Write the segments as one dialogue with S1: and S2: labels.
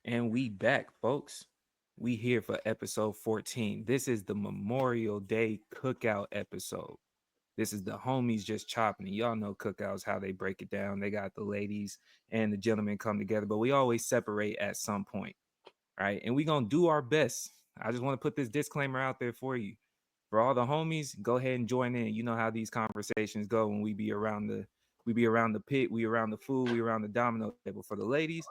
S1: And we back, folks. We here for episode 14. This is the Memorial Day cookout episode. This is the homies just chopping it. Y'all know cookouts, how they break it down. They got the ladies and the gentlemen come together, but we always separate at some point, right? And we gonna do our best. I just want to put this disclaimer out there for you. For all the homies, go ahead and join in. You know how these conversations go when we be around the pit, we around the food, we around the domino table. For the ladies,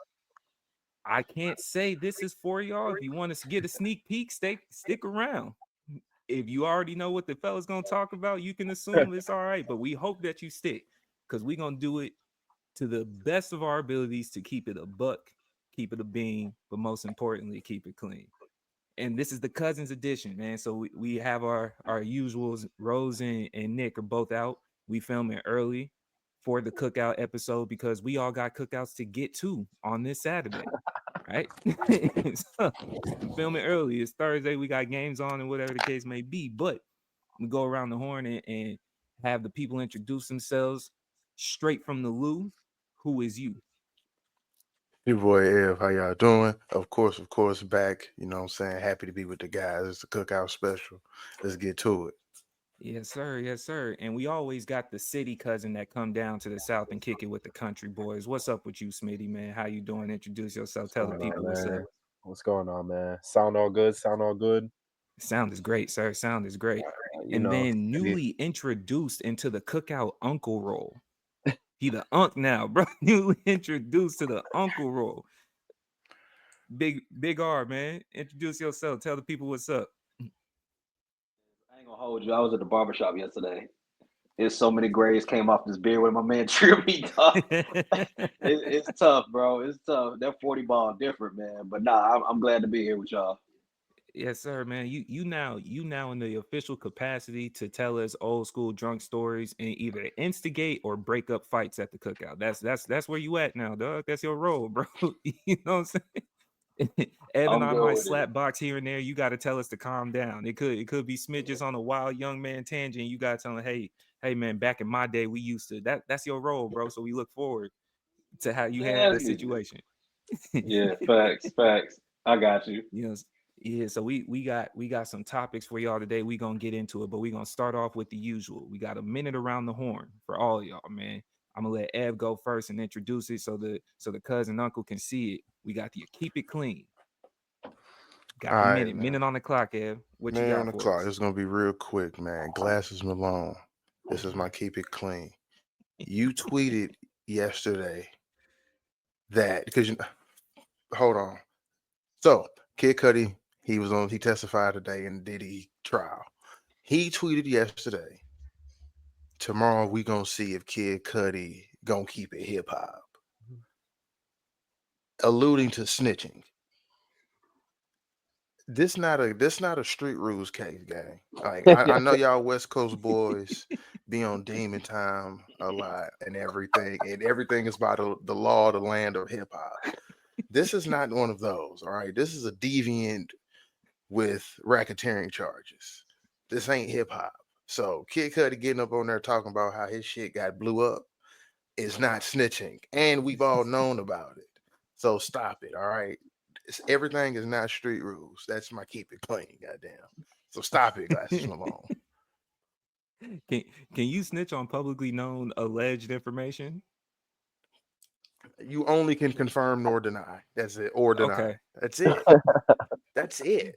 S1: I can't say this is for y'all. If you want to get a sneak peek, stick around. If you already know what the fella's gonna talk about, you can assume it's all right. But we hope that you stick because we gonna do it to the best of our abilities to keep it a buck, keep it a bean, but most importantly, keep it clean. And this is the cousins edition, man. So we have our usuals. Rose and Nick are both out. We filming early for the cookout episode because we all got cookouts to get to on this Saturday, right? So we filming early. It's Thursday. We got games on and whatever the case may be. But we go around the horn and have the people introduce themselves straight from the loo. Who is you?
S2: Your boy Ev, how y'all doing? Of course, back. You know what I'm saying? Happy to be with the guys. It's a cookout special. Let's get to it.
S1: Yes, sir. Yes, sir. And we always got the city cousin that come down to the south and kick it with the country boys. What's up with you, Smitty, man? How you doing? Introduce yourself.
S3: What's
S1: Tell the
S3: going
S1: people
S3: on,
S1: what's up.
S3: man? What's going on, man? Sound all good? Sound all good?
S1: Sound is great, sir. Sound is great.
S3: You
S1: And
S3: know,
S1: then
S3: steady-
S1: newly introduced into the cookout uncle role. He the unk now, bro. Newly introduced to the uncle role. Big R, man. Introduce yourself. Tell the people what's up.
S4: I ain't gonna hold you. I was at the barbershop yesterday. There's so many grays came off this beard when my man trimmed me, dog. It's tough, bro. It's tough. That 40 ball different, man. But nah, I'm glad to be here with y'all.
S1: Yes, sir, man. You now in the official capacity to tell us old school drunk stories and either instigate or break up fights at the cookout. That's where you at now, dog. That's your role, bro. You know what I'm saying? Ev and
S4: I'm
S1: I
S4: good
S1: might
S4: with it.
S1: slap box here and there. You got to tell us to calm down. It could be Smith just on a wild young man tangent. You got to tell him, hey man, back in my day we used to that's your role, bro. So we look forward to how you handle
S4: Yeah,
S1: the situation.
S4: yeah. Facts, facts. I got you.
S1: You know, yeah. So we got some topics for y'all today. We gonna get into it, but we gonna start off with the usual. We got a minute around the horn for all of y'all, man. I'm gonna let Ev go first and introduce it so the cousin uncle can see it. We got the keep it clean.
S2: All
S1: Got the
S2: right,
S1: minute
S2: man.
S1: on the clock, Ev. What you
S2: Man on
S1: got
S2: the
S1: for
S2: clock.
S1: us?
S2: It's gonna be real quick, man. Glasses Malone. This is my keep it clean. You tweeted yesterday that because you hold on. So Kid Cudi, he testified today in the Diddy trial. He tweeted yesterday, tomorrow we gonna see if Kid Cudi gonna keep it hip hop, alluding to snitching. This not a street rules case, gang. Like I know y'all West Coast boys be on demon time a lot and everything is by the law of the land of hip hop. This is not one of those, all right. This is a deviant with racketeering charges. This ain't hip hop. So Kid Cudi getting up on there talking about how his shit got blew up is not snitching, and we've all known about it. So stop it, all right. Everything is not street rules. That's my keep it clean, goddamn. So stop it, Glasses Malone.
S1: can can you snitch on publicly known alleged information?
S2: You only can confirm nor deny. That's it, or deny.
S1: Okay.
S2: That's it. That's it.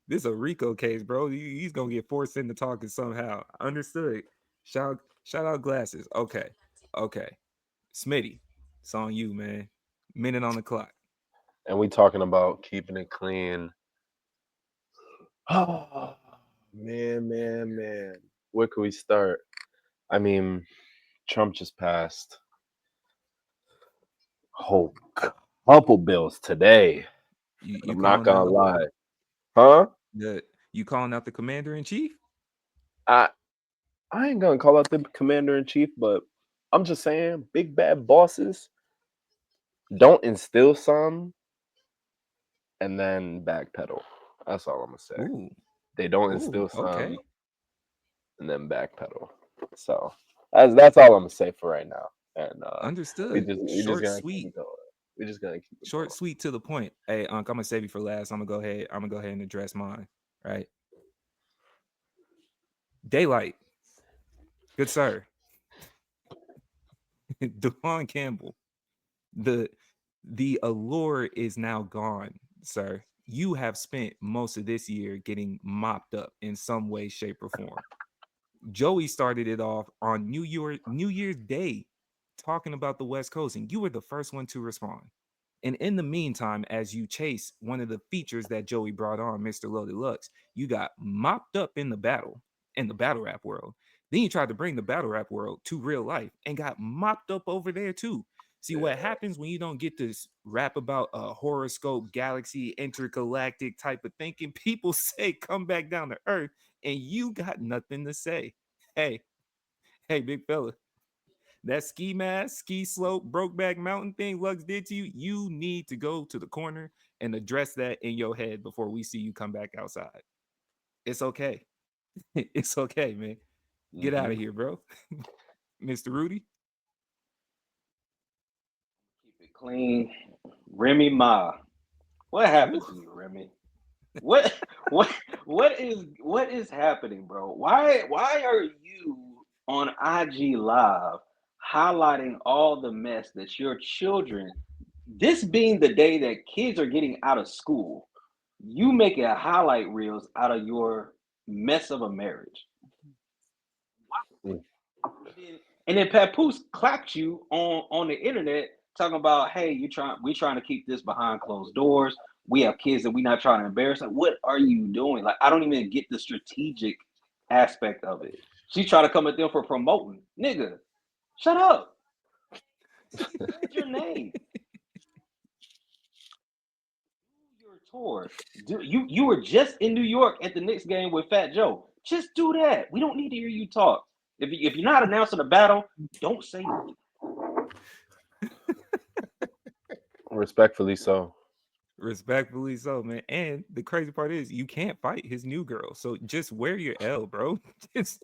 S1: This a Rico case, bro. He's gonna get forced into talking somehow. Understood. Shout out glasses. Okay. Okay. Smitty, it's on you, man. Minute on the clock.
S3: and we talking about keeping it clean. Oh, man. Where could we start? I mean, Trump just passed a whole couple bills today.
S1: You
S3: I'm not
S1: calling
S3: gonna
S1: out
S3: lie. Huh?
S1: the you calling out the commander in chief?
S3: I I ain't gonna call out the commander in chief, but I'm just saying, big bad bosses don't instill some and then backpedal. That's all I'm gonna say.
S1: Ooh,
S3: They don't
S1: ooh,
S3: instill some
S1: okay.
S3: and then backpedal. So that's all I'm gonna say for right now. And we
S1: Understood.
S3: just we just
S1: Short,
S3: gonna keep
S1: sweet.
S3: going. We're just gonna keep it
S1: Short,
S3: going.
S1: sweet, to the point. Hey, Unc, I'm gonna save you for last. I'm gonna go ahead and address mine. Right. Daylight. Good sir. Devon Campbell. The allure is now gone, sir. You have spent most of this year getting mopped up in some way, shape, or form. Joey started it off on New Year's Day, talking about the West Coast, and you were the first one to respond. And in the meantime, as you chase one of the features that Joey brought on, Mr. Low Deluxe, you got mopped up in the battle rap world. Then you tried to bring the battle rap world to real life and got mopped up over there too. See what happens when you don't get this rap about a horoscope, galaxy, intergalactic type of thinking. People say come back down to earth, and you got nothing to say. Hey, hey, big fella, that ski mask, ski slope, Brokeback Mountain thing Lux did to you, you need to go to the corner and address that in your head before we see you come back outside. It's okay. It's okay, man. Get out of here, bro. Mr. Rudy.
S4: Keep it clean. Remy Ma. What happened
S1: Ooh.
S4: to you, Remy? What what is happening, bro? Why are you on IG Live highlighting all the mess that your children, this being the day that kids are getting out of school, you making highlight reels out of your mess of a marriage?
S3: Mm.
S4: And then Papoose clapped you on the internet talking about, hey, we trying to keep this behind closed doors. We have kids that we not trying to embarrass. Like, what are you doing? Like, I don't even get the strategic aspect of it. She's trying to come at them for promoting. Nigga, shut up. Spread your name. Do your tour. You were just in New York at the Knicks game with Fat Joe. Just do that. We don't need to hear you talk. If you're not announcing a battle, don't say nothing.
S3: Respectfully so.
S1: Respectfully so, man. And the crazy part is you can't fight his new girl. So just wear your L, bro. just,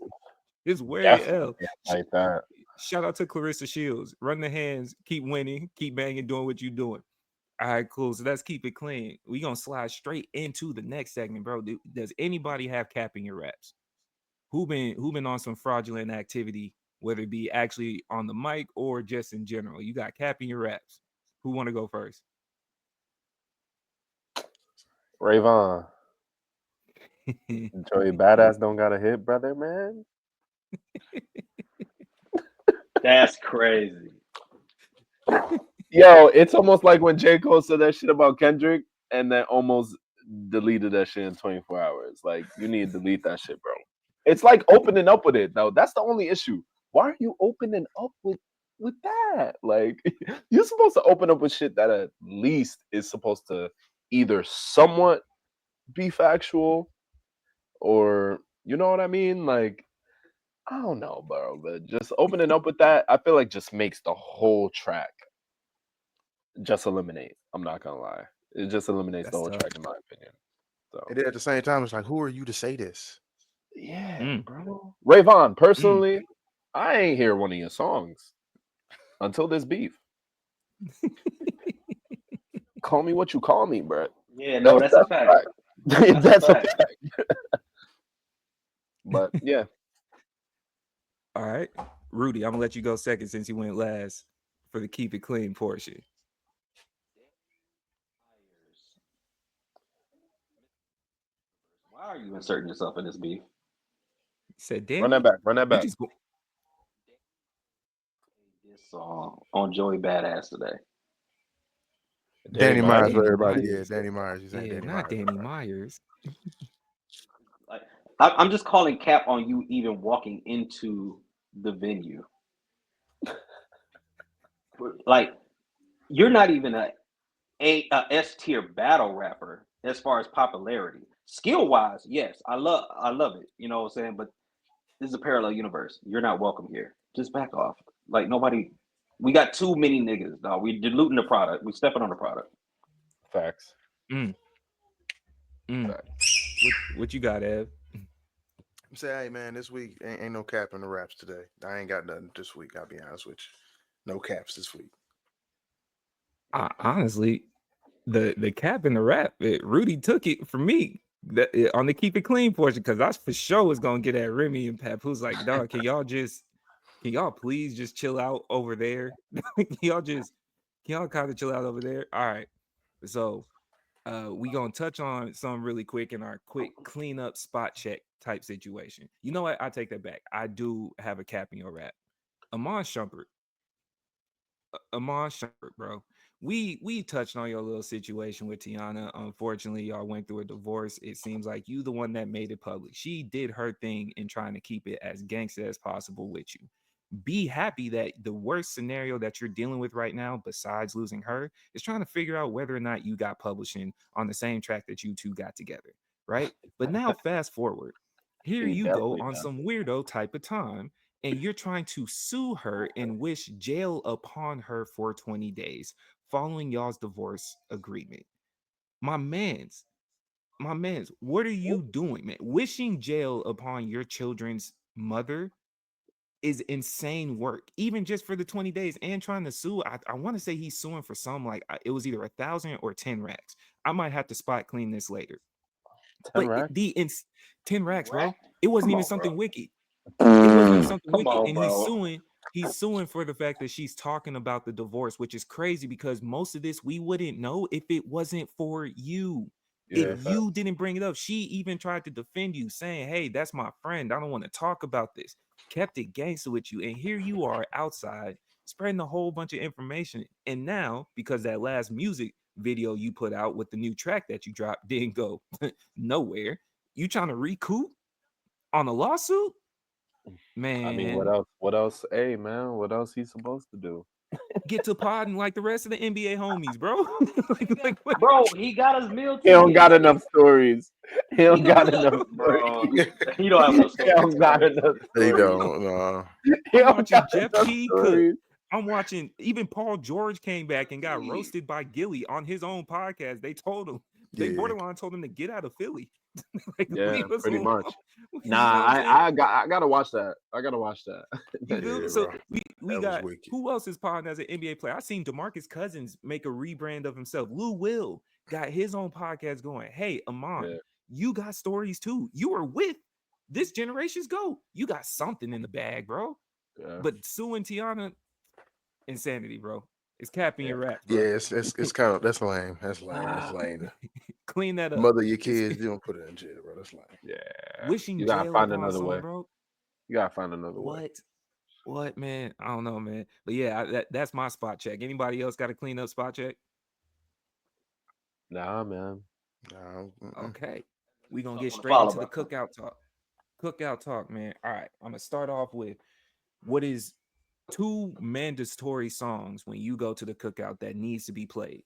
S1: just wear your L.
S3: Definitely like that.
S1: Shout out to Clarissa Shields. Run the hands, keep winning, keep banging, doing what you're doing. All right, cool. So let's keep it clean. We gonna slide straight into the next segment, bro. Does anybody have cap in your raps? Who been on some fraudulent activity, whether it be actually on the mic or just in general? You got cap in your raps. Who want to go first?
S3: Rayvon. Joey Badass don't got a hit, brother, man.
S4: That's crazy.
S3: Yo, it's almost like when J. Cole said that shit about Kendrick and then almost deleted that shit in 24 hours. Like, you need to delete that shit, bro. It's like opening up with it, though. That's the only issue. Why are you opening up with that? Like, you're supposed to open up with shit that at least is supposed to either somewhat be factual or, you know what I mean? Like, I don't know, bro, but just opening up with that, I feel like just makes the whole track just eliminate. I'm not gonna lie, it just eliminates the
S1: That's
S3: whole
S1: tough.
S3: track, in my opinion. So
S2: And then at the same time, it's like, who are you to say this?
S3: yeah,
S1: Mm,
S3: bro. Rayvon,
S1: mm.
S3: personally, I ain't hear one of your songs until this beef. Call me what you call me, bro.
S4: Yeah, no, that's a fact.
S3: Fact.
S4: That's a
S3: That's a
S4: fact.
S3: fact. But yeah,
S1: All right, Rudy, I'm gonna let you go second since you went last for the keep it clean portion.
S4: Why are you inserting yourself in this beef?
S1: He said,
S3: run that
S1: Danny,
S3: back. Run that
S1: you
S3: back.
S1: just go.
S4: This song on Joey Badass today.
S3: Danny
S2: Danny
S3: Myers.
S2: Myers,
S1: Danny
S2: for everybody. Yeah,
S1: Myers.
S2: Danny Myers. You saying
S1: Yeah,
S2: Danny
S1: not
S2: Myers?
S1: Danny Myers.
S4: Like, I'm just calling cap on you even walking into the venue. Like, you're not even a S tier battle rapper as far as popularity. Skill wise, yes, I love it. You know what I'm saying? But this is a parallel universe. You're not welcome here. Just back off. Like, nobody. We got too many niggas, dog. We diluting the product. We stepping on the product.
S3: Facts.
S1: Mm, mm.
S3: Facts.
S1: What you got, Ev?
S2: Say, hey man, this week ain't no cap in the raps today. I ain't got nothing this week. I'll be honest with you. No caps this week.
S1: Honestly, the cap and the rap, Rudy took it from me on the keep it clean portion because I for sure was gonna get at Remy and Pep, who's like, dog, can y'all please just chill out over there? Can y'all kind of chill out over there? All right, so we gonna touch on some really quick in our quick cleanup spot check type situation. You know what? I take that back. I do have a cap in your rap. Amon Shumpert. Amon Shumpert, bro. We touched on your little situation with Tiana. Unfortunately, y'all went through a divorce. It seems like you the one that made it public. She did her thing in trying to keep it as gangster as possible with you. Be happy that the worst scenario that you're dealing with right now, besides losing her, is trying to figure out whether or not you got publishing on the same track that you two got together, right? But now, fast forward. Here
S3: He
S1: you go
S3: definitely
S1: on
S3: does.
S1: some weirdo type of time, and you're trying to sue her and wish jail upon her for 20 days following y'all's divorce agreement. My man's, my man's, what are you doing, man? Wishing jail upon your children's mother is insane work, even just for the 20 days and trying to sue. I want to say he's suing for some like it was either 1,000 or 10 racks. I might have to spot clean this later.
S3: 10
S1: But
S3: racks?
S1: 10 racks, bro.
S4: Rack?
S1: It wasn't
S4: Come
S1: even
S4: on, bro.
S1: something wicked. It wasn't even something
S4: Come
S1: wicked.
S4: on,
S1: And
S4: bro.
S1: he's suing for the fact that she's talking about the divorce, which is crazy because most of this we wouldn't know if it wasn't for you. If
S3: Yeah,
S1: you didn't bring it up, she even tried to defend you, saying, hey, that's my friend. I don't want to talk about this. Kept it gangster with you. And here you are outside spreading a whole bunch of information. And now, because that last music video you put out with the new track that you dropped didn't go nowhere, you trying to recoup on a lawsuit?
S3: I mean, what
S1: Man,
S3: else? What else? Hey, man, what else he's supposed to do?
S1: get to podding like the rest of the NBA homies, bro. What?
S4: Bro, he got his meal
S3: He don't
S4: ticket.
S3: got enough stories. He don't got enough stories.
S4: Bro, you don't have no
S3: He
S4: stories.
S3: don't got enough
S2: They
S3: stories.
S2: don't.
S3: He
S1: I'm
S3: don't got
S1: watching Jeff
S3: enough
S1: T cook.
S3: stories.
S1: I'm watching even Paul George came back and got roasted by Gilly on his own podcast. They told him, they
S2: Yeah.
S1: borderline told him to get out of Philly. Like
S3: Yeah,
S1: leave us
S3: pretty
S1: alone.
S3: much.
S1: You know
S3: Nah,
S1: what I'm saying?
S3: I gotta watch that. I gotta watch that.
S1: You
S3: That
S1: feel me?
S2: Yeah,
S3: shit.
S1: So
S2: bro.
S1: we
S2: That was
S1: got
S2: wicked.
S1: who else is podding as an NBA player? I seen DeMarcus Cousins make a rebrand of himself. Lou Will got his own podcast going. Hey, Amon,
S3: Yeah,
S1: you got stories too. You were with this generation's GOAT. You got something in the bag, bro.
S3: yeah,
S1: But Sue and Tiana, insanity, bro. It's capping
S3: yeah.
S1: your raps,
S2: Yeah,
S1: bro.
S2: it's kind of that's lame. That's lame. That's lame.
S1: Clean that up.
S2: Mother your
S1: It's
S2: kids, you don't put it in jail, bro. That's lame.
S3: Yeah.
S1: wishing
S3: You gotta
S1: jail
S3: find
S1: upon
S3: another
S1: someone,
S3: way.
S1: bro.
S3: You gotta find another way.
S1: What? What, man? I don't know, man. But yeah, that's my spot check. Anybody else got a clean up spot check?
S3: Nah, man.
S2: No,
S1: Okay. We're gonna
S4: Tough
S1: get
S4: one to
S1: straight
S4: follow,
S1: into the
S4: bro.
S1: cookout talk. Cookout talk, man. All right. I'm gonna start off with what is two mandatory songs when you go to the cookout that needs to be played.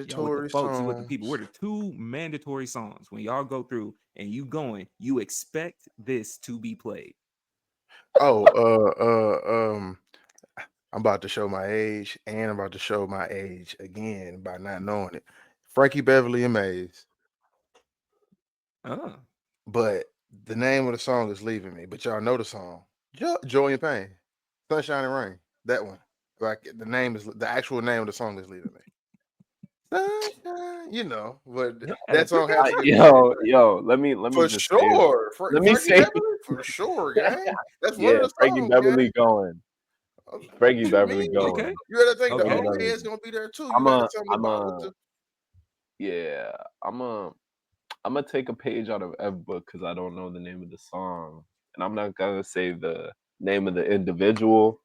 S1: Y'all with the
S2: mandatory
S1: folks, you with the people.
S2: songs.
S1: What are two mandatory songs when y'all go through and you going, you expect this to be played?
S2: Oh, I'm about to show my age, and I'm about to show my age again by not knowing it. Frankie Beverly and Maze,
S1: Oh.
S2: but the name of the song is leaving me. But y'all know the song, Joy and Pain, Sunshine and Rain. That one, like the name is the actual name of the song is leaving me. Sunshine, but
S1: At a
S2: that song has to
S1: cookout?
S2: be played
S3: Let me
S2: for
S3: just say,
S2: sure.
S3: let me
S2: Frankie
S3: say,
S2: Beverly for sure, gang. That's one
S3: yeah,
S2: of the
S3: Frankie
S2: songs, gang.
S3: Beverly going.
S2: What
S3: Frankie
S2: you
S3: Beverly
S2: mean?
S1: Okay.
S3: going.
S2: You gotta think the
S3: Frankie
S1: Okay.
S2: old
S3: Beverly.
S2: head's gonna be there too. You
S3: I'm
S2: gotta
S3: a,
S2: tell me
S3: I'm
S2: about what
S3: a,
S2: the
S3: yeah, I'm gonna take a page out of F book because I don't know the name of the song, and I'm not gonna say the name of the individual,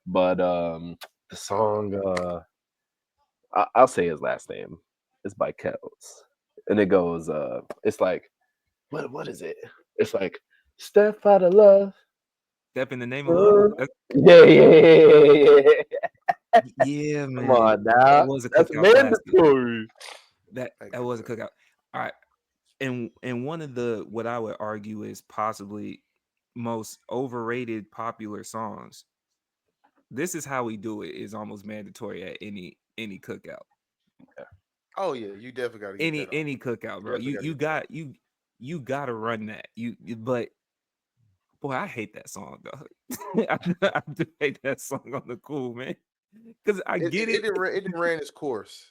S3: but the song, I'll say his last name. It's by Kels, and it goes, it's like, what is it? It's like, step out of love.
S1: Step in the name of love.
S3: uh, yeah.
S1: Yeah,
S3: Come
S1: man.
S3: on
S1: That
S3: now,
S1: was a
S3: that's
S1: cookout classic.
S3: mandatory.
S2: I
S1: That
S2: get
S1: was a
S2: that.
S1: cookout. All right. And one of the what I would argue is possibly most overrated popular songs. This is how we do it is almost mandatory at any cookout.
S2: Oh yeah, you definitely gotta get that on.
S1: Any cookout, bro.
S2: Definitely
S1: You
S2: gotta
S1: you
S2: get that on.
S1: got you got to run that. But Boy, I hate that song, though. I do hate that song on the cool, man. Because I
S2: It,
S1: get
S2: it, it
S1: it,
S2: didn't it didn't ran its course.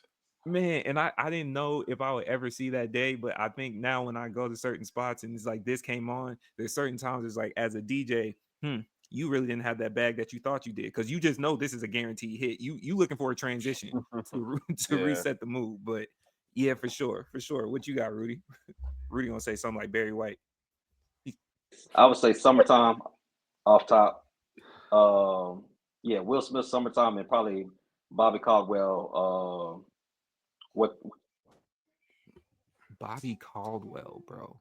S1: man. And I didn't know if I would ever see that day. But I think now when I go to certain spots and it's like this came on, there's certain times it's like as a DJ, you really didn't have that bag that you thought you did. Because you just know this is a guaranteed hit. You looking for a transition to
S3: Yeah.
S1: reset the mood. But yeah, for sure. For sure. What you got, Rudy? Rudy gonna say something like Barry White.
S4: I would say summertime off top. Yeah, Will Smith summertime and probably Bobby Caldwell. What
S1: Bobby Caldwell, bro.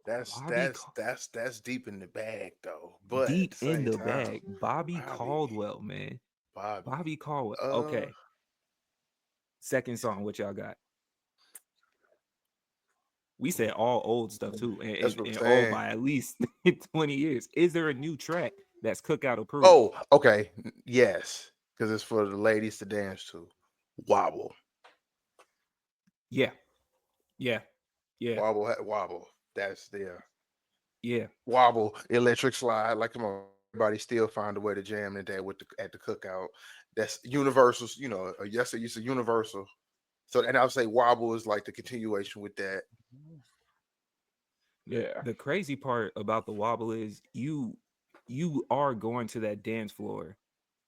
S2: That's
S1: Bobby
S2: that's
S1: Cal-
S2: that's that's deep in the bag though. But at
S1: Deep
S2: the
S1: in
S2: same
S1: the
S2: time,
S1: bag. Bobby
S2: Bobby,
S1: Caldwell, man.
S2: Bobby.
S1: Bobby Caldwell.
S2: Uh,
S1: Okay. Second song, what y'all got? We said all old stuff too, and,
S2: that's
S1: and,
S2: what I'm
S1: and old
S2: saying.
S1: by at least 20 years. Is there a new track that's Cookout approved?
S2: Oh, okay. Yes, because it's for the ladies to dance to. Wobble,
S1: Yeah. Yeah. Yeah.
S2: wobble. That's there.
S1: Yeah.
S2: Wobble, electric slide. Like, come on, everybody still find a way to jam today with the at the cookout. That's universal. You know, yes, it's a universal. So, and I would say wobble is like the continuation with that.
S3: Yeah.
S1: The crazy part about the wobble is you are going to that dance floor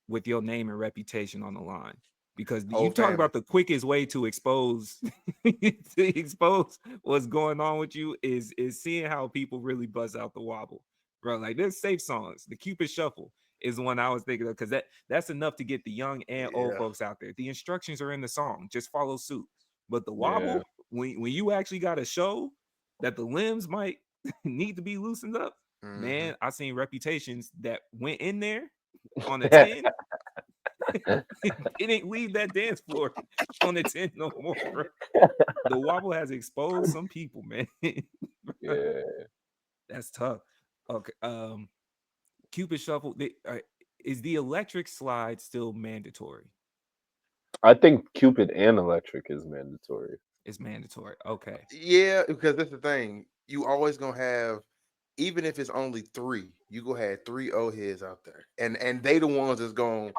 S1: with your name and reputation on the line, because
S2: Whole
S1: you talk
S2: family.
S1: about the quickest way to expose to expose what's going on with you is seeing how people really buzz out the wobble, bro. Like there's safe songs. The Cupid Shuffle is the one I was thinking of, because that's enough to get the young and old
S2: Yeah.
S1: folks out there. The instructions are in the song, just follow suit. But the
S3: Yeah.
S1: wobble, when you actually got to show that the limbs might need to be loosened up,
S2: Hmm.
S1: man, I seen reputations that went in there on a 10. It didn't leave that dance floor on the 10 no more, bro. The wobble has exposed some people, man.
S3: Yeah.
S1: That's tough. Okay. Cupid Shuffle. Is the electric slide still mandatory?
S3: I think Cupid and Electric is mandatory.
S1: It's mandatory. Okay.
S2: Yeah, because that's the thing. You always gonna have, even if it's only three, you gonna have three old heads out there, and they the ones that's gonna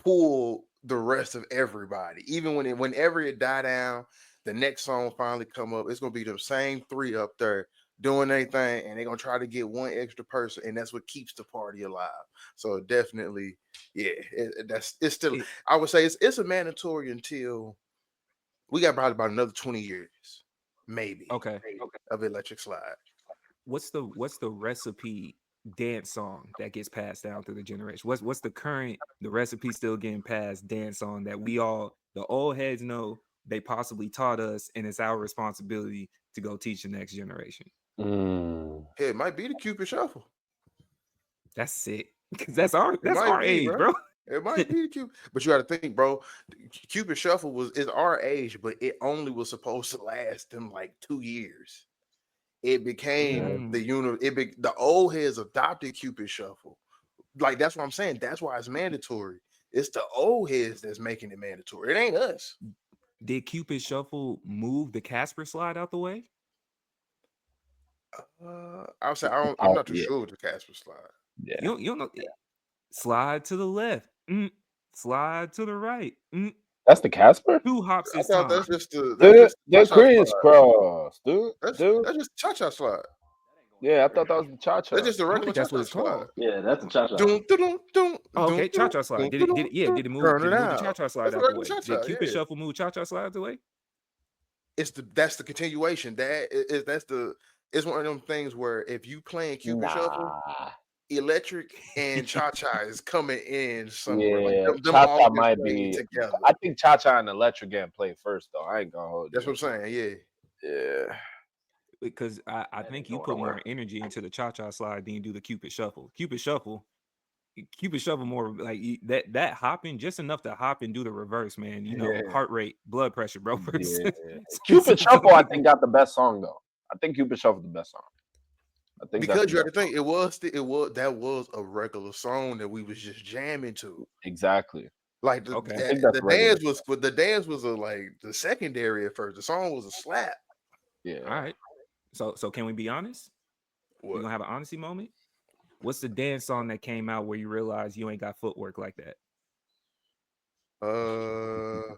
S2: pull the rest of everybody. Even whenever it die down, the next song finally come up, it's gonna be the same three up there doing their thing, and they're gonna try to get one extra person, and that's what keeps the party alive. So definitely, yeah, it's still.
S1: It,
S2: I would say it's a mandatory until we got probably about another 20 years, maybe,
S1: okay.
S2: of electric slide.
S1: What's the recipe dance song that gets passed down through the generation? What's the recipe still getting passed dance song that we all, the old heads, know they possibly taught us, and it's our responsibility to go teach the next generation?
S3: Mm.
S2: Hey, it might be the Cupid Shuffle.
S1: That's sick. Because that's our
S2: It might
S1: age,
S2: be,
S1: bro.
S2: bro. It might be the Cupid, but you got to think, bro. Cupid Shuffle is our age, but it only was supposed to last them like 2 years. It became
S3: Yeah.
S2: the
S1: Mm,
S2: the old heads adopted Cupid Shuffle. Like that's what I'm saying. That's why it's mandatory. It's the old heads that's making it mandatory. It ain't us.
S1: did Cupid Shuffle move the Casper slide out the way?
S2: I'll say I'm
S3: Oh,
S2: not too
S3: yeah.
S2: sure with the Casper slide.
S3: Yeah.
S1: You don't know. Slide to the left. Slide to the right.
S3: That's the Casper?
S1: Two hops
S2: I
S1: this
S2: thought
S1: time.
S2: that's
S3: Dude,
S2: just cha
S3: the
S2: cha slide.
S3: crisscross, dude. Dude.
S2: That's just cha cha slide.
S3: Yeah, I thought that was the cha
S2: That's
S3: cha.
S2: just a
S1: I don't
S2: regular
S1: think
S2: cha
S1: that's what
S2: cha
S1: it's
S2: slide.
S1: called.
S4: Yeah, that's a cha cha.
S2: Doom, doom, doom,
S1: Oh,
S2: doom,
S1: okay. Cha
S2: doom,
S1: cha slide.
S2: doom,
S1: Did it?
S2: doom,
S1: Did it? Yeah.
S2: doom.
S1: Did it move?
S2: Turn
S1: Did
S2: it
S1: it move the cha
S2: out.
S1: cha slide
S2: That's a
S1: out the
S2: regular
S1: way?
S2: cha
S1: Did
S2: cha.
S1: Cupid
S2: Yeah,
S1: Shuffle move cha cha slide out the way?
S2: that's the continuation. It's one of them things where if you playing Cupid Shuffle,
S3: Nah.
S2: electric and cha cha is coming in somewhere. Like
S3: Yeah,
S2: them
S3: cha
S2: all
S3: cha
S2: just
S3: might
S2: playing
S3: be.
S2: together.
S3: I think cha cha and electric getting played first though. I ain't gonna hold
S2: That's
S3: you.
S2: what I'm saying. Yeah.
S3: Yeah.
S1: Because I
S4: That ain't
S1: think you
S4: going
S1: put more
S4: nowhere.
S1: energy into the cha cha slide than you do the Cupid Shuffle. Cupid Shuffle more like that hopping, just enough to hop and do the reverse, man.
S3: Yeah.
S1: Heart rate, blood pressure, bro.
S3: Yeah.
S1: Some
S3: Cupid Shuffle, I
S1: people.
S3: think, got the best song though. I think Cupid Shuffle the best song. I think that's
S2: Because
S3: the
S2: you had to
S3: best song.
S2: think that was a regular song that we was just jamming to.
S3: Exactly.
S2: Like
S1: Okay.
S3: I think that's
S2: the
S3: regular.
S2: dance was a like the secondary at first. The song was a slap.
S1: All
S3: Yeah.
S1: right. So can we be honest? We
S2: What?
S1: gonna have an honesty moment. What's the dance song that came out where you realize you ain't got footwork like that?
S2: Uh,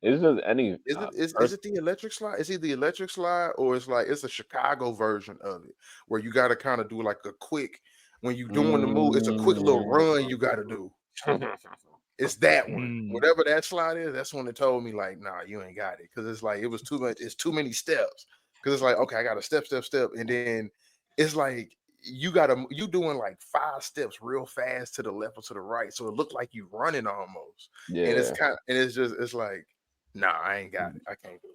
S3: It's just any
S2: is it the electric slide? Is it the electric slide, or it's like it's a Chicago version of it where you got to kind of do like a quick when you doing the move. It's a quick little run you got to do. It's that one.
S1: Mm.
S2: Whatever that slide is, that's when it told me like, nah, you ain't got it. Cause it's like it was too much, it's too many steps. Cause it's like, okay, I got a step, and then it's like you doing like 5 steps real fast to the left or to the right. So it looked like you running almost. And it's
S3: yeah.
S2: kind of and it's like, nah, I ain't got it. I can't do it.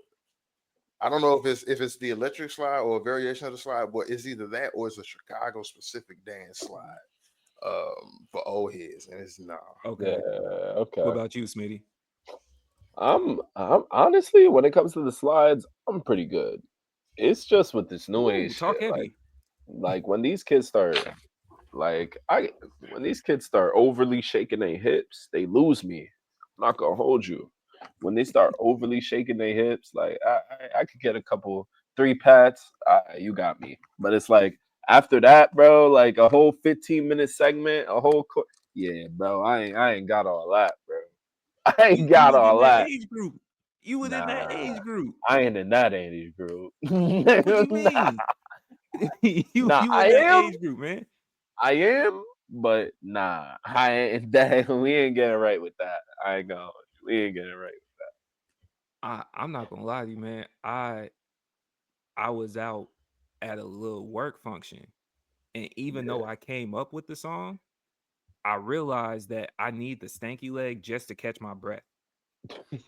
S2: I don't know if it's the electric slide or a variation of the slide, but it's either that or it's a Chicago specific dance slide for old heads. And it's nah.
S1: Okay.
S3: Yeah.
S1: What
S3: Okay.
S1: about you, Smitty?
S3: I'm honestly, when it comes to the slides, I'm pretty good. It's just with this new
S1: Ooh,
S3: age shit,
S1: talk heavy.
S3: like when these kids start, like I, when these kids start overly shaking their hips, they lose me. I'm not gonna hold you. When they start overly shaking their hips, like I could get a couple 3 pats, you got me. But it's like after that, bro, like a whole 15-minute segment, yeah, bro, I ain't got all that, bro. I
S1: You
S3: ain't
S1: you
S3: got
S1: was in
S3: all
S1: that
S3: that.
S1: age group. You was in that
S3: Nah,
S1: age group.
S3: I ain't in that age group.
S1: What you
S3: Nah,
S1: mean? you
S3: nah,
S1: you in that age group, man.
S3: I am, but nah, I ain't that. We ain't getting right with that. I ain't going. We ain't getting right.
S1: I'm not gonna lie to you, man. I was out at a little work function, and even though I came up with the song, I realized that I need the stanky leg just to catch my breath.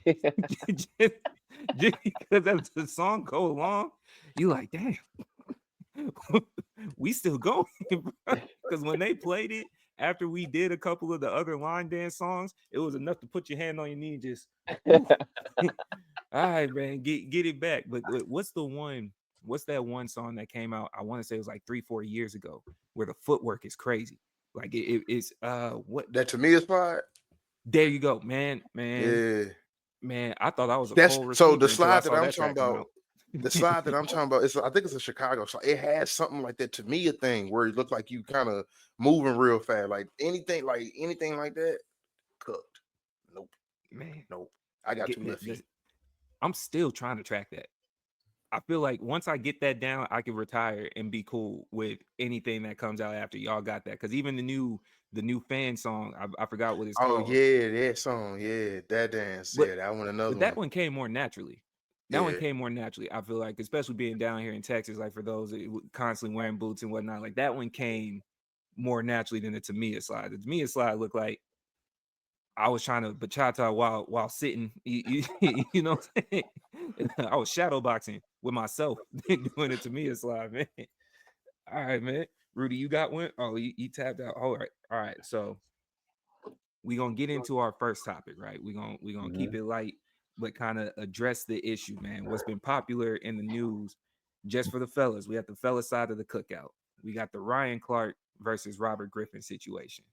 S1: just, just because as the song go along, you like, damn, we still going. Because when they played it after we did a couple of the other line dance songs, it was enough to put your hand on your knee and just, whew. All right, man, get it back. But what's the one? What's that one song that came out? I want to say it was like 3-4 years ago, where the footwork is crazy. Like it's what?
S2: That to me is slide.
S1: There you go, man.
S2: Yeah.
S1: I thought I was a
S2: That's
S1: cold
S2: so the
S1: receiver until I
S2: slide that
S1: saw
S2: I'm
S1: that
S2: talking
S1: track come
S2: about.
S1: out.
S2: The slide that I'm talking about is I think it's a Chicago slide. It has something like that to me a thing where it looked like you kind of moving real fast. Like anything like that, cooked. Nope.
S1: Man,
S2: Nope. I got
S1: get
S2: 2 left feet.
S1: I'm still trying to track that. I feel like once I get that down, I can retire and be cool with anything that comes out after y'all got that. Because even the new fan song, I forgot what it's
S2: Oh
S1: called,
S2: yeah, that song. Yeah, that dance.
S1: but
S2: Yeah, that one another
S1: that
S2: one.
S1: one came more naturally. That one
S2: Yeah.
S1: came more naturally. I feel like, especially being down here in Texas, like for those constantly wearing boots and whatnot, like that one came more naturally than the Tamiya slide. The Tamiya slide looked like I was trying to bachata while sitting. You know what I'm saying? I was shadow boxing with myself doing it to me. It's like, man. All right, man. Rudy, you got one? Oh, you tapped out. All right. All right. So we're gonna get into our first topic, right? We're gonna keep
S3: Mhm.
S1: it light, but kind of address the issue, man. What's been popular in the news just for the fellas. We have the fella side of the cookout. We got the Ryan Clark versus Robert Griffin situation.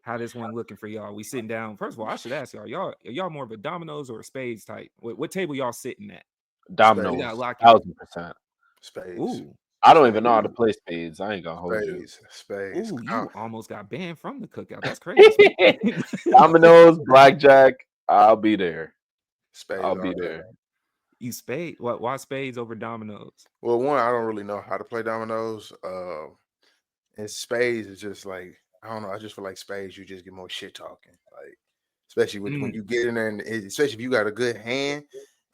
S1: How this one looking for y'all? We sitting down. First of all, I should ask y'all, are y'all more of a dominoes or a spades type? What table y'all sitting at? We
S2: Spades.
S1: gotta
S3: Dominoes,
S1: lock in.
S3: 1000%.
S2: Spades.
S1: Ooh,
S3: I don't even know how
S2: Spades.
S3: to play spades. I ain't gonna hold you.
S2: Spades.
S1: ooh, you almost got banned from the cookout. That's crazy, Smith.
S3: Dominoes, blackjack. I'll be there.
S2: Spades
S3: I'll
S2: all
S3: be
S2: day.
S3: there.
S1: You spade? What? Why spades over dominoes?
S2: Well, one, I don't really know how to play dominoes. And spades is just like I don't know. I just feel like spades, you just get more shit talking. Like especially when
S1: Mm,
S2: you get in there, and especially if you got a good hand,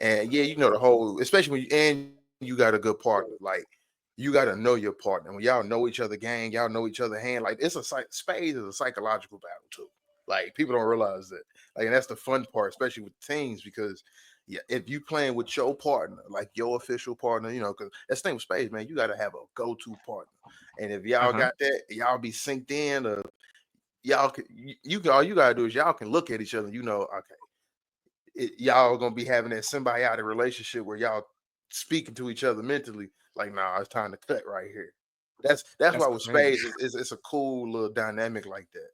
S2: and yeah, you know the whole. Especially when you got a good partner. Like you got to know your partner. When y'all know each other gang, y'all know each other hand. Like it's a spades is a psychological battle too. Like people don't realize that. Like and that's the fun part, especially with teams, because yeah, if you playing with your partner, like your official partner, you know, because that's the thing with spades, man, you got to have a go-to partner. And if y'all
S1: uh-huh.
S2: got that, y'all be synced in, or y'all can all you gotta do is y'all can look at each other. You know, okay, y'all gonna be having that symbiotic relationship where y'all speaking to each other mentally. Like, nah, it's time to cut right here. That's
S1: That's
S2: why with
S1: crazy.
S2: spades, it's a cool little dynamic like that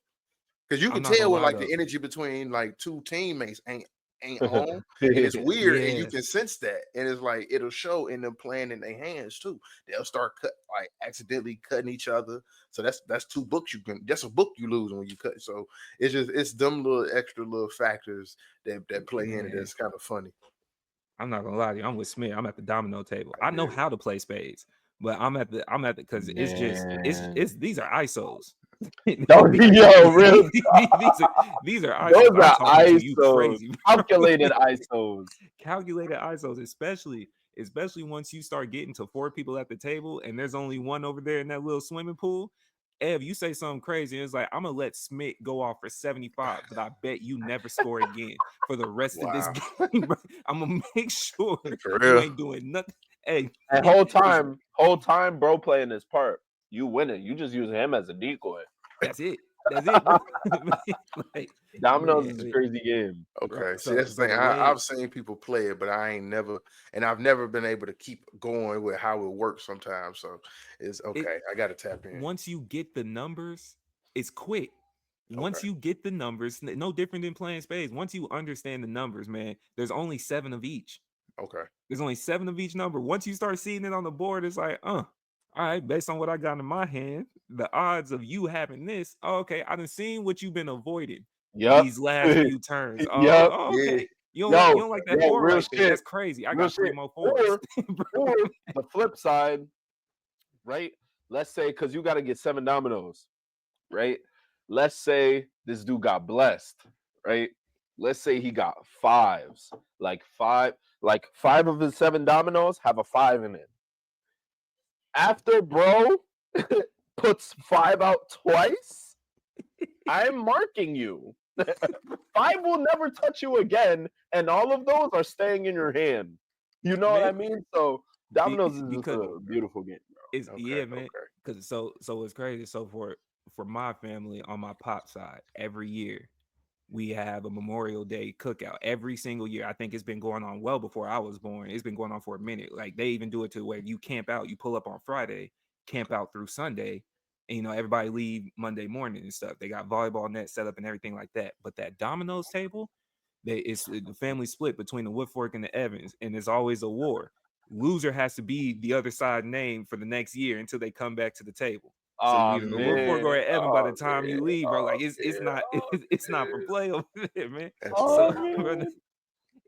S2: because you
S1: I'm
S2: can
S1: not gonna
S2: tell when
S1: lie
S2: like
S1: though.
S2: the energy between like two teammates ain't ain't on, and it's weird, and you
S1: Yeah,
S2: can sense that, and it's like it'll show in them playing in their hands too. They'll start accidentally cutting each other. So that's 2 books that's a book you lose when you cut. So it's them little extra little factors that play in it.
S1: man.
S2: That's kind of funny.
S1: I'm not gonna lie to you. I'm with Smith. I'm at the domino table. I know how to play spades, but I'm at the because it's just
S3: Man.
S1: it's these are ISOs.
S3: No, yo, real.
S1: these are
S3: Those
S1: ISOs. I'm
S3: are
S1: talking to you
S3: ISOs,
S1: crazy, bro.
S3: calculated ISOs.
S1: Calculated ISOs, especially once you start getting to 4 people at the table and there's only one over there in that little swimming pool. Ev, you say something crazy, and it's like I'm gonna let Smith go off for 75, but I bet you never score again for the rest of this
S2: Wow,
S1: game. Bro. I'm gonna make sure
S2: for
S1: you
S2: real.
S1: ain't doing nothing. Hey,
S3: And
S1: it's,
S3: whole time, bro, playing his part. You win it. You just use him as a decoy.
S1: that's it. That's it, bro. Like,
S3: Dominoes is a
S1: man,
S3: crazy game.
S1: right.
S2: Okay, see
S1: So,
S2: that's the
S1: so
S2: thing.
S1: the way
S2: I've seen people play it, but I've never been able to keep going with how it works sometimes. So it's
S1: it
S2: okay. I got to tap in.
S1: once you get the numbers, it's quick.
S2: Okay,
S1: Once you get the numbers, no different than playing spades. Once you understand the numbers, man, there's only 7 of each.
S2: okay,
S1: There's only 7 of each number. Once you start seeing it on the board, it's like, all right, based on what I got in my hand, the odds of you having this, oh, okay, I done seen what you've been avoiding
S3: Yep.
S1: these last few turns.
S3: Yep.
S2: yeah,
S1: Okay. You
S3: Yo,
S1: don't like that
S3: yo,
S1: four
S3: real
S1: right there.
S3: shit.
S1: That's crazy. I
S3: Real
S1: got three
S3: shit.
S1: more fours.
S3: Or the flip side, right? Let's say because you got to get 7 dominoes, right? Let's say this dude got blessed, right? Let's say he got fives, like five of his 7 dominoes have a 5 in it. After bro puts 5 out twice, I'm marking you. 5 will never touch you again, and all of those are staying in your hand. You know what I
S1: Man,
S3: mean? So dominoes is just
S1: because
S3: a beautiful game,
S1: it's
S2: okay,
S1: yeah, man.
S2: okay.
S1: Because so it's crazy. So for my family on my pop side, every year we have a Memorial Day cookout every single year. I think it's been going on well before I was born. It's been going on for a minute. Like they even do it to where you camp out, you pull up on Friday, camp out through Sunday, and everybody leave Monday morning and stuff. They got volleyball net set up and everything like that. But that dominoes table, it's the family split between the Woodfork and the Evans, and it's always a war. Loser has to be the other side name for the next year until they come back to the table. So you
S3: Oh
S1: either a Woodfork
S3: man.
S1: or an Evan by the
S3: Oh
S1: time you
S3: man.
S1: leave, bro. Like
S3: Oh
S1: it's
S3: man.
S1: not
S3: Oh
S1: it's not for
S3: man.
S1: play over there, man.
S2: That's
S3: Oh
S1: So
S2: funny.
S1: bro,
S3: man.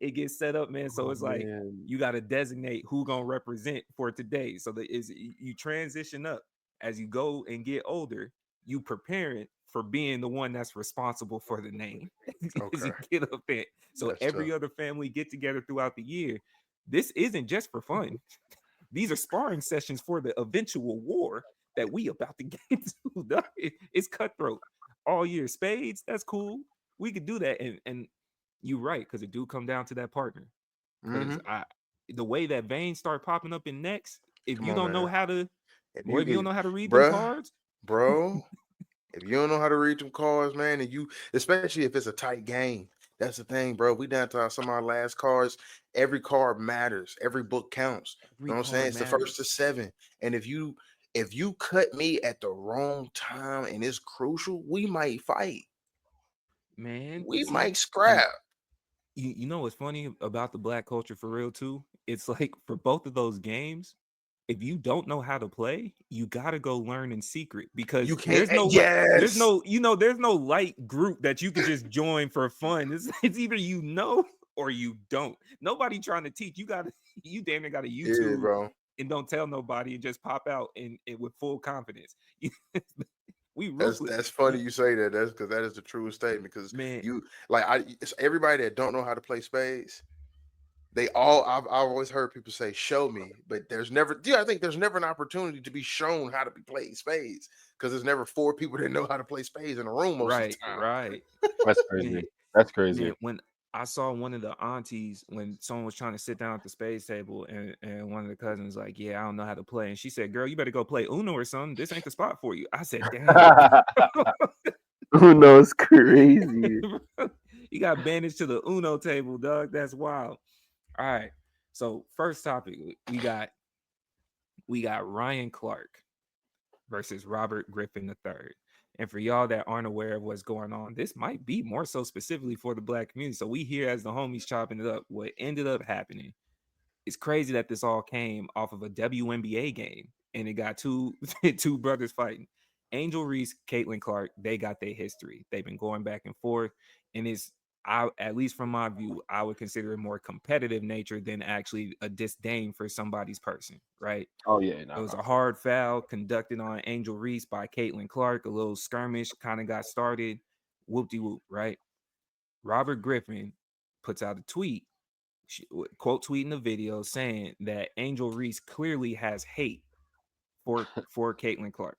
S1: it gets set up, man. So
S3: Oh
S1: it's like
S3: man.
S1: you got to designate who gonna represent for today. So that is you transition up as you go and get older. You preparing for being the one that's responsible for the name as
S2: Okay,
S1: you get up there. So
S2: that's tough.
S1: every other family get together throughout the year. This isn't just for fun. These are sparring sessions for the eventual war that we about to get into. Dog. It's cutthroat all year. Spades, that's cool. We could do that, and you're right because it do come down to that partner. Because
S2: Mm-hmm.
S1: the way that veins start popping up in necks, if
S2: Come
S1: you
S2: on,
S1: don't know
S2: man.
S1: how to,
S2: If
S1: boy,
S2: you,
S1: if you don't know how to read them
S2: bruh,
S1: cards,
S2: bro, if you don't know how to read them cards, man, and you, especially if it's a tight game, that's the thing, bro. We down to some of our last cards. Every card matters. Every book counts. You
S1: every
S2: know what I'm saying?
S1: card
S2: It's the first to
S1: matters,
S2: 7. And if you cut me at the wrong time and it's crucial, we might fight.
S1: man.
S2: We
S1: See,
S2: might
S1: and
S2: scrap.
S1: you know what's funny about the black culture for real too? It's like for both of those games, if you don't know how to play, you gotta go learn in secret
S2: You
S1: because
S2: can't. Yes.
S1: there's no light group that you could just join for fun. It's either or you don't. Nobody trying to teach. You gotta you damn near gotta
S2: Yeah,
S1: YouTube
S2: bro.
S1: and don't tell nobody and just pop out and with full confidence. We
S2: That's
S1: ruthless.
S2: that's funny you say that. That's because that is the truest statement. Because
S1: Man,
S2: you it's everybody that don't know how to play spades. I've always heard people say, "Show me," but there's never. Yeah, I think there's never an opportunity to be shown how to be played spades because there's never 4 people that know how to play spades in a room most of the
S1: right,
S2: time.
S1: right.
S3: That's
S1: Man,
S3: crazy. That's crazy.
S1: man, when I saw one of the aunties when someone was trying to sit down at the spades table and one of the cousins like, yeah, I don't know how to play. And she said, girl, you better go play Uno or something. This ain't the spot for you. I said, dang.
S3: Who knows? Crazy.
S1: You got bandaged to the Uno table, dog. That's wild. All right. So first topic, we got Ryan Clark versus Robert Griffin III. And for y'all that aren't aware of what's going on, this might be more so specifically for the black community. So we here as the homies chopping it up. What ended up happening, it's crazy that this all came off of a WNBA game, and it got two two brothers fighting. Angel Reese, Caitlin Clark, they got their history. They've been going back and forth, and it's at least from my view, I would consider it more competitive nature than actually a disdain for somebody's person, right?
S3: Oh yeah,
S1: It
S3: no,
S1: was
S3: no.
S1: a hard foul conducted on Angel Reese by Caitlin Clark. A little skirmish kind of got started. Whoop de whoop, right? Robert Griffin puts out a tweet, quote tweeting the video saying that Angel Reese clearly has hate for Caitlin Clark.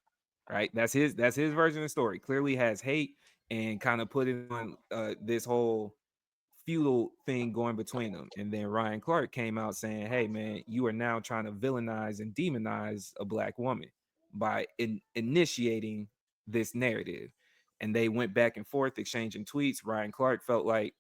S1: Right? That's his version of the story. Clearly has hate and kind of put it on this whole feudal thing going between them. And then Ryan Clark came out saying, "Hey man, you are now trying to villainize and demonize a black woman by initiating this narrative." And they went back and forth exchanging tweets. Ryan Clark felt like,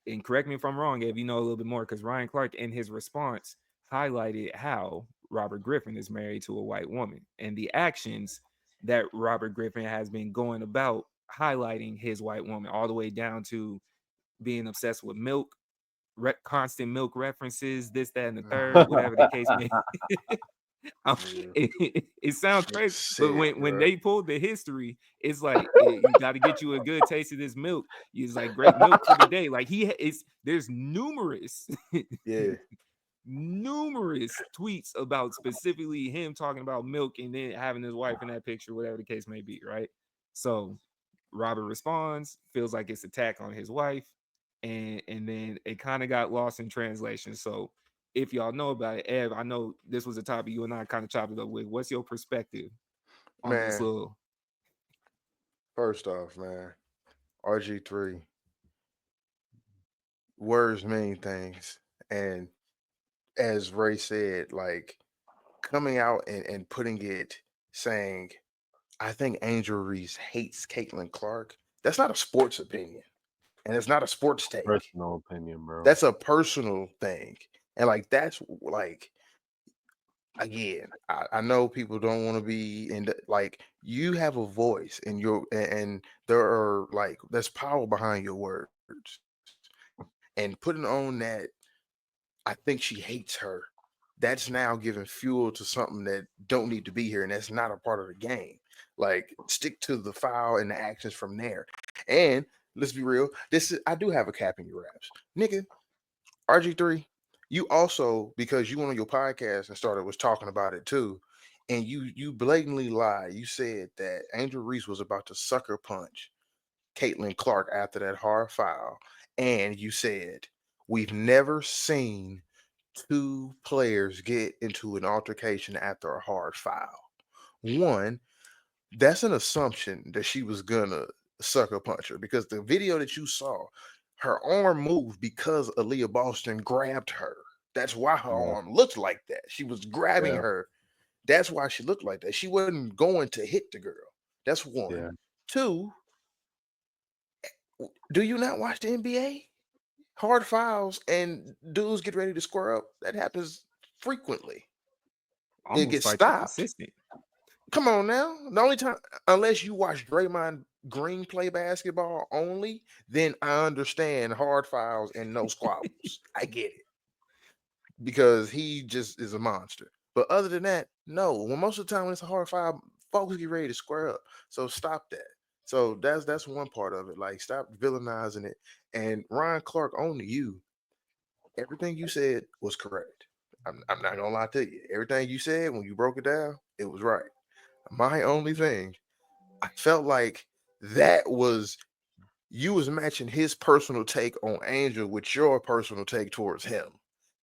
S1: and correct me if I'm wrong, if you know a little bit more, because Ryan Clark in his response highlighted how Robert Griffin is married to a white woman and the actions that Robert Griffin has been going about highlighting his white woman, all the way down to being obsessed with milk, constant milk references, this, that, and the third, whatever the case may.
S2: Yeah.
S1: It sounds
S2: Nigga
S1: crazy, but
S2: sick,
S1: when
S2: bro.
S1: they pulled the history, it's like you got to get you a good taste of this milk. It's like great milk for the day. Like there's numerous
S2: Yeah.
S1: numerous tweets about specifically him talking about milk and then having his wife in that picture, whatever the case may be, right? So Robert responds, feels like it's attack on his wife, and then it kind of got lost in translation. So if y'all know about it, Ev, I know this was a topic you and I kind of chopped it up with. What's your perspective on this
S2: Man,
S1: little?
S2: first off, man, RG3, words mean things. And as Ray said, like coming out and putting it saying, I think Angel Reese hates Caitlin Clark. That's not a sports opinion. And it's not a sports take.
S3: Personal opinion, bro.
S2: That's a personal thing. And like that's like again, I know people don't want to be in the, like you have a voice and and there are like there's power behind your words. And putting on that I think she hates her. That's now giving fuel to something that don't need to be here, and that's not a part of the game. Like, stick to the foul and the actions from there. And let's be real, this is I do have a cap in your raps, nigga. RG3, you also because you went on your podcast and started was talking about it too, and you blatantly lied. You said that Angel Reese was about to sucker punch Caitlin Clark after that hard foul, and you said we've never seen two players get into an altercation after a hard foul. One, that's an assumption that she was gonna sucker punch her because the video that you saw, her arm moved because Aaliyah Boston grabbed her. That's why her
S3: Yeah,
S2: arm looked like that. She was grabbing
S3: yeah,
S2: her. That's why she looked like that. She wasn't going to hit the girl. That's one.
S3: yeah.
S2: Two, do you not watch the NBA? Hard fouls and dudes get ready to square up. That happens frequently. It
S1: Almost
S2: gets
S1: fights are
S2: stopped.
S1: consistent.
S2: Come on now. The only time, unless you watch Draymond Green play basketball only, then I understand hard fouls and no squabbles. I get it because he just is a monster. But other than that, no. Well, most of the time when it's a hard foul, folks get ready to square up. So stop that. So that's one part of it. Like stop villainizing it. And Ryan Clark, on to you. Everything you said was correct. I'm not gonna lie to you. Everything you said when you broke it down, it was right. My only thing, I felt like that was you was matching his personal take on Angel with your personal take towards him.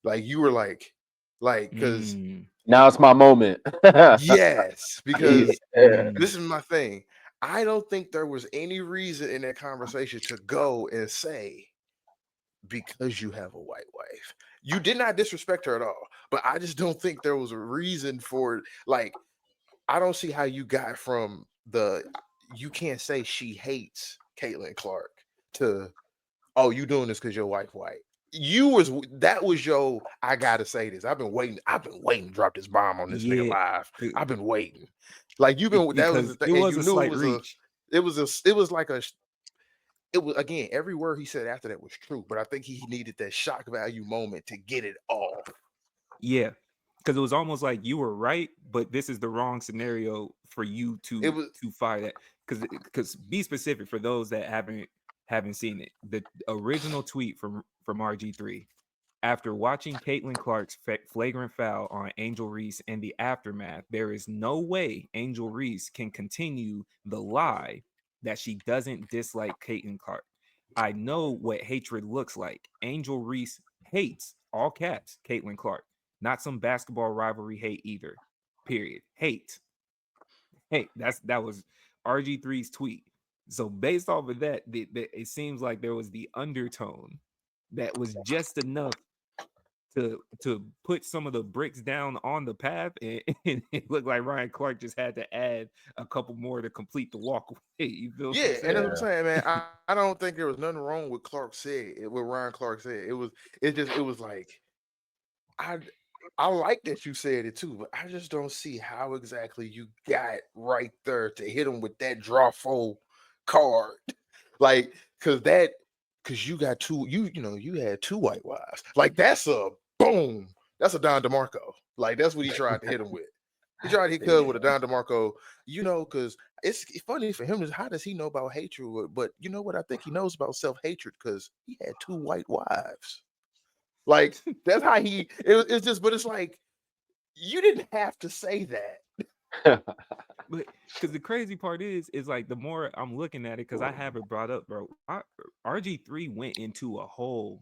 S2: Like you were like, because
S1: Mm,
S3: Now it's my moment.
S2: yes,
S1: yeah.
S2: because
S3: Yeah.
S2: this is my thing. I don't think there was any reason in that conversation to go and say because you have a white wife. You did not disrespect her at all, but I just don't think there was a reason for it. Like, I don't see how you got from the you can't say she hates Caitlin Clark to oh, you doing this because your wife white. that was your I gotta say this. I've been waiting to drop this bomb on this nigga
S1: Yeah,
S2: live.
S1: be-
S2: I've been waiting. Like you've been that was the
S1: because
S2: thing,
S1: it
S2: and
S1: was
S2: you
S1: a
S2: knew
S1: slight reach.
S2: it was like it was again, every word he said after that was true, but I think he needed that shock value moment to get it off.
S1: Yeah, because it was almost like you were right, but this is the wrong scenario for you
S2: It
S1: to
S2: was
S1: fire that. Because be specific for those that haven't seen it. The original tweet from RG3 after watching Caitlin Clark's flagrant foul on Angel Reese and the aftermath, there is no way Angel Reese can continue the lie that she doesn't dislike Caitlin Clark. I know what hatred looks like. Angel Reese hates, all caps, Caitlin Clark. Not some basketball rivalry hate either. Period. Hate. Hey, that was RG3's tweet. So based off of that, it seems like there was the undertone that was just enough to put some of the bricks down on the path, and it looked like Ryan Clark just had to add a couple more to complete the walkway. You feel what I'm
S2: yeah, and that's what
S1: saying?
S2: I'm saying, man. I don't think there was nothing wrong with what Ryan Clark said. It was like I I like that you said it too, but I just don't see how exactly you got right there to hit him with that draw full card. Like, cause you got you had two white wives. Like that's a boom. That's a Don DeMarco. Like that's what he tried to hit him with. He tried to hit Cuz
S3: Yeah.
S2: with a Don DeMarco, because it's funny for him is how does he know about hatred? But you know what? I think he knows about self-hatred because he had two white wives. Like that's how it's just, but it's like you didn't have to say that.
S1: But because the crazy part is like the more I'm looking at it, because I have it brought up, bro. RG3 went into a whole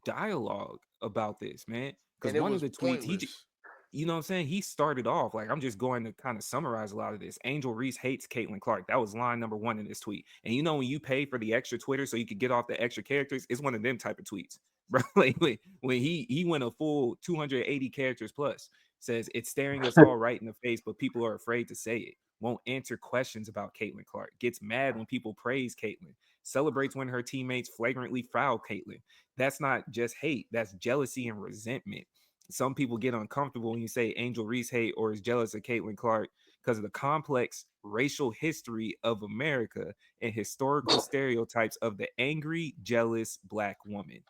S1: dialogue about this, man. Because
S2: And it
S1: one of
S2: was
S1: the tweets,
S2: pointless.
S1: you know what I'm saying? He started off like, I'm just going to kind of summarize a lot of this. Angel Reese hates Caitlin Clark. That was line number one in this tweet. And you know, when you pay for the extra Twitter so you could get off the extra characters, it's one of them type of tweets, bro. Like when he went a full 280 characters plus, says it's staring us all right in the face, but people are afraid to say it. Won't answer questions about Caitlin Clark. Gets mad when people praise Caitlin. Celebrates when her teammates flagrantly foul Caitlin. That's not just hate. That's jealousy and resentment. Some people get uncomfortable when you say Angel Reese hate or is jealous of Caitlin Clark because of the complex racial history of America and historical stereotypes of the angry, jealous black woman.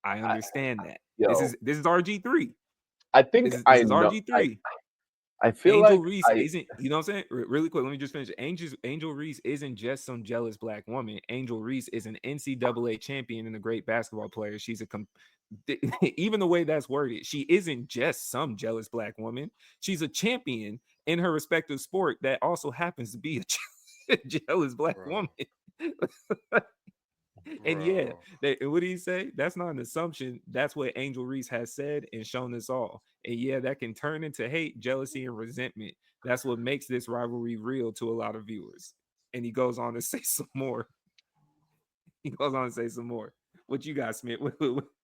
S1: I
S3: I,
S1: understand that. This
S3: yo,
S1: is this is RG3.
S3: I
S1: This
S3: think
S1: is
S3: I
S1: this is
S3: know.
S1: RG3.
S3: I feel
S1: Angel
S3: like
S1: Reese isn't, you know what I'm saying? Really quick, let me just finish. Angel Reese isn't just some jealous black woman. Angel Reese is an NCAA champion and a great basketball player. She's even the way that's worded, she isn't just some jealous black woman. She's a champion in her respective sport that also happens to be a jealous black
S2: Bro,
S1: woman. And yeah,
S2: bro.
S1: what did he say? That's not an assumption. That's what Angel Reese has said and shown us all. And yeah, that can turn into hate, jealousy, and resentment. That's what makes this rivalry real to a lot of viewers. And he goes on to say some more. He goes on to say some more. What you got, Smith?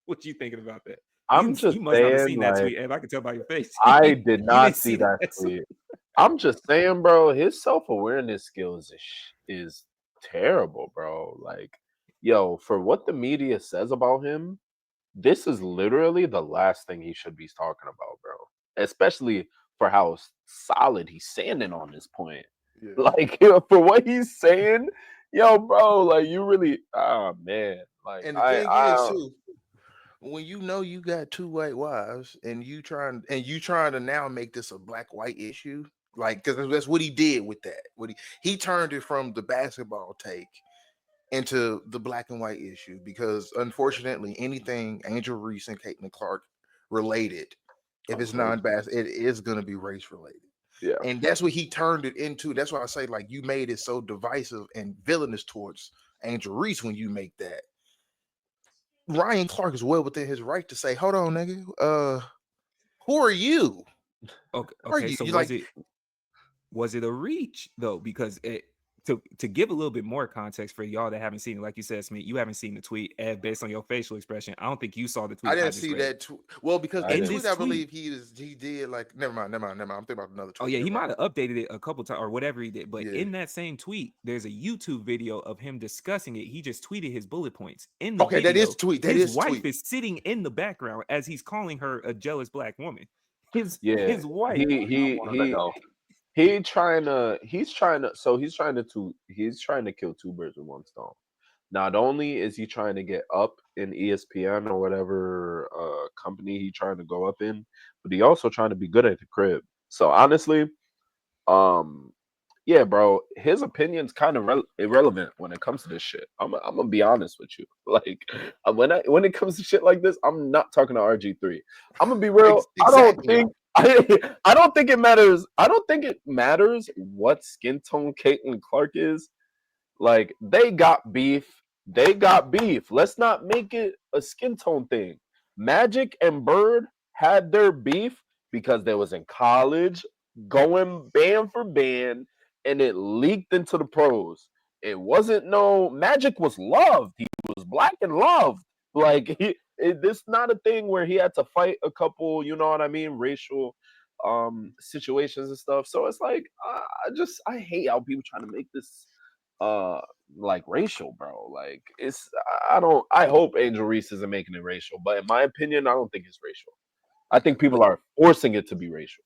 S1: What you thinking about that?
S3: I'm
S1: You
S3: just
S1: must not have
S3: saying,
S1: seen that
S3: like,
S1: tweet, Ev. I can tell by your face.
S3: I
S1: You
S3: did
S1: didn't
S3: not see
S1: see
S3: that
S1: that.
S3: tweet. I'm just saying, bro, his self-awareness skills is terrible, bro. Like, yo, for what the media says about him, this is literally the last thing he should be talking about, bro. Especially for how solid he's standing on this point.
S2: Yeah.
S3: Like, yo, for what he's saying, yo, bro, like you really, oh man, like
S2: And the thing is
S3: I
S2: too, when you know you got two white wives and you trying to now make this a black white issue, like because that's what he did with that. What he turned it from the basketball take into the black and white issue because unfortunately anything Angel Reese and Caitlin Clark related, if it's
S3: race,
S2: non-bas, it is going to be race related.
S3: yeah,
S2: And that's what he turned it into. That's why I say like you made it so divisive and villainous towards Angel Reese when you make that. Ryan Clark is well within his right to say, "Hold on, nigga. Who are you?
S1: Okay,
S2: Are
S1: okay.
S2: you?
S1: So
S2: You like
S1: was it a reach though? Because to give a little bit more context for y'all that haven't seen it, like you said, Smith, you haven't seen the tweet. Ed, based on your facial expression, I don't think you saw the tweet.
S2: I didn't
S1: just
S2: see
S1: read.
S2: that. Well, because
S3: I
S2: the
S3: didn't.
S2: tweet,
S1: this
S2: I
S1: tweet-
S2: believe he did like. Never mind. I'm thinking about another tweet.
S1: Oh yeah, he
S2: You're
S1: might
S2: right.
S1: have updated it a couple times or whatever he did. But
S2: Yeah.
S1: in that same tweet, there's a YouTube video of him discussing it. He just tweeted his bullet points. In the
S2: Okay,
S1: video,
S2: that is tweet. That
S1: his
S2: is
S1: wife
S2: tweet.
S1: is sitting in the background as he's calling her a jealous black woman. His wife.
S3: He's trying to kill two birds with one stone. Not only is he trying to get up in ESPN or whatever company he's trying to go up in, but he also trying to be good at the crib. So honestly, yeah, bro, his opinion's kind of irrelevant when it comes to this shit. I'm gonna be honest with you. Like when it comes to shit like this, I'm not talking to RG3. I'm gonna be real.
S2: Exactly.
S3: I don't think it matters. I don't think it matters what skin tone Caitlin Clark is. Like they got beef. They got beef. Let's not make it a skin tone thing. Magic and Bird had their beef because they was in college, going band for band, and it leaked into the pros. It wasn't no Magic was loved. He was black and loved. Like this not a thing where he had to fight a couple, you know what I mean, racial situations and stuff. So it's like I hate how people trying to make this like racial, bro. Like I hope Angel Reese isn't making it racial, but in my opinion, I don't think it's racial. I think people are forcing it to be racial.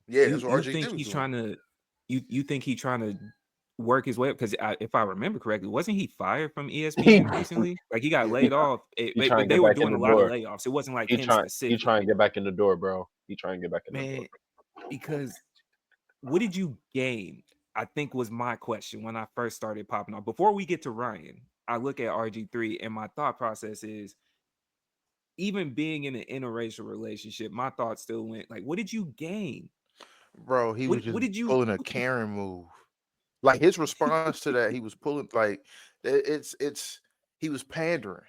S2: Yeah, that's what
S1: you
S2: RG
S1: think he's trying to you think he's trying to work his way up? Because if I remember correctly, wasn't he fired from ESPN recently? Like he got laid off. But they were doing a lot of layoffs. It wasn't like him specific.
S3: He trying to get back in the door, bro. He trying to get back in the door.
S1: Because what did you gain? I think was my question when I first started popping off. Before we get to Ryan, I look at RG3 and my thought process is, even being in an interracial relationship, my thoughts still went like, what did you gain?
S2: Bro, he was just pulling a Karen move. Like his response to that, he was pulling like he was pandering.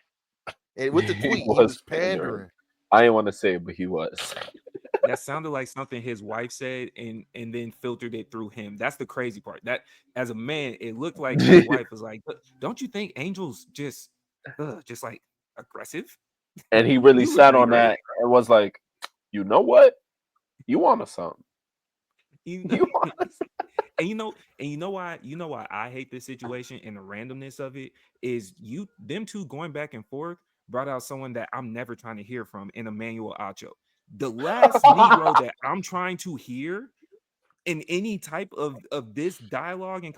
S2: And with the tweet, he was pandering.
S3: I didn't want to say it, but he was.
S1: That sounded like something his wife said and then filtered it through him. That's the crazy part. That as a man, it looked like his wife was like, don't you think Angel's just like aggressive?
S3: And he really sat on that and was like, you know what? You want something.
S1: And you know why I hate this situation and the randomness of it is them two going back and forth brought out someone that I'm never trying to hear from in Emmanuel Acho. The last Negro that I'm trying to hear in any type of this dialogue and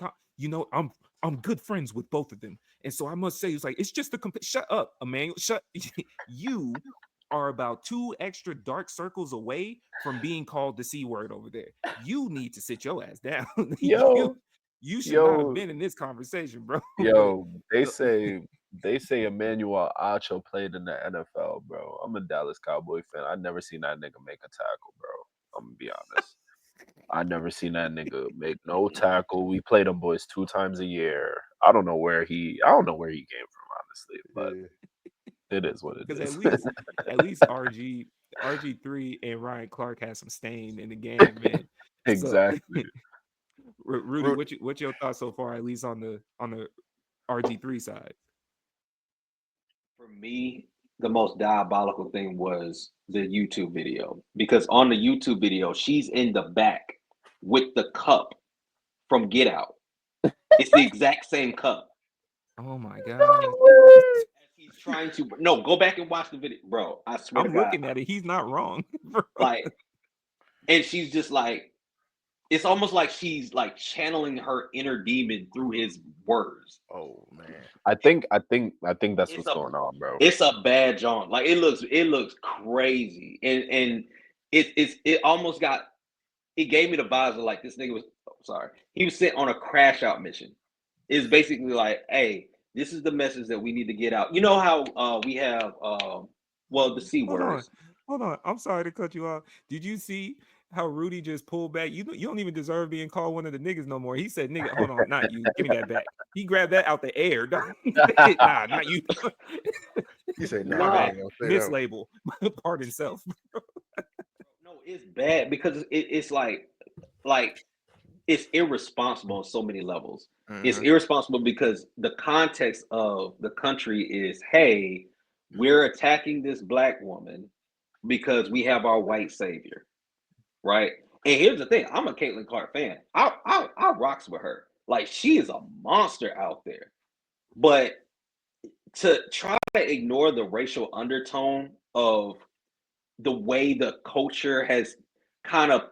S1: I'm good friends with both of them, and so I must say it's just shut up, Emmanuel. You are about 2 extra dark circles away from being called the C word over there. You need to sit your ass down. You should not have been in this conversation, bro.
S3: Yo, they say Emmanuel Acho played in the NFL, bro. I'm a Dallas Cowboy fan. I never seen that nigga make a tackle, bro. I'm gonna be honest. I never seen that nigga make no tackle. We play them boys 2 times a year. I don't know where he came from, honestly, but it is what it is.
S1: Because at least RG3 and Ryan Clark has some stain in the game, man.
S3: Exactly.
S1: So, Rudy, what's your thoughts so far, at least on the RG3 side?
S4: For me, the most diabolical thing was the YouTube video, because on the YouTube video, she's in the back with the cup from Get Out. It's the exact same cup.
S1: Oh my god!
S4: He's trying to go back and watch the video, bro. I swear
S1: I'm looking at it. He's not wrong, bro.
S4: Like, and she's just like, it's almost like she's like channeling her inner demon through his words.
S2: Oh man,
S3: I think that's what's going on, bro.
S4: It's a bad John. Like it looks crazy, and it almost it gave me the vibes of like this nigga he was sent on a crash out mission. It's basically like, hey, this is the message that we need to get out. You know how we have the C words.
S1: Hold on. I'm sorry to cut you off. Did you see how Rudy just pulled back? You don't even deserve being called one of the niggas no more. He said, nigga, hold on, not you. Give me that back. He grabbed that out the air. Nah, not you.
S2: He said,
S1: mislabel. Pardon self.
S4: No, it's bad because it's like it's irresponsible on so many levels. It's
S2: Mm-hmm.
S4: irresponsible because the context of the country is, hey, we're attacking this black woman because we have our white savior, right? And here's the thing: I'm a Caitlin Clark fan. I rocks with her. Like, she is a monster out there. But to try to ignore the racial undertone of the way the culture has kind of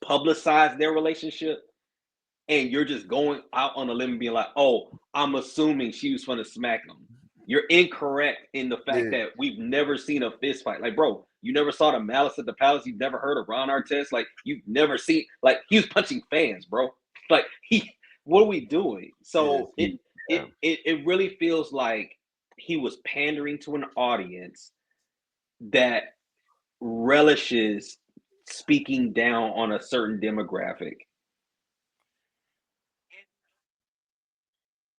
S4: publicized their relationship, and you're just going out on a limb and being like, oh, I'm assuming she was going to smack him. You're incorrect in the fact
S2: Yeah.
S4: that we've never seen a fist fight. Like, bro, you never saw the Malice at the Palace. You've never heard of Ron Artest. Like, you've never seen, like, he was punching fans, bro. Like, what are we doing?
S2: Yeah.
S4: So it really feels like he was pandering to an audience that relishes speaking down on a certain demographic.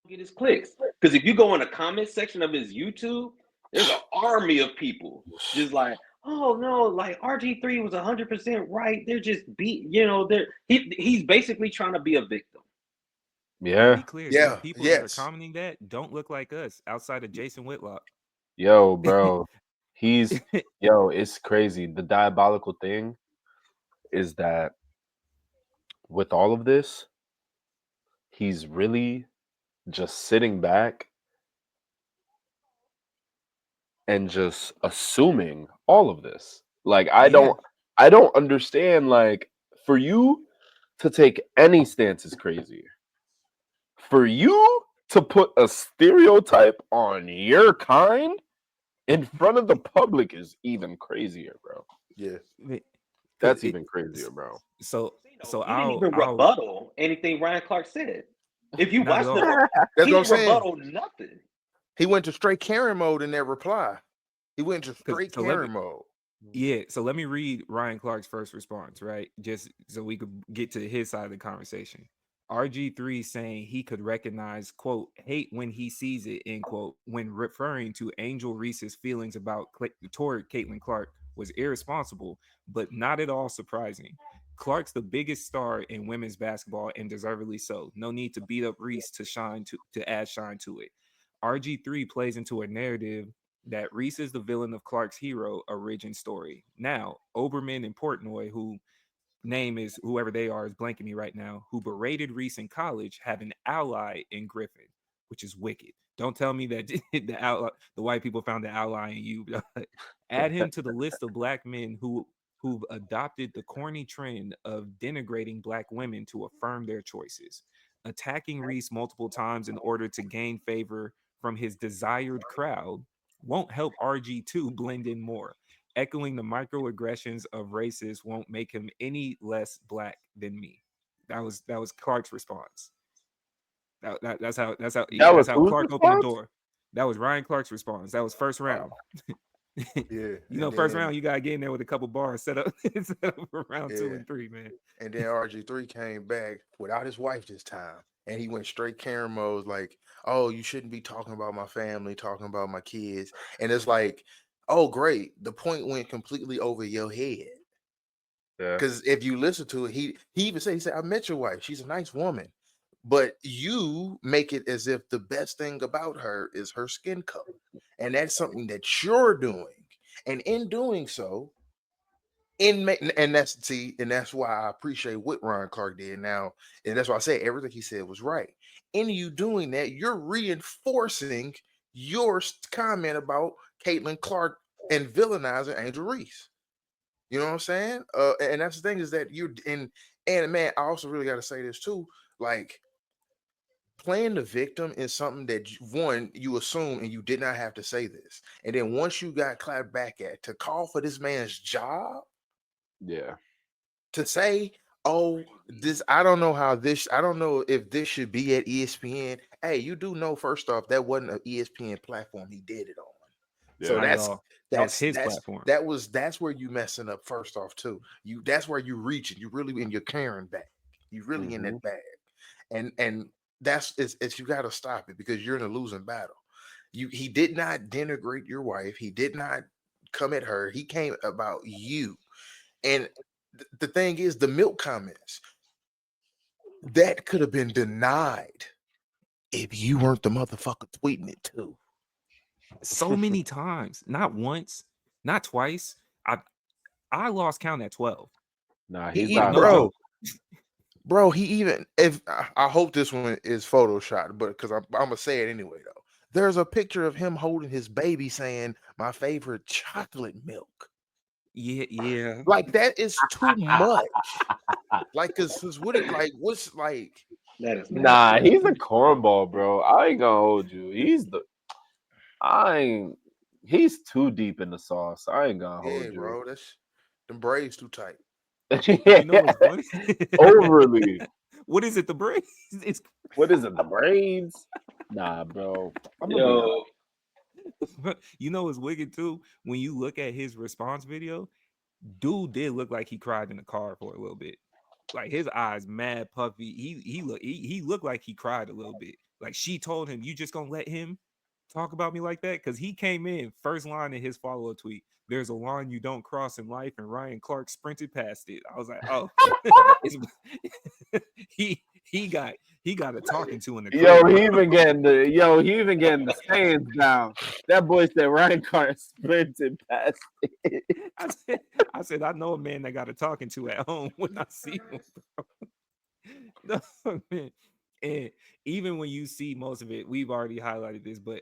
S4: Get his clicks, because if you go in the comment section of his YouTube, there's an army of people just like, oh no, like RG3 was 100% right. They're just he's basically trying to be a victim.
S1: To be
S3: Yeah.
S1: clear, those
S2: Yeah.
S1: people that are
S2: Yes.
S1: commenting that don't look like us outside of Jason Whitlock.
S3: Yo, bro. It's crazy. The diabolical thing is that with all of this, he's really just sitting back and just assuming all of this. Like,
S1: Yeah.
S3: I don't understand, like, for you to take any stance is crazy. For you to put a stereotype on your kind in front of the public is even crazier, bro.
S2: Yeah.
S1: Because
S3: That's even crazier, bro.
S1: so
S4: He didn't
S1: I'll
S4: even rebuttal anything Ryan Clark said. If you
S1: not at
S4: watch
S1: all.
S2: That's
S4: he
S2: what I'm
S4: didn't
S2: saying.
S4: rebuttal nothing.
S2: He went to straight Karen mode in that reply. He went to
S1: Because
S2: straight
S1: so let me
S2: Karen mode.
S1: Yeah, so let me read Ryan Clark's first response, right? Just so we could get to his side of the conversation. RG3 saying he could recognize, quote, hate when he sees it, end quote, when referring to Angel Reese's feelings toward Caitlin Clark was irresponsible, but not at all surprising. Clark's the biggest star in women's basketball and deservedly so. No need to beat up Reese to add shine to it. RG3 plays into a narrative that Reese is the villain of Clark's hero origin story. Now, Oberman and Portnoy, who name is whoever they are is blanking me right now, who berated Reese in college, have an ally in Griffin, which is wicked. Don't tell me that the white people found the ally in you. Add him to the list of black men who've adopted the corny trend of denigrating black women to affirm their choices, attacking Reese multiple times in order to gain favor from his desired crowd won't help RG2 blend in more. Echoing the microaggressions of racists won't make him any less black than me. That was Clark's response.
S3: That was
S1: That's how
S3: whose
S1: Clark opened the
S3: response?
S1: door. That was Ryan Clark's response. That was first round.
S2: Yeah.
S1: First round you gotta get in there with a couple bars set up, set up for round 2
S2: Yeah.
S1: and 3, man.
S2: And then RG3 came back without his wife this time. And he went straight Karen mode, like, oh, you shouldn't be talking about my family, talking about my kids. And it's like, oh, great. The point went completely over your head.
S3: Yeah.
S2: Because if you listen to it, he even said, I met your wife. She's a nice woman. But you make it as if the best thing about her is her skin color. And that's something that you're doing. And in doing so, and that's why I appreciate what Ron Clark did now, and that's why I say everything he said was right. In you doing that, you're reinforcing your comment about Caitlin Clark and villainizing Angel Reese. You know what I'm saying? And that's the thing is that you're in, and man, I also really got to say this too, like playing the victim is something that one you assume and you did not have to say this, and then once you got clapped back at to call for this man's job
S3: Yeah.
S2: to say, oh, this, I don't know how this, I don't know if this should be at ESPN. Hey, you do know, first off, that wasn't an ESPN platform he did it on. So
S3: Yeah.
S1: Not at all. That was his platform.
S2: that's where you messing up first off too. That's where you reaching. You really in your Karen bag. You really in
S3: Mhm.
S2: that bag. And that's it's you gotta stop it because you're in a losing battle. He did not denigrate your wife, he did not come at her, he came about you. And the thing is, the milk comments. that could have been denied if you weren't the motherfucker tweeting it too.
S1: So many times, not once, not twice. I lost count at 12.
S3: Nah,
S2: He
S3: he's
S2: even,
S3: out.
S1: No
S2: bro,
S1: joke.
S2: bro. He even if I hope this one is photoshopped, but because I'm gonna say it anyway though. There's a picture of him holding his baby, saying, "My favorite chocolate milk."
S1: Yeah.
S2: Like that is too much. Like, cause what it like? What's like?
S4: That is
S3: Nah,
S4: nasty.
S3: he's a cornball, bro. I ain't gonna hold you. He's too deep in the sauce. I ain't gonna
S2: Yeah,
S3: hold you.
S2: bro. That's them braids too tight.
S1: You know what's funny?
S3: Overly.
S1: What is it? The braids? It's
S3: What is it? The braids? Nah, bro. I'm gonna be honest.
S4: Yo,
S1: you know what's wicked too? When you look at his response video, dude did look like he cried in the car for a little bit. Like his eyes mad puffy. He looked like he cried a little bit. Like she told him, "You just gonna let him talk about me like that?" Because he came in first line in his follow-up tweet. There's a line you don't cross in life, and Ryan Clark sprinted past it. I was like, oh, it's, he got a talking to in the
S3: Yo,
S1: crib, bro.
S3: he even getting the sayings down. That boy said Ryan Carter sprinted past it.
S1: I said, I know a man that got a talking to at home when I see him, bro. No, man. And even when you see most of it, we've already highlighted this, but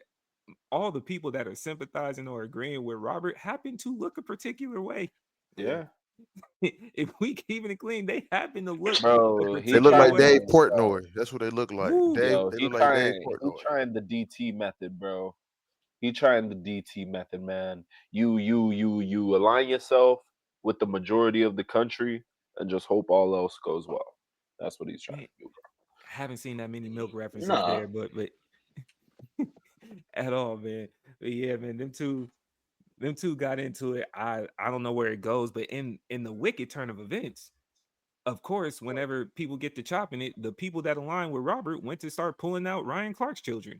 S1: all the people that are sympathizing or agreeing with Robert happen to look a particular way.
S3: Yeah,
S1: If we keeping it clean, they happen to look a
S3: bro.
S2: They
S3: He
S2: look
S1: particular
S2: like
S3: trying
S1: way.
S2: Dave
S3: to
S2: Portnoy. That's what they look like.
S1: Woo.
S2: Dave.
S3: yo.
S2: They
S3: He
S2: look like Dave
S3: trying. He
S2: Portnoy.
S3: trying the DT method, bro. He trying the DT method, man. You align yourself with the majority of the country and just hope all else goes well. That's what he's trying
S1: Man,
S3: to do,
S1: I haven't seen that many milk references
S4: nah.
S1: there, but at all, man. But yeah, man, them two got into it. I don't know where it goes, but in the wicked turn of events, of course, whenever people get to chopping it, the people that align with Robert went to start pulling out Ryan Clark's children.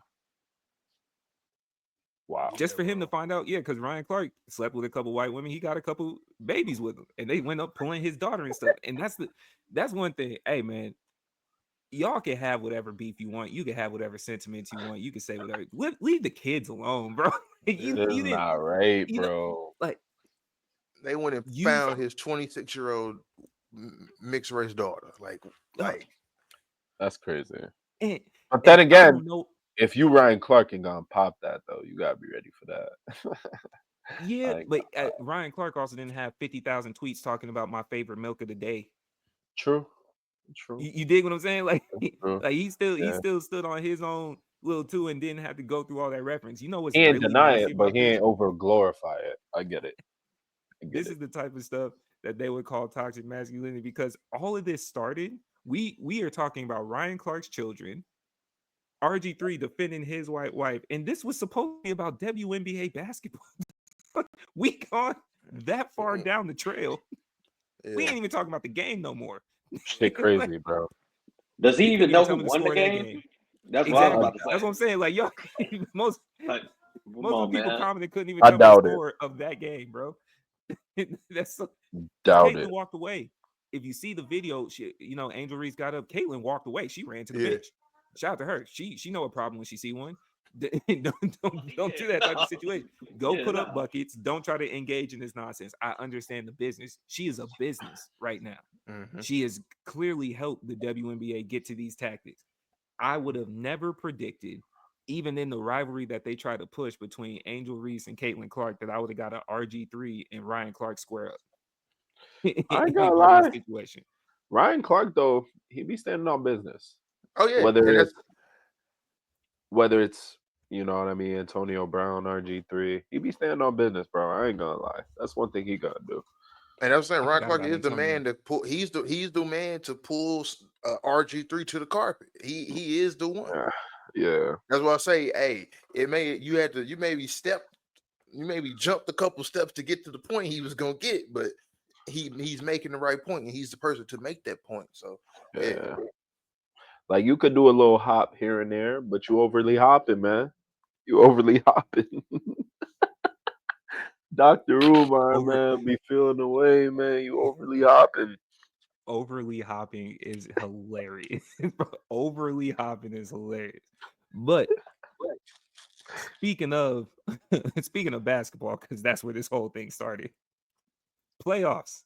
S3: Wow.
S1: Just for him to find out, yeah, because Ryan Clark slept with a couple white women, he got a couple babies with him, and they went up pulling his daughter and stuff. And that's one thing. Hey, man, y'all can have whatever beef you want. You can have whatever sentiments you want. You can say whatever. Leave the kids alone, bro.
S2: Yeah.
S3: This
S1: You
S3: is
S1: didn't,
S3: not right,
S1: you know,
S3: bro.
S1: like
S2: They went and
S1: you.
S2: found his 26-year-old mixed race daughter.
S1: No,
S2: Like
S3: That's crazy.
S1: and
S3: But then
S1: I
S3: again,
S1: don't know.
S3: if you Ryan Clark ain't gonna pop that though, you gotta be ready for that.
S1: Yeah,
S3: Like,
S1: but Ryan Clark also didn't have 50,000 tweets talking about my favorite milk of the day.
S3: true, true,
S1: You dig what I'm saying? Like,
S3: true.
S1: like he
S3: Yeah,
S1: still stood on his own little two and didn't have to go through all that reference. You know what's
S3: he ain't
S1: really
S3: deny
S1: nasty
S3: it, but
S1: about
S3: he
S1: this?
S3: ain't over glorify it. I get it. I get
S1: This
S3: it.
S1: is the type of stuff that they would call toxic masculinity because all of this started. We are talking about Ryan Clark's children, RG3 defending his white wife, and this was supposed to be about WNBA basketball. We gone that far down the trail. We
S2: yeah.
S1: ain't even talking about the game no more.
S3: Shit,
S1: Like,
S3: crazy, bro.
S4: Does he
S1: you couldn't
S4: even
S1: even
S4: know
S1: tell
S4: who
S1: me the
S4: won the
S1: score of that
S4: game?
S1: game.
S4: That's what I was
S3: I,
S4: about
S1: Exactly.
S4: to
S1: That's
S4: say.
S1: what I'm saying. Like, y'all, most
S4: Like, come
S1: most of
S4: on,
S1: the people
S4: man.
S1: commenting couldn't even
S3: I
S1: tell me the
S3: doubt it.
S1: score of that game, bro. That's so because
S3: Doubt
S1: Caitlyn
S3: it.
S1: walked away. If you see the video, she, Angel Reese got up. Caitlyn walked away. She ran to the
S2: Yeah.
S1: bench. Shout out to her. She know a problem when she see one. Don't do that type of situation. Go
S4: Yeah,
S1: put up
S4: nah.
S1: buckets. Don't try to engage in this nonsense. I understand the business. She is a business right now.
S2: Mm-hmm.
S1: She has clearly helped the WNBA get to these tactics. I would have never predicted, even in the rivalry that they try to push between Angel Reese and Caitlin Clark, that I would have got an RG3 and Ryan Clark square up
S3: I ain't
S1: in a
S3: gonna
S1: rivalry
S3: lie.
S1: situation.
S3: Ryan Clark though, he be standing on business.
S2: Oh yeah,
S3: Whether
S2: and
S3: it's
S2: that's
S3: whether it's you know what I mean, Antonio Brown, RG3, he be standing on business, bro. I ain't gonna lie. That's one thing he gotta do.
S2: and I was saying
S1: I
S2: Ron
S1: forgot
S2: Clark
S1: about
S2: is the
S1: Antonio.
S2: man to pull. He's the man to pull RG3 to the carpet. He is the one.
S3: Yeah, yeah.
S2: That's why I say, hey, you maybe jumped a couple steps to get to the point he was gonna get, but he's making the right point, and he's the person to make that point. So yeah,
S3: Yeah. Like you could do a little hop here and there, but you overly hopping, man. You overly hopping. Dr. Umar,
S1: Over
S3: man, be feeling the way, man. You overly hopping.
S1: overly hopping is hilarious. Overly hopping is hilarious. But speaking of speaking of basketball, because that's where this whole thing started. Playoffs.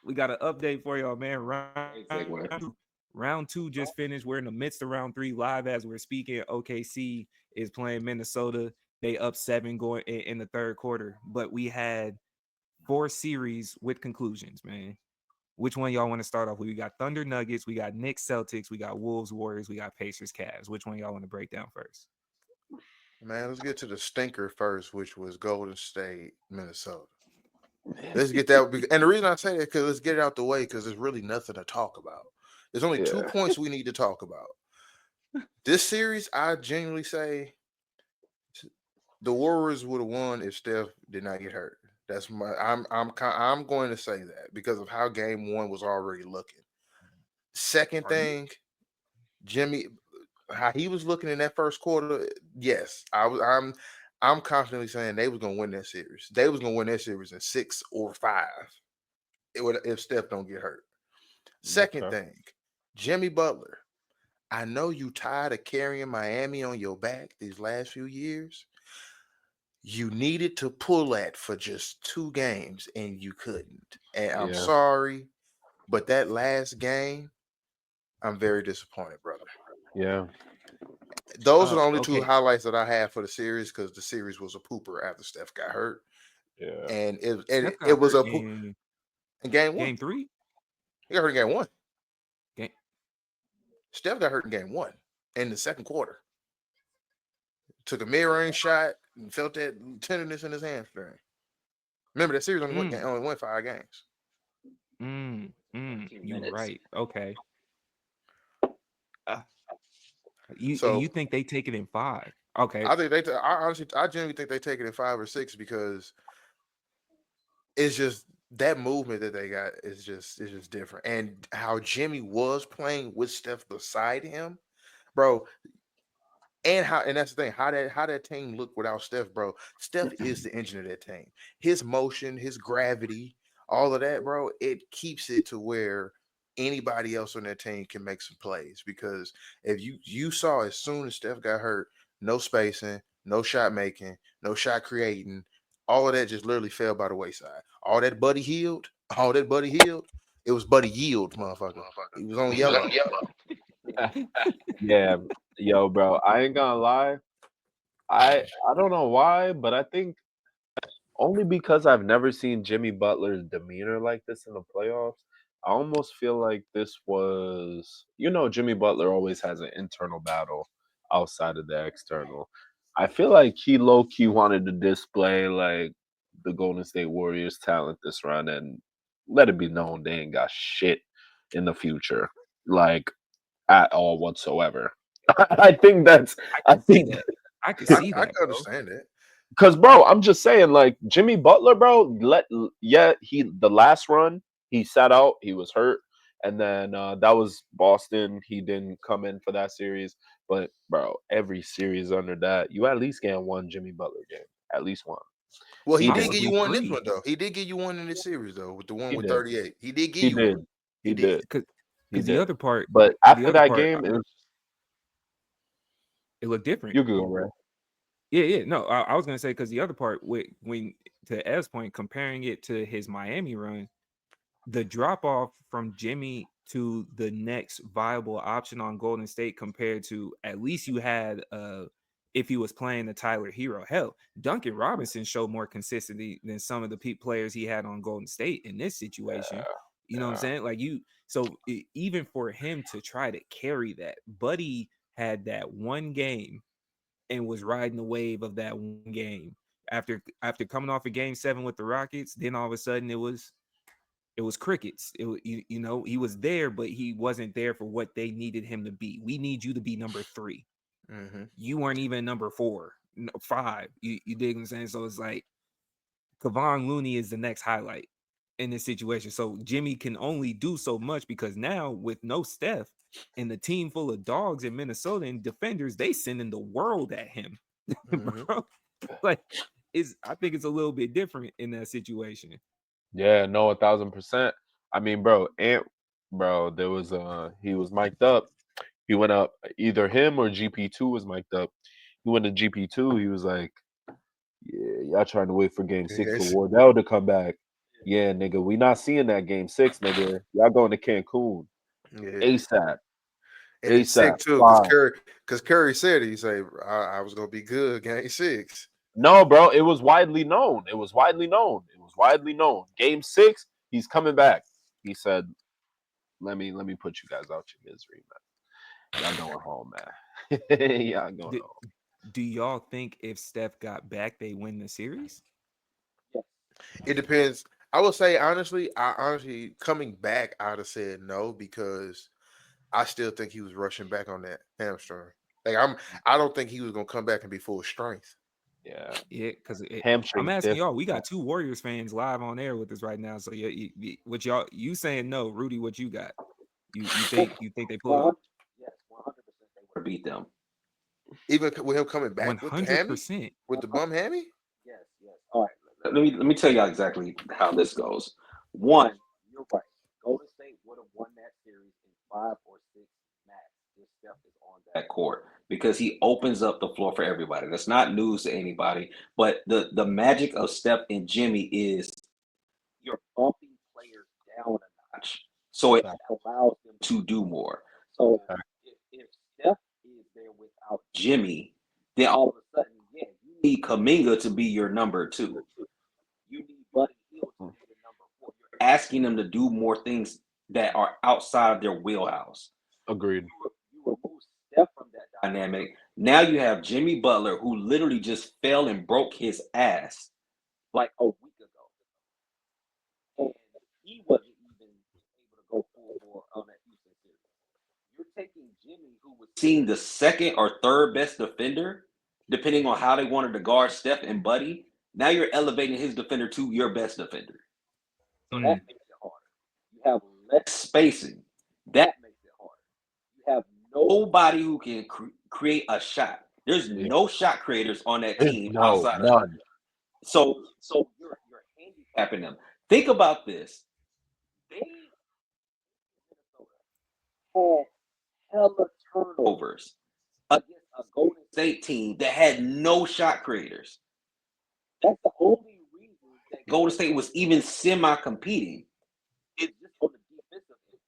S1: We got an update for y'all, man.
S4: Great segue.
S1: Round two just finished. We're in the midst of round three live as we're speaking. OKC is playing Minnesota. They up 7 going in the third quarter. But we had 4 series with conclusions, man. Which one y'all want to start off with? We got Thunder Nuggets, we got Knicks Celtics, we got Wolves Warriors, we got Pacers Cavs. Which one y'all want to break down first?
S2: Man, let's get to the stinker first, which was Golden State, Minnesota. Let's get that. And the reason I say that because let's get it out the way because there's really nothing to talk about. There's only 2 points we need to talk about. This series, I genuinely say, the Warriors would have won if Steph did not get hurt. That's my. I'm going to say that because of how Game 1 was already looking. Second thing, Jimmy, how he was looking in that first quarter. Yes, I'm confidently saying they was gonna win that series. They was gonna win that series in 6 or 5. It would if Steph don't get hurt. Second thing, Jimmy Butler. I know you tired of carrying Miami on your back these last few years. You needed to pull that for just 2 games and you couldn't. And I'm sorry, but that last game, I'm very disappointed, brother.
S3: Yeah.
S2: Those are the only 2
S1: Okay.
S2: highlights that I have for the series because the series was a pooper after Steph got hurt.
S3: Yeah.
S2: And
S1: Steph
S2: it
S1: got
S2: was
S1: hurt
S2: a in game 1.
S1: Game 3?
S2: He got hurt in game 1.
S1: Game.
S2: Steph got hurt in game 1 in the second quarter. Took a mid-range shot and felt that tenderness in his hamstring. Remember that series only went 5 games.
S4: 13
S1: You
S4: minutes.
S1: right. Okay. You
S2: So
S1: and you think they take it in 5? Okay.
S2: I think I genuinely think they take it in 5 or 6 because it's just that movement that they got is just different. And how Jimmy was playing with Steph beside him, bro. And that's the thing, how that team looked without Steph, bro. Steph is the engine of that team. His motion, his gravity, all of that, bro, it keeps it to where anybody else on that team can make some plays. Because if you saw as soon as Steph got hurt, no spacing, no shot making, no shot creating, all of that just literally fell by the wayside. All that Buddy Hield, it was Buddy Yield, motherfucker. He was on yellow.
S3: Yeah. Yo, bro, I ain't gonna lie. I don't know why, but I think only because I've never seen Jimmy Butler's demeanor like this in the playoffs. I almost feel like this was, Jimmy Butler always has an internal battle outside of the external. I feel like he low key wanted to display like the Golden State Warriors talent this run and let it be known they ain't got shit in the future, like at all whatsoever. I think that's, I think
S1: I could see
S2: I
S1: that,
S2: can
S1: bro.
S2: understand it.
S3: because, bro, I'm just saying, like Jimmy Butler, bro. The last run he sat out, he was hurt, and then that was Boston. He didn't come in for that series, but bro, every series under that, you at least get one Jimmy Butler game, at least one.
S2: Well, he did give
S1: Possibly
S2: you one in this
S1: 3.
S2: one though. He did give you one in this series though, with the one
S3: He
S2: with
S3: did.
S2: 38. He did give
S3: He
S2: you
S3: did.
S2: one.
S3: He did.
S1: Because
S3: He
S1: the
S3: did.
S1: other part,
S3: But
S1: the
S3: after
S1: other
S3: that
S1: part,
S3: game,
S1: it looked different.
S3: you could go right.
S1: Yeah. No, I was gonna say because the other part, when to Ev's point, comparing it to his Miami run, the drop off from Jimmy to the next viable option on Golden State compared to at least you had if he was playing the Tyler Hero. Hell, Duncan Robinson showed more consistency than some of the players he had on Golden State in this situation. You know what I'm saying? Like even for him to try to carry that, Buddy had that one game and was riding the wave of that one game. After coming off of game 7 with the Rockets, then all of a sudden it was crickets. He was there, but he wasn't there for what they needed him to be. We need you to be number 3.
S2: Mm-hmm.
S1: You weren't even number 4, 5. You dig what I'm saying? So it's like Kevon Looney is the next highlight in this situation. So Jimmy can only do so much because now with no Steph and the team full of dogs in Minnesota and defenders, they sending the world at him.
S2: Mm-hmm.
S1: Bro, like I think it's a little bit different in that situation.
S3: Yeah, no, 1,000%. I mean, bro, bro. There was he was mic'd up. He went up. Either him or GP2 was mic'd up. He went to GP2. He was like, "Yeah, y'all trying to wait for Game 6 for
S2: Yes.
S3: Wardell to come back? Yeah, nigga, we not seeing that Game 6, nigga. Y'all going to Cancun
S2: Yeah.
S3: ASAP,
S2: And it's
S3: ASAP.
S2: sick too,
S3: Fly."
S2: because Curry said he say I was gonna be good game 6.
S3: No, bro, it was widely known. It was widely known. It was widely known. Game 6, he's coming back. He said, let me put you guys out your misery, man. Y'all going home, man. Y'all going
S1: Do,
S3: home.
S1: do y'all think if Steph got back, they win the series?
S2: It depends. I would say honestly, coming back, I'd have said no because I still think he was rushing back on that hamstring. Like I don't think he was gonna come back and be full strength.
S3: Yeah,
S1: Yeah, because I'm
S3: hamstring
S1: asking
S3: different.
S1: y'all. We got two Warriors fans live on air with us right now. So what y'all you saying no, Rudy? What you got? You think they pull it off?
S4: Yes, 100% they would have beat them.
S2: Even with him coming back with the hammy,
S1: 100%.
S2: with the bum hammy.
S4: Yes, yes. All right. Let me tell y'all exactly how this goes. One, you're right. Golden State would have won that series in 5 or 6 max if Steph is on that court because he opens up the floor for everybody. That's not news to anybody. But the magic of Steph and Jimmy is you're bumping players down a notch, so it allows them to do more. So if Steph is there without Jimmy, then all of a sudden, yeah, you need Kaminga to be your number 2. You need Buddy Hield to be the number 4. You're asking them to do more things that are outside of their wheelhouse.
S3: Agreed.
S4: You remove Steph from that dynamic. Now you have Jimmy Butler, who literally just fell and broke his ass like a week ago, and he wasn't even able to go full bore on that Houston series. You're taking Jimmy, who was seen the second or third best defender, depending on how they wanted to guard Steph and Buddy. Now you're elevating his defender to your best defender. So that makes it harder. You have less spacing. That makes it harder. You have nobody who can create a shot. There's no shot creators on that team
S3: No,
S4: outside of.
S3: none.
S4: So you're handicapping them. Think about this. They had hella turnovers against a Golden State team that had no shot creators. That's the only reason that Golden State was even semi-competing. It's just on the defensive end.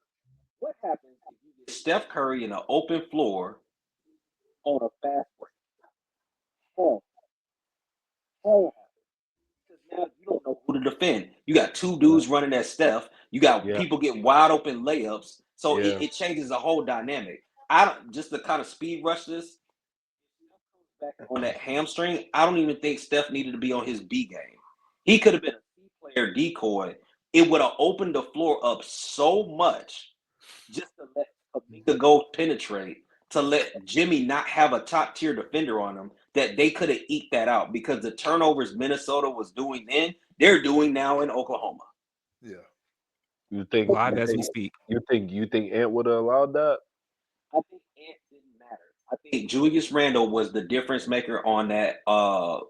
S4: What happens if you get Steph Curry in an open floor on a fast break? Hell happens. Because now you don't know who to defend. You got two dudes running at Steph. You got people getting wide open layups. So it changes the whole dynamic. I don't just to kind of speed rush this. Back on that hamstring, I don't even think Steph needed to be on his B game. He could have been a C player decoy. It would have opened the floor up so much just to let Kaminga go penetrate, to let Jimmy not have a top tier defender on him, that they could have eked that out because the turnovers Minnesota was doing then, they're doing now in Oklahoma.
S2: Yeah.
S3: You think
S1: Live as we speak.
S3: You think Ant would have allowed that?
S4: I think Ant didn't matter. I think Julius Randle was the difference maker on that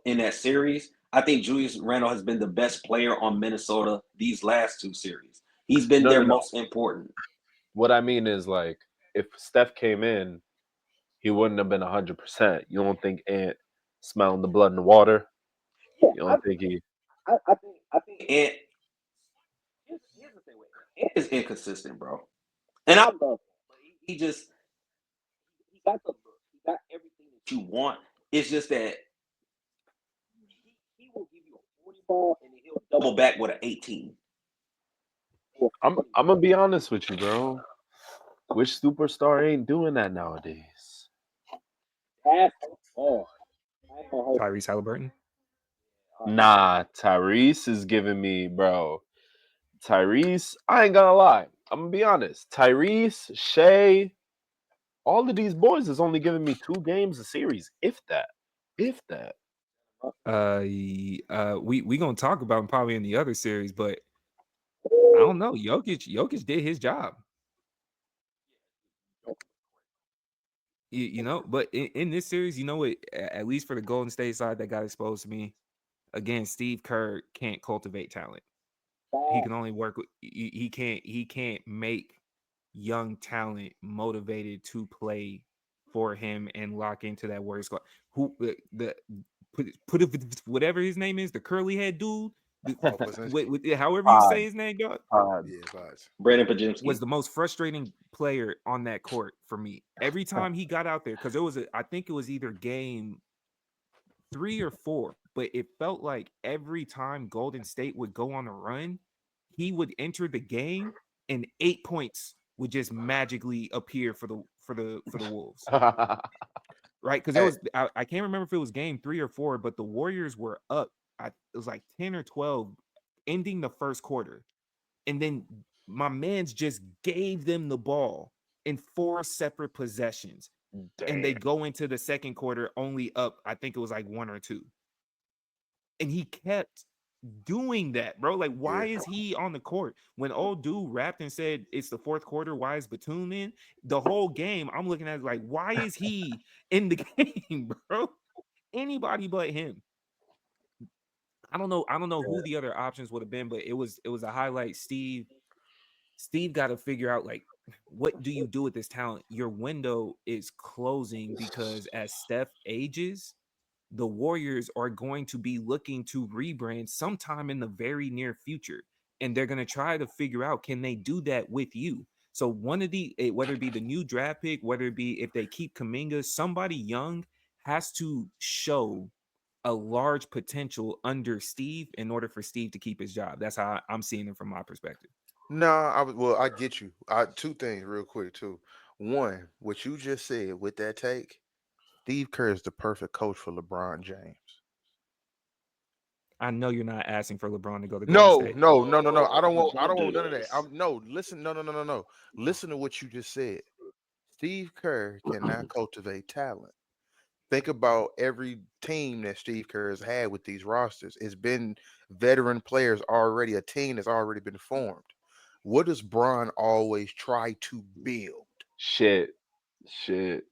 S4: in that series. I think Julius Randle has been the best player on Minnesota these last 2 series. He's been
S3: No,
S4: their
S3: no, no.
S4: most important.
S3: What I mean is, like, if Steph came in, he wouldn't have been 100%. You don't think Ant smelling the blood in the water?
S4: Yeah,
S3: You don't think he?
S4: I think Ant. Here's the thing with Ant. Ant is inconsistent, bro. And I love him, but he just he got the look. He got everything that you want. It's just that he will give you a 40 ball and then he'll double back with an 18.
S3: I'm gonna be honest with you, bro. Which superstar ain't doing that nowadays?
S4: That's hard. I ain't gonna hold
S1: Tyrese Halliburton.
S3: Nah, Tyrese is giving me, bro. Tyrese, I ain't gonna lie. I'm gonna be honest. Tyrese, Shea, all of these boys is only giving me 2 games a series, if that. If that.
S1: We gonna talk about him probably in the other series, but I don't know. Jokic did his job. But in this series, you know what? At least for the Golden State side that got exposed to me, again, Steve Kerr can't cultivate talent. He can only work with he can't make young talent motivated to play for him and lock into that Warrior squad. Who the put it whatever his name is, the curly head dude,
S2: Oh, what's his
S1: however you
S3: Pod,
S1: say his name, dog,
S3: pod.
S2: yeah, vibes.
S4: Brandon
S1: was
S4: Pajimski.
S1: the most frustrating player on that court for me. Every time he got out there, because I think it was either game 3 or 4, but it felt like every time Golden State would go on a run, he would enter the game and 8 points would just magically appear for the Wolves. Right? Because
S2: Hey,
S1: I can't remember if it was game 3 or 4, but the Warriors were up. It was like 10 or 12 ending the first quarter. And then my man's just gave them the ball in 4 separate possessions. And
S3: Damn.
S1: they go into the second quarter only up, I think it was like 1 or 2. And he kept doing that, bro. Like,
S2: yeah.
S1: why is he on the court? When old dude rapped and said it's the fourth quarter, why is Batum in? The whole game, I'm looking at it like, why is he in the game, bro? Anybody but him. I don't know who the other options would have been, but it was a highlight. Steve got to figure out, like, what do you do with this talent? Your window is closing because as Steph ages, the Warriors are going to be looking to rebrand sometime in the very near future. And they're going to try to figure out, can they do that with you? So one of whether it be the new draft pick, whether it be if they keep Kaminga, somebody young has to show a large potential under Steve in order for Steve to keep his job. That's how I'm seeing it from my perspective.
S2: No, well, I get you. Two things real quick too. One, what you just said with that take, Steve Kerr is the perfect coach for LeBron James.
S1: I know you're not asking for LeBron to go to Golden
S2: No,
S1: State.
S2: no, no, no, no. I don't want. I
S4: Don't
S2: don't
S4: do
S2: want none of that.
S4: this.
S2: No. Listen. No, no, no, no, no. Listen to what you just said. Steve Kerr cannot cultivate talent. Think about every team that Steve Kerr has had with these rosters. It's been veteran players already. A team that's already been formed. What does Bron always try to build?
S3: Shit. Shit.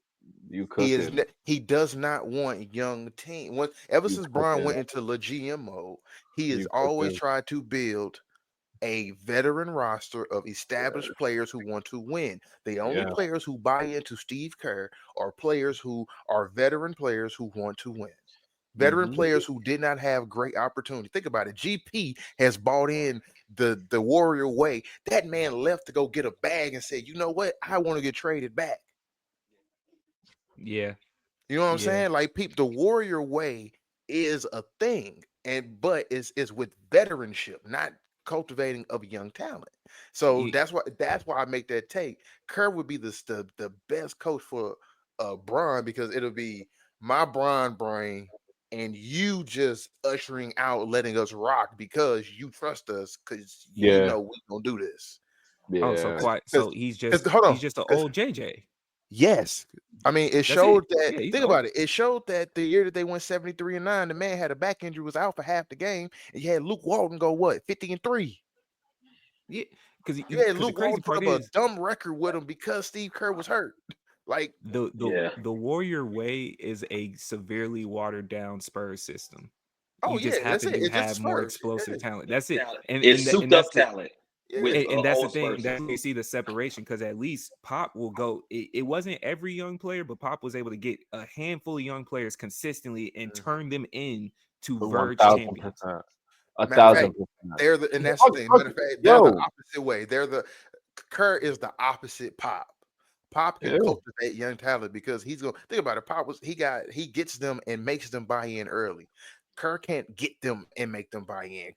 S3: You cooking.
S2: He does not want young team. Ever
S3: You
S2: since Bron
S3: cooking.
S2: went into the GM mode, he has
S3: You
S2: always
S3: cooking.
S2: tried to build a veteran roster of established players who want to win. The only
S3: Yeah.
S2: players who buy into Steve Kerr are players who are veteran players who want to win. Veteran
S3: Hmm.
S2: players who did not have great opportunity. Think about it. GP has bought in the Warrior way. That man left to go get a bag and said, "You know what? I want to get traded back."
S1: Yeah,
S2: You know what I'm
S1: yeah,
S2: saying? Like people, the warrior way is a thing, but it's with veteranship, not cultivating of young talent. So
S1: you,
S2: that's why I make that take. Kerr would be the best coach for Bron because it'll be my Bron brain and you just ushering out, letting us rock because you trust us because you
S3: Yeah.
S2: know we gonna do this.
S1: oh, so
S3: Yeah.
S1: quiet.
S2: Because
S1: So he's
S2: hold on,
S1: he's just an
S2: 'cause
S1: old JJ.
S2: yes. I mean, it
S1: That's it.
S2: showed that.
S1: Yeah, he's
S2: Think
S1: old.
S2: about it. It showed that the year that they went 73-9, the man had a back injury, was out for half the game, and you had Luke Walton go what 50-3.
S1: Yeah, because
S2: You had
S1: the
S2: Luke
S1: crazy
S2: Walton put
S1: part
S2: up a
S1: is
S2: dumb record with him because Steve Kerr was hurt. Like,
S1: the the
S4: Yeah.
S1: the Warrior way is a severely watered down Spurs system.
S2: oh
S1: You just
S2: yeah, that's
S1: happen
S2: it.
S1: to
S2: It's just the
S1: have more
S2: Spurs.
S1: explosive talent. That's it. And
S4: It's
S1: and the,
S4: souped
S1: and that's
S4: up
S1: the
S4: talent
S2: Yeah,
S4: with
S1: and that's the
S4: old
S1: thing.
S4: Spurs
S1: That's where you
S4: system.
S1: see the separation because at least Pop will go. It wasn't every young player, but Pop was able to get a handful of young players consistently and
S2: yeah.
S1: turn them in to
S3: One
S1: verge
S3: thousand
S1: champions.
S3: percent. A
S2: Matter of
S3: thousand
S2: fact,
S3: percent.
S2: and that's the thing. Matter of fact, they're the
S3: Yo.
S2: opposite way. Kerr is the opposite Pop. Pop can
S3: Yeah.
S2: cultivate young talent because he's gonna think about it. He gets them and makes them buy in early. Kerr can't get them and make them buy in.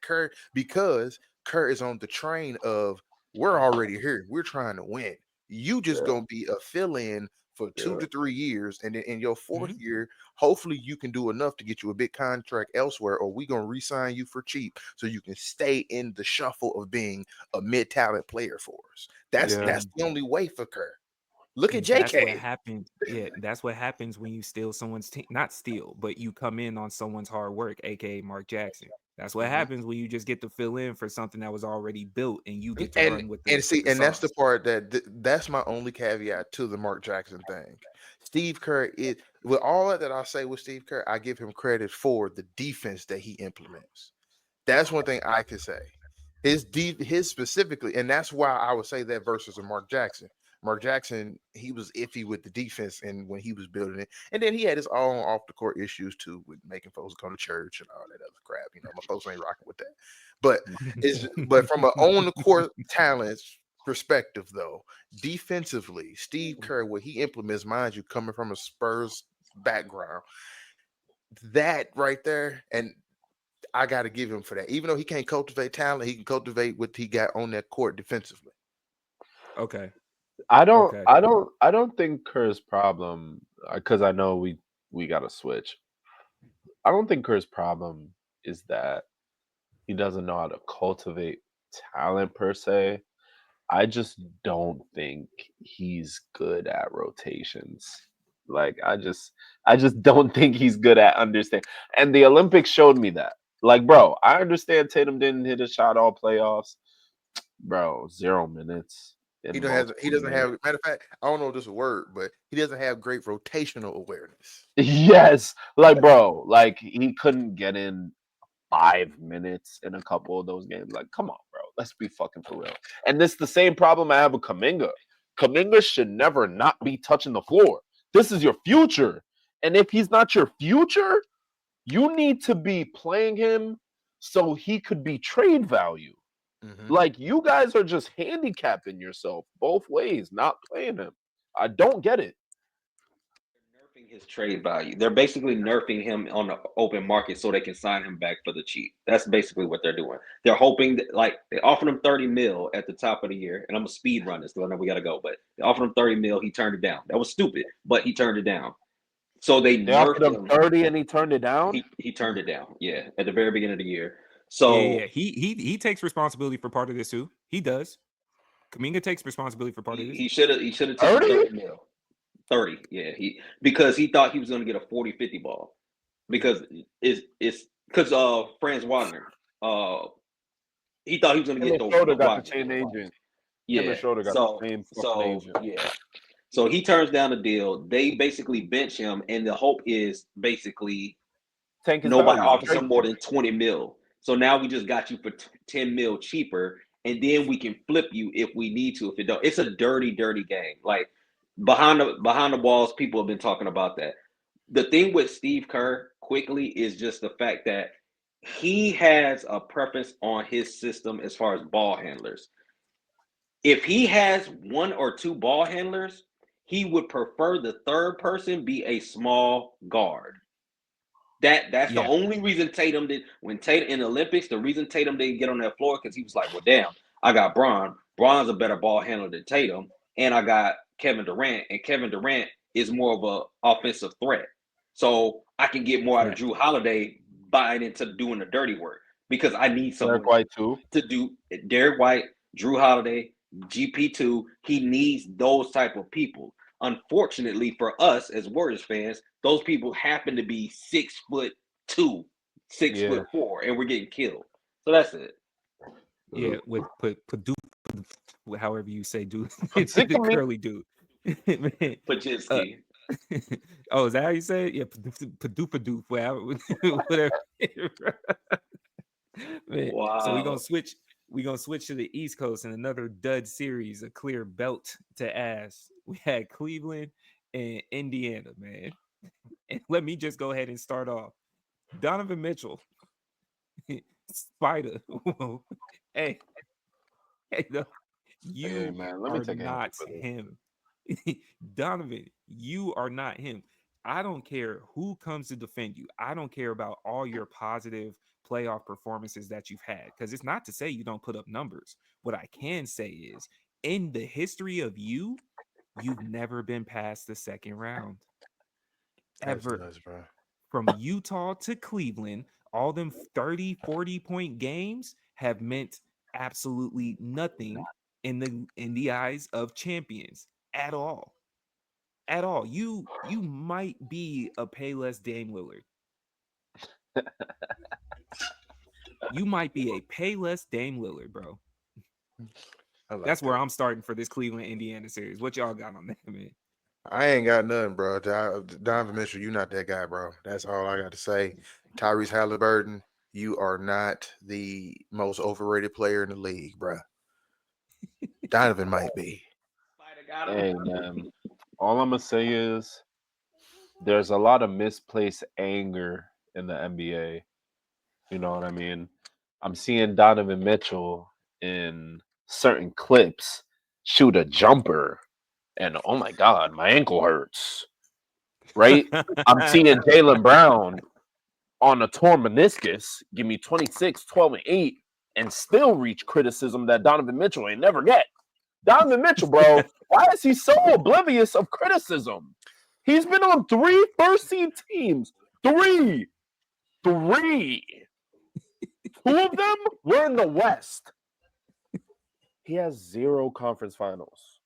S2: Because Kerr is on the train of we're already here. We're trying to win. You just
S3: Yeah.
S2: gonna be a fill-in for two
S3: Yeah.
S2: to 3 years, and then in your fourth
S1: Mhm.
S2: year, hopefully you can do enough to get you a big contract elsewhere, or we gonna re-sign you for cheap so you can stay in the shuffle of being a mid-talent player for us. That's
S3: Yeah.
S2: that's the only way for Kerr. Look at
S1: And that's what
S2: JK.
S1: happens. Yeah, that's what happens when you steal someone's team. Not steal, but you come in on someone's hard work, aka Mark Jackson. That's what
S2: Mhm.
S1: happens when you just get to fill in for something that was already built and you get to
S2: And
S1: run with
S2: and
S1: with
S2: see,
S1: the
S2: and that's the
S1: sauce.
S2: part that's my only caveat to the Mark Jackson thing. Steve Kerr is with all that I say with Steve Kerr, I give him credit for the defense that he implements. That's one thing I can say. his specifically, and that's why I would say that versus a Mark Jackson. Mark Jackson, he was iffy with the defense and when he was building it. And then he had his own off the court issues too, with making folks go to church and all that other crap. You know, my folks ain't rocking with that. But from an on the court talent perspective, though, defensively, Steve Kerr, what he implements, mind you, coming from a Spurs background, that right there, and I got to give him for that. Even though he can't cultivate talent, he can cultivate what he got on that court defensively.
S1: Okay.
S3: I don't
S1: Okay.
S3: I don't think Kerr's problem, because I know we got to switch. I don't think Kerr's problem is that he doesn't know how to cultivate talent per se. I just don't think he's good at rotations. Like I just don't think he's good at understand. And the Olympics showed me that. Like, bro, I understand Tatum didn't hit a shot all playoffs. Bro, 0 minutes in
S2: He
S3: multiple
S2: doesn't
S3: games.
S2: have, matter of fact, I don't know if this is a word, but he doesn't have great rotational awareness.
S3: Yes, like, bro, like he couldn't get in 5 minutes in a couple of those games. Like, come on, bro. Let's be fucking for real. And this is the same problem I have with Kaminga. Kaminga should never not be touching the floor. This is your future. And if he's not your future, you need to be playing him so he could be trade value.
S2: Mm-hmm.
S3: Like, you guys are just handicapping yourself both ways, not playing him. I don't get it.
S4: Nerfing his trade value. They're basically nerfing him on the open market so they can sign him back for the cheap. That's basically what they're doing. They're hoping that, like, they offered him 30 mil at the top of the year, and I'm a speed run this, so I know we got to go, but they offered him 30 mil. He turned it down. That was stupid, but he turned it down. So they
S3: They offered
S4: nerfed
S3: him
S4: him.
S3: 30 and he turned it down.
S4: He turned it down. Yeah, at the very beginning of the year.
S1: Yeah.
S4: So
S1: He takes responsibility for part of this too. He does. Kaminga takes responsibility for part of this.
S4: he should have taken
S3: 30?
S4: 30 mil. 30, yeah. Because he thought he was going to get a 40-50 ball. Because it's because Franz Wagner. He thought he was going to
S3: Him
S4: get
S3: and
S4: those
S3: Schroeder got the
S4: Wagner
S3: same
S4: deals.
S3: agent. Him
S4: Yeah.
S3: and Schroeder got the same fucking agent.
S4: Yeah. So he turns down the deal. They basically bench him, and the hope is basically
S3: Tank his
S4: nobody
S3: value.
S4: offers him more than 20 mil. So now we just got you for 10 mil cheaper, and then we can flip you if we need to. If it don't, it's a dirty game. Like behind the walls, people have been talking about that. The thing with Steve Kerr quickly is just the fact that he has a preference on his system as far as ball handlers. If he has one or two ball handlers, he would prefer the third person be a small guard. That's the
S1: Yeah.
S4: only reason Tatum did when Tatum in the Olympics. The reason Tatum didn't get on that floor because he was like, "Well, damn, I got Bron. Bron's a better ball handler than Tatum, and I got Kevin Durant, and Kevin Durant is more of a offensive threat. So I can get more out of
S1: Correct.
S4: Drew Holiday buying into doing the dirty work because I need
S3: Derek
S4: someone
S3: White too.
S4: to do Derek White, Drew Holiday, GP2. He needs those type of people. Unfortunately for us as Warriors fans, those people happen to be 6'2", 6'4", and we're getting killed. So that's it.
S1: Yeah, with put however you say dude, the
S3: Particularly,
S1: curly dude. Man, uh,
S4: Pajitsky.
S1: oh, is that how you say it? Yeah, Padoof, whatever. Man, so
S4: Wow.
S1: We gonna switch to the East Coast in another dud series, a clear belt to ass. We had Cleveland and Indiana, man. And let me just go ahead and start off. Donovan Mitchell, Spider. Hey, hey, no,
S3: hey
S1: you
S3: man, let me
S1: are
S3: take a hit
S1: not
S3: for this.
S1: him. Donovan, you are not him. I don't care who comes to defend you. I don't care about all your positive playoff performances that you've had because it's not to say you don't put up numbers. What I can say is in the history of you, you've never been past the second round
S2: That's
S1: ever.
S2: nuts, bro.
S1: From Utah to Cleveland, all them 30, 40-point games have meant absolutely nothing in the eyes of champions at all. At all. You might be a Payless Dame Lillard. You might be a Payless Dame Lillard, bro.
S2: I like
S1: That's where
S2: that.
S1: I'm starting for this Cleveland Indiana series. What y'all got on that, man?
S2: I ain't got nothing, bro. Donovan Mitchell, you not that guy, bro. That's all I got to say. Tyrese Halliburton, you are not the most overrated player in the league, bruh. Donovan might be.
S4: Spider got him.
S3: Hey man, all I'm gonna say is there's a lot of misplaced anger in the NBA. You know what I mean? I'm seeing Donovan Mitchell in certain clips shoot a jumper, and oh my god, my ankle hurts. Right? I'm seeing Jalen Brown on a torn meniscus give me 26, 12, and 8, and still reach criticism that Donovan Mitchell ain't never get. Donovan Mitchell, bro, why is he so oblivious of criticism? He's been on 3 first seed teams. 3. 3. 2 of them were in the West. He has 0 conference finals.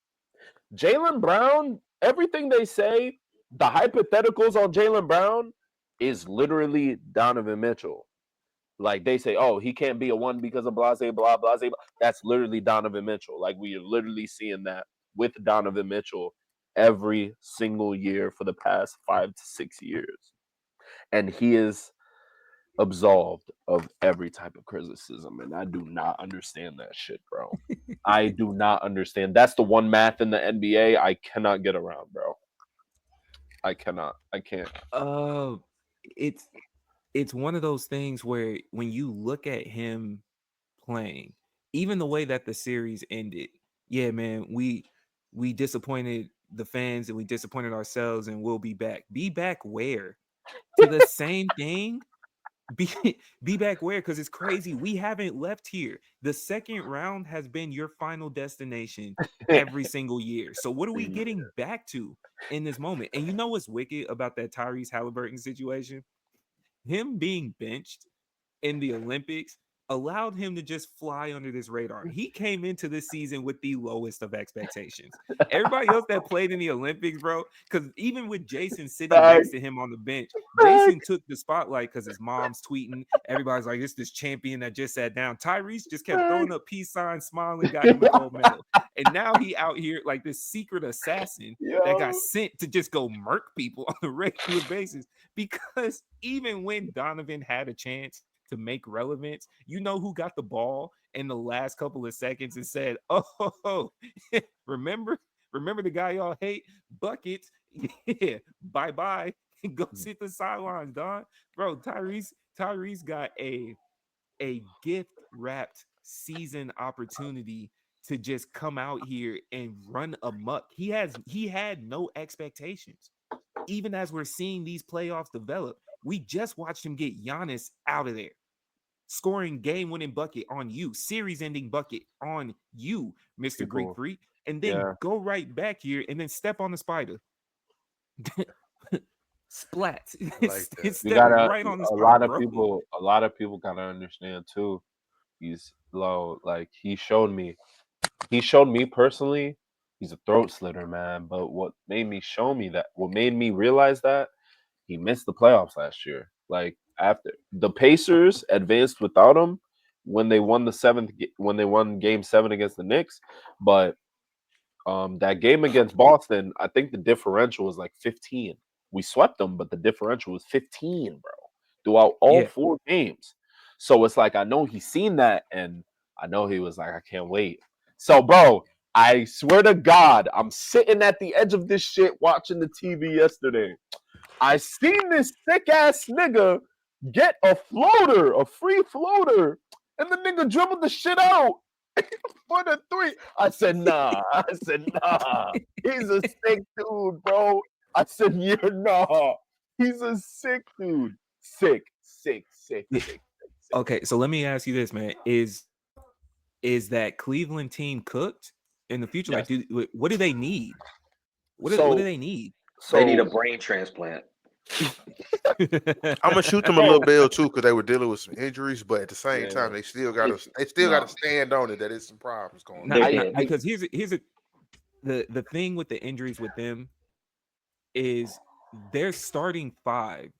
S3: Jalen Brown, everything they say, the hypotheticals on Jalen Brown is literally Donovan Mitchell. Like they say, oh, he can't be a 1 because of blase, blah, blase, blah. That's literally Donovan Mitchell. Like we are literally seeing that with Donovan Mitchell every single year for the past 5 to 6 years. And he is absolved of every type of criticism. And I do not understand that shit, bro. I do not understand. That's the one math in the NBA I cannot get around, bro. I cannot. I can't.
S1: uh it's it's one of those things where when you look at him playing, even the way that the series ended, yeah, man, we disappointed the fans and we disappointed ourselves, and we'll be back. Be back where? To the same thing? Be be back where? Because it's crazy. We haven't left here. The second round has been your final destination every single year. So what are we getting back to in this moment? And you know what's wicked about that Tyrese Halliburton situation? Him being benched in the Olympics allowed him to just fly under this radar. He came into this season with the lowest of expectations. Everybody else that played in the Olympics, bro, because even with Jason sitting
S3: Back,
S1: next to him on the bench,
S3: back.
S1: Jason took the spotlight because his mom's tweeting. Everybody's like, this champion that just sat down. Tyrese just kept throwing up peace signs, smiling, got him a gold medal. And now he out here like this secret assassin that got
S3: Yo.
S1: sent to just go murk people on a regular basis. Because even when Donovan had a chance to make relevance, you know who got the ball in the last couple of seconds and said, "Oh, remember, remember the guy y'all hate, buckets, yeah, bye bye, go sit the sidelines, Don, bro." Tyrese got a gift wrapped season opportunity to just come out here and run amok. He had no expectations. Even as we're seeing these playoffs develop, we just watched him get Giannis out of there, scoring game-winning bucket on you, series-ending bucket on you, Mr. Greek
S3: People,
S1: Freak, and then
S3: yeah.
S1: go right back here and then step on the spider. Splat.
S2: I like that.
S3: You
S1: Step
S3: gotta
S1: right on the
S3: a
S1: spider,
S3: lot of
S1: bro.
S3: people a lot of people gotta understand too. He's low. Like he showed me personally, he's a throat slitter, man. But what made me realize that he missed the playoffs last year. Like after the Pacers advanced without him when they won when they won Game 7 against the Knicks, but that game against Boston, I think the differential was like 15. We swept them, but the differential was 15, bro, throughout all
S1: Yeah.
S3: 4 games. So it's like I know he's seen that, and I know he was like, I can't wait. So, bro, I swear to God, I'm sitting at the edge of this shit watching the TV yesterday. I seen this sick ass nigga get a free floater, and the nigga dribbled the shit out for the 3. I said, nah. I said, nah. He's a sick dude, bro. I said, you're nah. He's a sick dude. Sick, sick, sick, sick, sick, sick.
S1: Okay, so let me ask you this, man. Is that Cleveland team cooked in the future? Like,
S3: Yes.
S1: what do they need? What do
S3: So,
S1: they need?
S4: They need a
S3: so,
S4: brain transplant.
S2: I'm gonna shoot them a
S3: bro,
S2: little bell too because they were dealing with some injuries, but at the same
S3: yeah,
S2: time, they still
S3: it's
S2: gotta
S4: No,
S2: stand on it that it's some problems going
S1: not,
S4: they're
S2: on.
S1: not
S4: dead.
S1: because the thing with the injuries with them is their starting five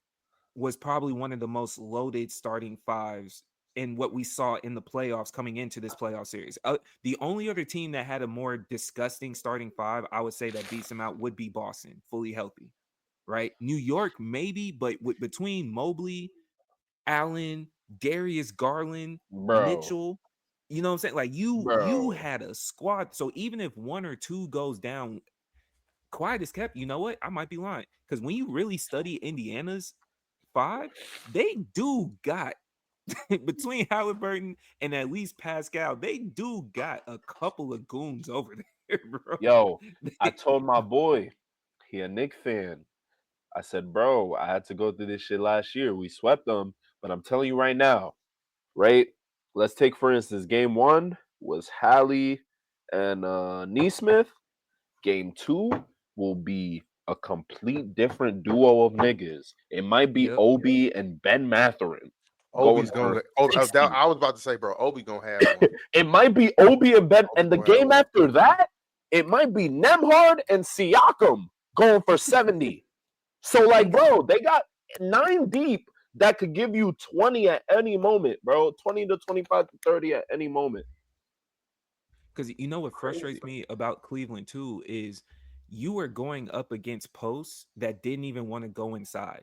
S1: was probably one of the most loaded starting fives in what we saw in the playoffs coming into this playoff series. The only other team that had a more disgusting starting five, I would say, that beats them out would be Boston, fully healthy, right? New York, maybe, but between Mobley, Allen, Darius Garland,
S3: bro,
S1: Mitchell. You know what I'm saying? Like you
S3: bro.
S1: had a squad. So even if one or two goes down, quiet is kept. You know what? I might be lying. Because when you really study Indiana's five, they do got between Halliburton and at least Pascal, they do got a couple of goons over there, bro.
S3: Yo, I told my boy, he a Knicks fan. I said, bro, I had to go through this shit last year. We swept them, but I'm telling you right now, right? Let's take for instance, game one was Hallie and Neesmith. Game two will be a complete different duo of niggas. It might be
S1: Yep.
S3: Obi and Ben Matherin going
S2: Obi's
S3: for
S2: gonna.
S3: 60.
S2: I was about to say, bro, Obi gonna have one.
S3: It might be Obi and Ben,
S2: Obi
S3: and the
S2: gonna have
S3: game
S2: one.
S3: after that, it might be Nemhard and Siakam going for 70. So, like, bro, they got 9 deep that could give you 20 at any moment, bro. 20 to 25 to 30 at any moment.
S1: Because you know what
S3: Crazy.
S1: frustrates me about Cleveland too is you were going up against posts that didn't even want to go inside.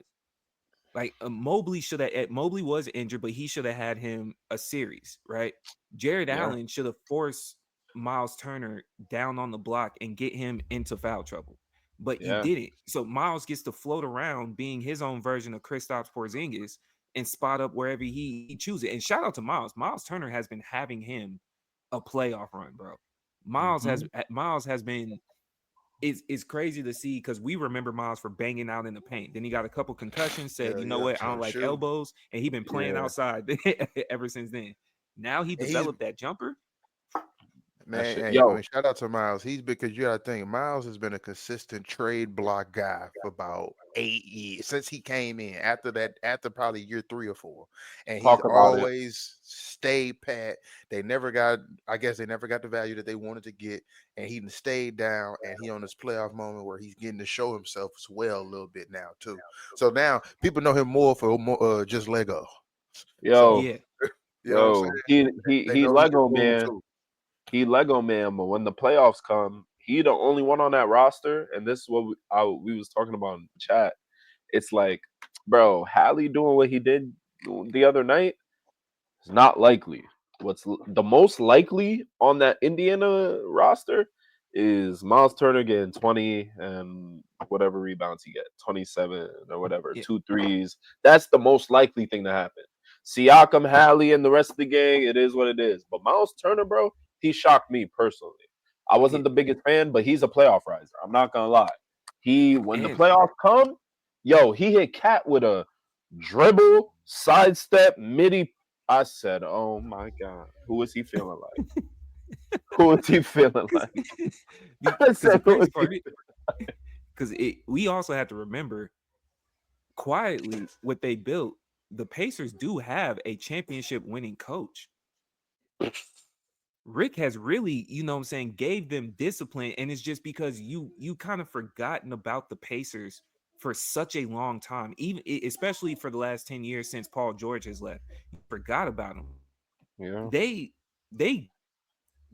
S1: Like Mobley should have. Mobley was injured, but he should have had him a series, right? Jared
S3: Yeah.
S1: Allen should have forced Miles Turner down on the block and get him into foul trouble, but you
S3: Yeah.
S1: didn't. So Miles gets to float around, being his own version of Kristaps Porzingis, and spot up wherever he chooses. And shout out to Miles. Miles Turner has been having him a playoff run, bro. Miles has been it's crazy to see because we remember Miles for banging out in the paint. Then he got a couple concussions, said,
S2: Yeah,
S1: you know
S2: yeah.
S1: what, I
S2: Trying
S1: don't
S2: to
S1: like
S2: shoot.
S1: elbows, and he been playing
S3: Yeah.
S1: outside ever since then. Now he
S2: And he's
S1: developed that jumper.
S2: man.
S3: Shit.
S2: Hey, I
S3: Yo,
S2: mean, shout out to Miles. He's because you gotta think Miles has been a consistent trade block guy for about 8 years since he came in. After that, after probably year 3 or 4, and he's
S3: talk about it.
S2: always stayed pat. They never got. I guess they never got the value that they wanted to get, and he stayed down. And he on this playoff moment where he's getting to show himself as well a little bit now too. So now people know him more for just Lego. So
S3: Yo,
S1: Yeah,
S2: you know what I'm saying? They
S3: he
S2: know he can
S3: Lego
S2: move
S3: man.
S2: too.
S3: He Lego man, but when the playoffs come, he the only one on that roster, and this is what we was talking about in the chat. It's like, bro, Hallie doing what he did the other night is not likely. The most likely on that Indiana roster is Miles Turner getting 20 and whatever rebounds he get, 27 or whatever,
S1: yeah,
S3: 2 threes. That's the most likely thing to happen. Siakam, Hallie, and the rest of the gang, it is what it is. But Miles Turner, bro, he shocked me personally. I
S1: yeah.
S3: wasn't the biggest fan, but he's a playoff riser. I'm not gonna lie. When the
S1: And
S3: playoffs come, yo, he hit Cat with a dribble, sidestep, midi. I said, "Oh my god, who is he feeling like? Who is he feeling like?" I
S1: because the
S3: said, "Who
S1: crazy
S3: is he?"
S1: part, because we also have to remember quietly what they built. The Pacers do have a championship winning coach. Rick has really, you know what I'm saying, gave them discipline. And it's just because you kind of forgotten about the Pacers for such a long time, even especially for the last 10 years since Paul George has left. You forgot about them.
S3: Yeah,
S1: They they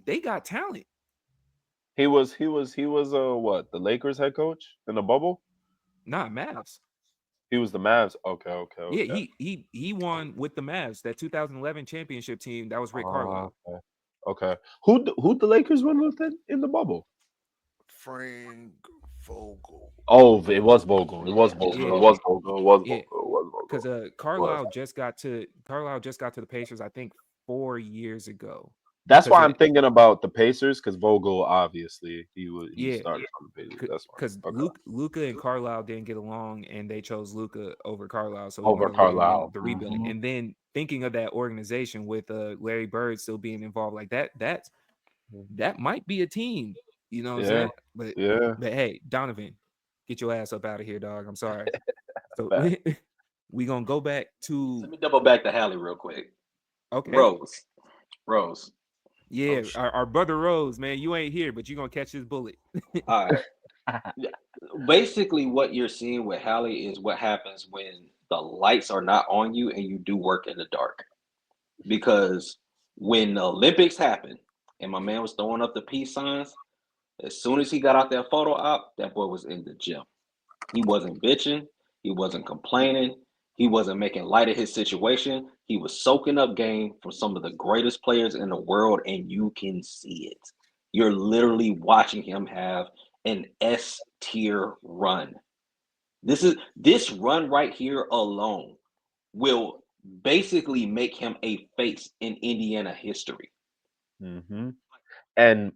S1: they got talent.
S3: he was what, the Lakers head coach in the bubble?
S1: Not Mavs.
S3: He was the Mavs. Okay, okay,
S1: Yeah,
S3: okay.
S1: he won with the Mavs, that 2011 championship team. That was Rick Carlisle.
S3: Okay, okay. Who the Lakers won with in the bubble?
S2: Frank Vogel.
S3: Oh, it was Vogel. It was Vogel.
S1: Yeah,
S3: It was Vogel. It was
S1: yeah.
S3: Vogel. It was
S1: Because
S3: Vogel. It was.
S1: Carlisle just got to the Pacers, I think 4 years ago.
S3: That's
S1: Because
S3: why I'm thinking about the Pacers, because Vogel obviously he
S1: yeah,
S3: started on the Pacers. That's
S1: because
S3: why. Okay.
S1: Luca and Carlisle didn't get along, and they chose Luca over Carlisle, so he
S3: Over
S1: wasn't really on
S3: Carlisle.
S1: the rebuilding. And then thinking of that organization with Larry Bird still being involved, like that might be a team. You know what I'm
S3: Yeah,
S1: saying? But
S3: yeah.
S1: hey, Donovan, get your ass up out of here, dog. I'm sorry. So
S3: Fact.
S1: we gonna go back to
S4: Let me double back to Hallie real quick.
S1: okay.
S4: Rose.
S1: Yeah,
S2: Oh shit.
S1: our brother Rose, man, you ain't here, but you gonna catch this bullet.
S4: All right. Yeah, basically, what you're seeing with Hallie is what happens when the lights are not on you and you do work in the dark. Because when the Olympics happened and my man was throwing up the peace signs, as soon as he got out that photo op, that boy was in the gym. He wasn't bitching. He wasn't complaining. He wasn't making light of his situation. He was soaking up game from some of the greatest players in the world, and you can see it. You're literally watching him have an S tier run. This run right here alone will basically make him a face in Indiana history.
S3: Mm-hmm. And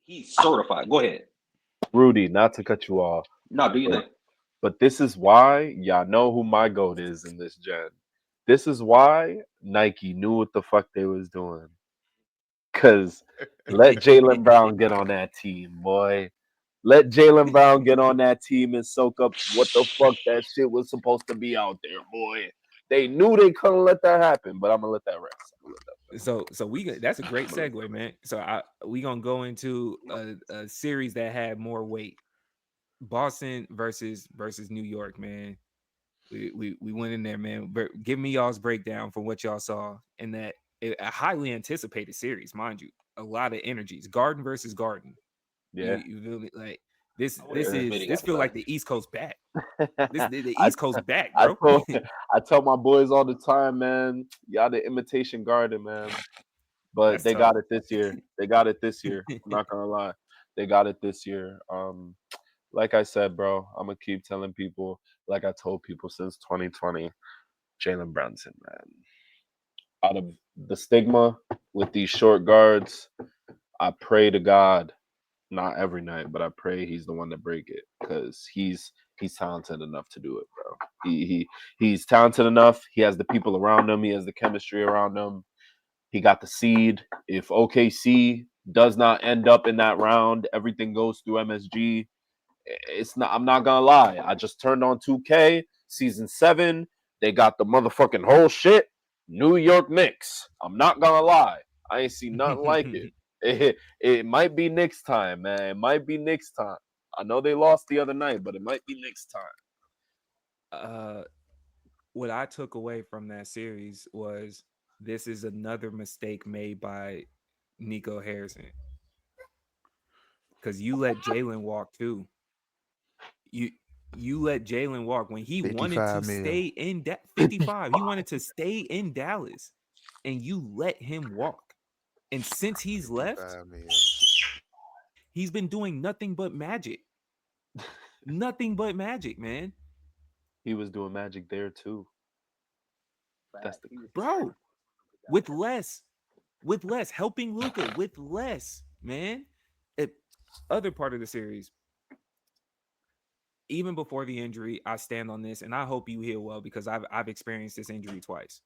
S4: He's certified. Go ahead.
S3: Rudy, not to cut you off,
S4: No, do you
S3: but
S4: think?
S3: this is why y'all know who my goat is in this gen. This is why Nike knew what the fuck they was doing. Cause let Jalen Brown get on that team, boy. Let Jalen Brown get on that team and soak up what the fuck that shit was supposed to be out there, boy. They knew they couldn't let that happen, but I'm gonna let that rest.
S1: So that's a great segue, man. So we gonna go into a series that had more weight. Boston versus New York, man. We went in there, man. Give me y'all's breakdown from what y'all saw in that a highly anticipated series, mind you. A lot of energies. Garden versus Garden.
S3: Yeah.
S1: You feel me? Like this
S4: I
S1: this
S4: wouldn't
S3: Yeah.
S4: even
S1: is
S4: he
S1: this
S4: got to
S1: feel
S4: play.
S1: like the East Coast back. The
S3: I
S1: East Coast back,
S3: I
S1: bro.
S3: told I tell my boys all the time, man. Y'all the imitation garden, man. But
S1: That's
S3: they
S1: tough.
S3: got it this year. They got it this year. I'm not gonna lie. They got it this year. Like I said, bro, I'm gonna keep telling people, like I told people since 2020, Jalen Brunson, man. Out of the stigma with these short guards, I pray to God, not every night, but I pray he's the one to break it because he's talented enough to do it, bro. He's talented enough. He has the people around him. He has the chemistry around him. He got the seed. If OKC does not end up in that round, everything goes through MSG. It's not. I'm not gonna lie. I just turned on 2K season 7. They got the motherfucking whole shit. New York Knicks. I'm not gonna lie. I ain't seen nothing like it. It might be next time, man. It might be next time. I know they lost the other night, but it might be next time.
S1: uh what I took away from that series was this is another mistake made by Nico Harrison because you let Jalen walk too. You you let Jalen walk when he wanted to
S2: 55 mil.
S1: stay in 55. He wanted to stay in Dallas, and you let him walk. And since he's left,
S2: 55 mil.
S1: he's been doing nothing but magic. Nothing but magic, man.
S3: He was doing magic there too. That's the
S1: Bro, with less, helping Luca with less, man. It, other part of the series, even before the injury, I stand on this, and I hope you heal well because I've experienced this injury twice.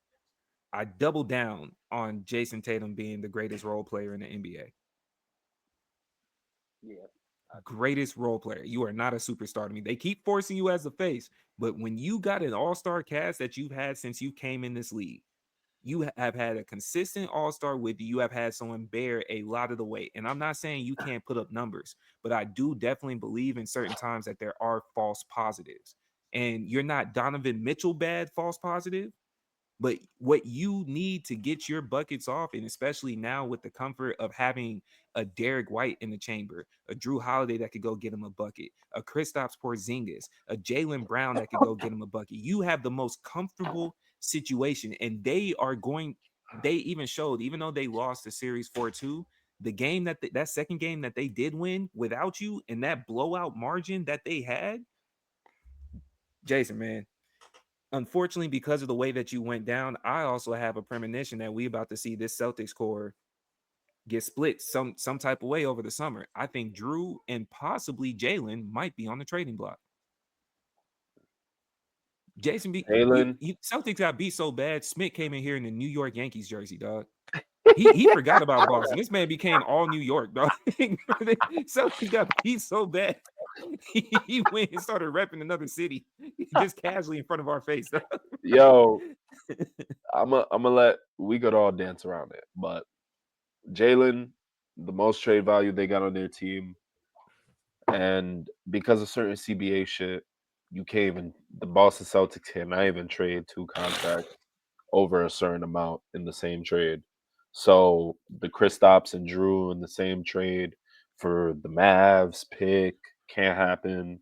S1: I double down on Jason Tatum being the greatest role player in the NBA.
S4: Yeah.
S1: Greatest role player. You are not a superstar to me. They keep forcing you as a face, but when you got an all-star cast that you've had since you came in this league, you have had a consistent all-star with you. You have had someone bear a lot of the weight. And I'm not saying you can't put up numbers, but I do definitely believe in certain times that there are false positives. And you're not Donovan Mitchell bad false positive, but what you need to get your buckets off, and especially now with the comfort of having a Derek White in the chamber, a Drew Holiday that could go get him a bucket, a Kristaps Porzingis, a Jalen Brown that could go get him a bucket. You have the most comfortable situation, and they are going. They even showed, even though they lost the series 4-2, the game that second game that they did win without you, and that blowout margin that they had, Jason, man, unfortunately, because of the way that you went down, I also have a premonition that we about to see this Celtics core get split some type of way over the summer. I think Drew and possibly Jalen might be on the trading block. Jason,
S3: Jalen.
S1: you Celtics got beat so bad. Smith came in here in the New York Yankees jersey, dog. He forgot about Boston. This man became all New York, dog. Celtics got beat so bad. He went and started repping another city just casually in front of our face.
S3: Yo, I'm gonna let we could all dance around it, but Jalen, the most trade value they got on their team, and because of certain CBA shit, you can't even the Boston Celtics cannot even trade 2 contracts over a certain amount in the same trade. So the Kristaps and Drew in the same trade for the Mavs pick can't happen.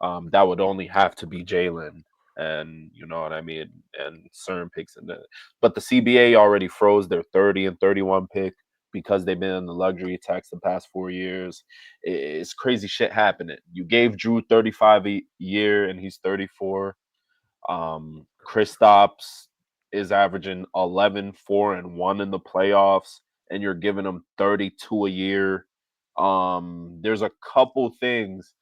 S3: That would only have to be Jalen. and you know what I mean, and certain picks in there. But the CBA already froze their 30 and 31 pick because they've been in the luxury tax the past 4 years. It's crazy shit happening. You gave Drew 35 a year and he's 34. Kristaps is averaging 11, 4, and 1 in the playoffs, and you're giving him 32 a year. There's a couple things.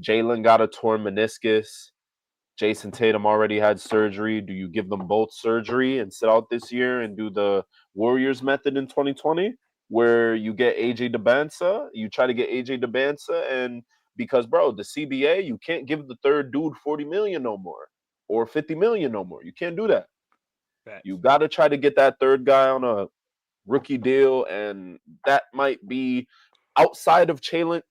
S3: Jalen got a torn meniscus. Jason Tatum already had surgery. Do you give them both surgery and sit out this year and do the Warriors method in 2020, where you get AJ DeBansa, you try to get AJ DeBansa, and because bro, the CBA, you can't give the third dude 40 million no more or 50 million no more. You can't do that. You
S1: Facts.
S3: got to try to get that third guy on a rookie deal, and that might be outside of trading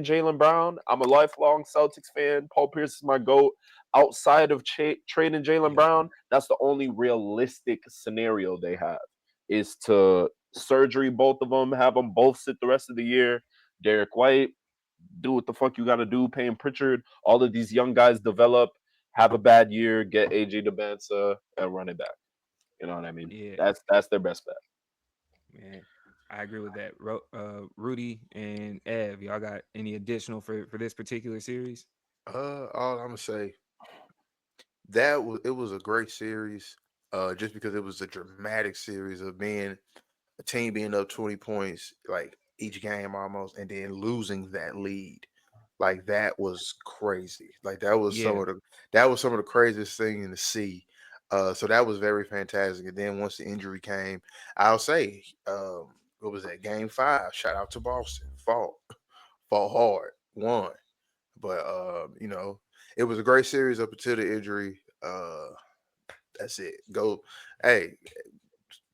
S3: Jalen Brown. I'm a lifelong Celtics fan. Paul Pierce is my GOAT. Outside of trading Jalen
S1: Yep.
S3: Brown, that's the only realistic scenario they have is to surgery both of them, have them both sit the rest of the year. Derek White, do what the fuck you got to do. Payne Pritchard, all of these young guys develop, have a bad year, get AJ DeBansa, and run it back. You know what I mean?
S1: Yeah,
S3: That's their best bet.
S1: man. I agree with that. Rudy and Ev, y'all got any additional for this particular series?
S2: All I'm gonna say it was a great series. Just because it was a dramatic series of being a team being up 20 points like each game almost, and then losing that lead. Like that was crazy. Like
S1: Yeah,
S2: that was some of the craziest thing to see. So that was very fantastic. And then once the injury came, I'll say, what was that? Game 5. Shout out to Boston. Fought hard, won. But it was a great series up until the injury. That's it. Go, hey,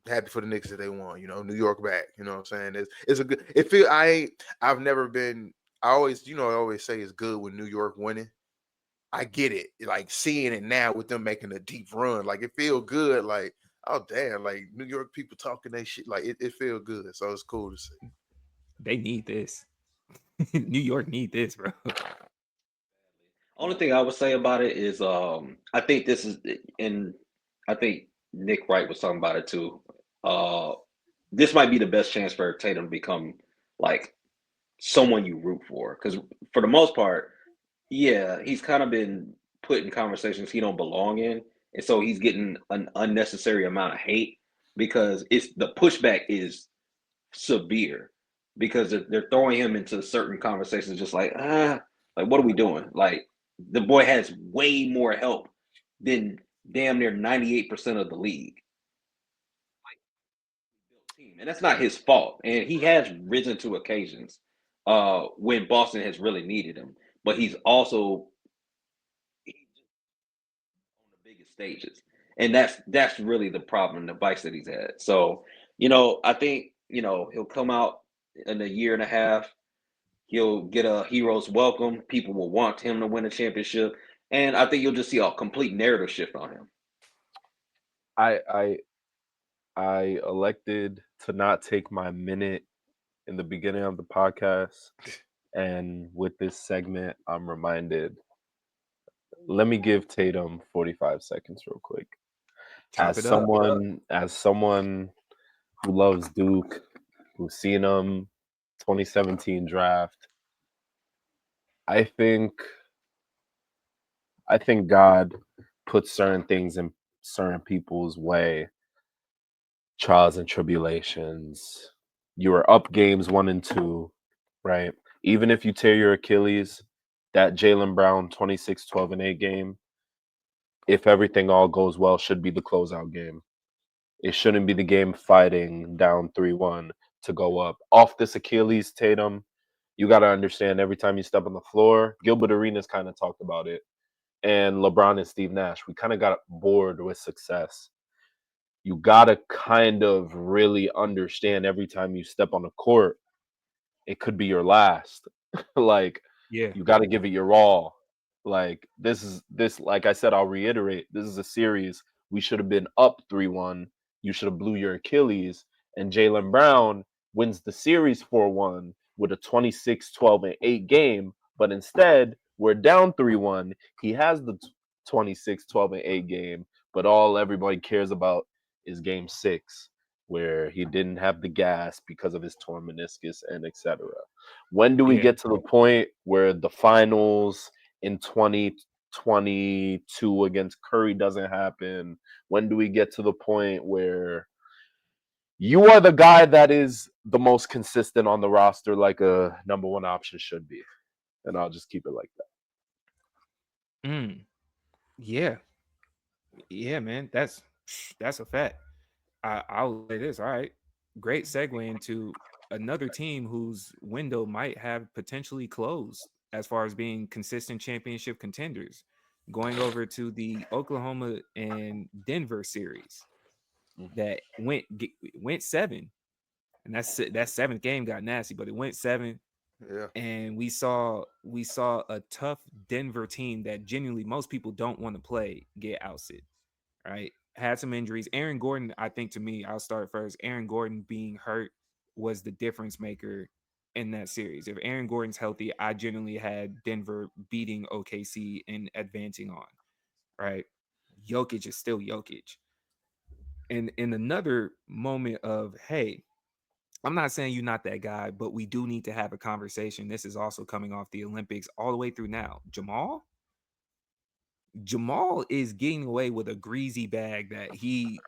S2: happy for the Knicks that they won. New York back. You know what I'm saying? It's a good. It feel I ain't. I've never been. I always, I always say it's good when New York winning. I get it. Like seeing it now with them making a deep run, like it feel good. Like, oh damn, like New York people talking that shit. Like it feel good. So it's cool to see.
S1: they need this. New York need this, bro.
S4: Only thing I would say about it is, I think this is, and I think Nick Wright was talking about it too. Uh, this might be the best chance for Tatum to become like someone you root for, because for the most part, yeah, he's kind of been put in conversations he don't belong in, and so he's getting an unnecessary amount of hate because it's the pushback is severe because they're throwing him into certain conversations just like what are we doing? Like the boy has way more help than damn near 98% of the league. And that's not his fault. And he has risen to occasions when Boston has really needed him. But he's also on the biggest stages. And that's really the problem, the vice that he's had. So, I think, he'll come out in a year and a half. He'll get a hero's welcome. People will want him to win a championship. And I think you'll just see a complete narrative shift on him.
S3: I I I elected to not take my minute in the beginning of the podcast, and with this segment, I'm reminded. Let me give Tatum 45 seconds real quick.
S1: Chop it up.
S3: As someone who loves Duke, who's seen him 2017 draft, I think I think God puts certain things in certain people's way, trials and tribulations. You were up games 1 and 2, right? Even if you tear your Achilles, that Jalen Brown 26, 12, and 8 game, if everything all goes well, should be the closeout game. It shouldn't be the game fighting down 3-1 to go up. Off this Achilles, Tatum, you got to understand every time you step on the floor, Gilbert Arenas kind of talked about it. And LeBron and Steve Nash, we kind of got bored with success. You got to kind of really understand every time you step on the court, it could be your last. Like,
S1: Yeah,
S3: you got to give it your all. Like, like I said, I'll reiterate, this is a series. We should have been up 3-1. You should have blew your Achilles. And Jalen Brown wins the series 4-1 with a 26, 12, and 8 game. But instead, we're down 3-1. He has the 26, 12, and 8 game, but all everybody cares about is game 6, where he didn't have the gas because of his torn meniscus and etc. When do we
S1: Yeah.
S3: get to the point where the finals in 2022 against Curry doesn't happen? When do we get to the point where you are the guy that is the most consistent on the roster, like a number one option should be? And I'll just keep it like that.
S1: Mm. Yeah. Yeah, man. That's a fact. I'll say this. All right. Great segue into another team whose window might have potentially closed as far as being consistent championship contenders. Going over to the Oklahoma and Denver series that went 7, and that seventh game got nasty, but it went 7,
S2: Yeah.
S1: and we saw a tough Denver team that genuinely most people don't want to play get ousted. Right, had some injuries. Aaron Gordon, I think, to me, I'll start first. Aaron Gordon being hurt was the difference maker in that series. If Aaron Gordon's healthy, I genuinely had Denver beating OKC and advancing on. Right, Jokic is still Jokic. And in another moment of, hey, I'm not saying you're not that guy, but we do need to have a conversation. This is also coming off the Olympics all the way through now. Jamal is getting away with a greasy bag that he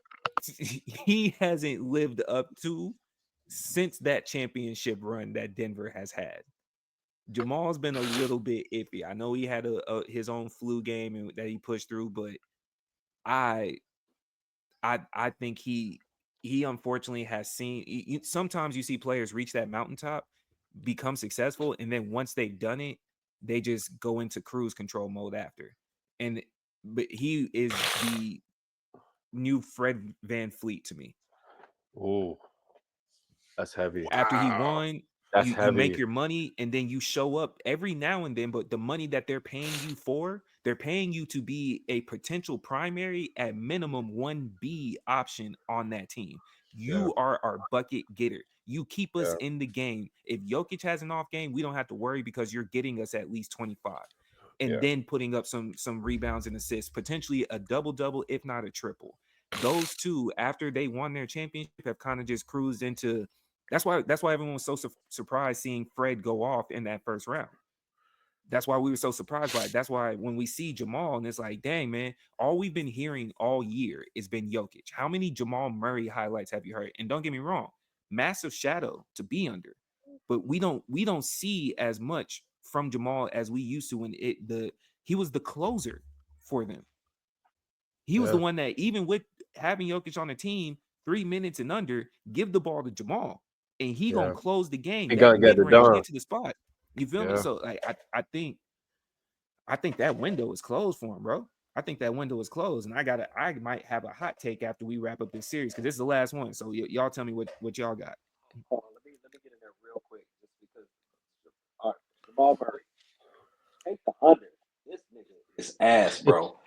S1: hasn't lived up to since that championship run that Denver has had. Jamal's been a little bit iffy. I know he had his own flu game and that he pushed through, but I I think he unfortunately has seen. Sometimes you see players reach that mountaintop, become successful, and then once they've done it, they just go into cruise control mode after. And but he is the new Fred Van Fleet to me.
S3: Oh, that's heavy.
S1: After he
S2: Wow.
S1: won,
S3: That's
S1: you make
S3: heavy.
S1: your money and then you show up every now and then, but the money that they're paying you for, they're paying you to be a potential primary at minimum 1B option on that team.
S3: Yeah,
S1: You are our bucket getter. You keep us
S3: yeah,
S1: in the game. If Jokic has an off game, we don't have to worry because you're getting us at least 25 and
S3: yeah,
S1: then putting up some rebounds and assists, potentially a double if not a triple. Those two, after they won their championship, have kind of just cruised into. That's why everyone was so surprised seeing Fred go off in that first round. That's why we were so surprised by it. That's why when we see Jamal and it's like, dang man, all we've been hearing all year has been Jokic. How many Jamal Murray highlights have you heard? And don't get me wrong, massive shadow to be under, but we don't see as much from Jamal as we used to when he was the closer for them. He was the
S3: yeah,
S1: one that, even with having Jokic on the team, 3 minutes and under, give the ball to Jamal, and he gonna
S3: yeah.
S1: close the game.
S3: He
S1: That
S3: gonna get
S1: mid
S3: it
S1: range,
S3: done.
S1: get to the spot. You feel me?
S3: Yeah.
S1: So like, I think that window is closed for him, bro. I think that window is closed, and I might have a hot take after we wrap up this series because this is the last one. So y'all tell me what y'all got.
S4: Hold on, let me get in there real quick, just because. All right, Jamal Murray, take the under. This nigga is ass, bro.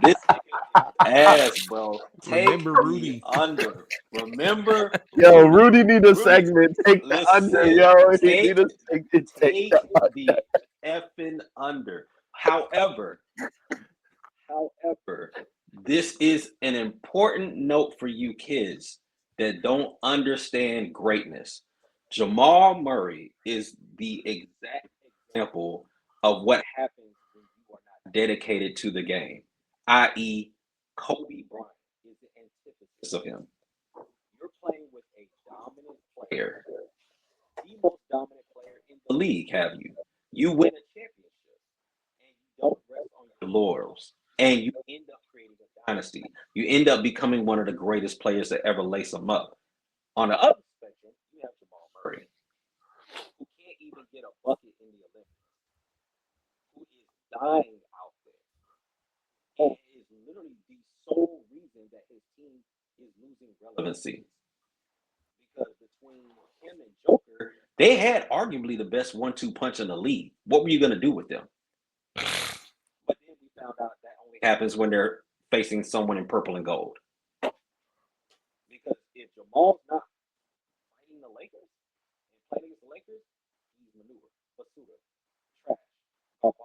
S4: This nigga is ass, bro. Take
S1: Remember
S4: the
S1: Rudy?
S4: under. Remember
S3: Yo,
S4: Rudy.
S3: Rudy need a
S4: Rudy,
S3: segment. Take the under,
S4: listen.
S3: yo. He
S4: Take
S3: need a segment. Take
S4: take
S3: the
S4: the
S3: under.
S4: effing under. However, this is an important note for you kids that don't understand greatness. Jamal Murray is the exact example of what happens when you are not dedicated to the game, i.e., Kobe Bryant is the antithesis of him. You're playing with a dominant player, the most dominant player in the league, have you? You win a championship and you don't rest on your laurels, and you end up creating a dynasty. You end up becoming one of the greatest players to ever lace them up. On the other spectrum, you have Jamal Murray, who can't even get a bucket in the Olympics, who is dying out there, and is literally the sole reason that his team is losing relevancy. Because between him and Joker, they had arguably the best 1-2 punch in the league. What were you going to do with them? But then we found out that only happens when they're facing someone in purple and gold. Because if Jamal's not fighting the Lakers and playing against the Lakers, he's manure, basura, trash, garbage,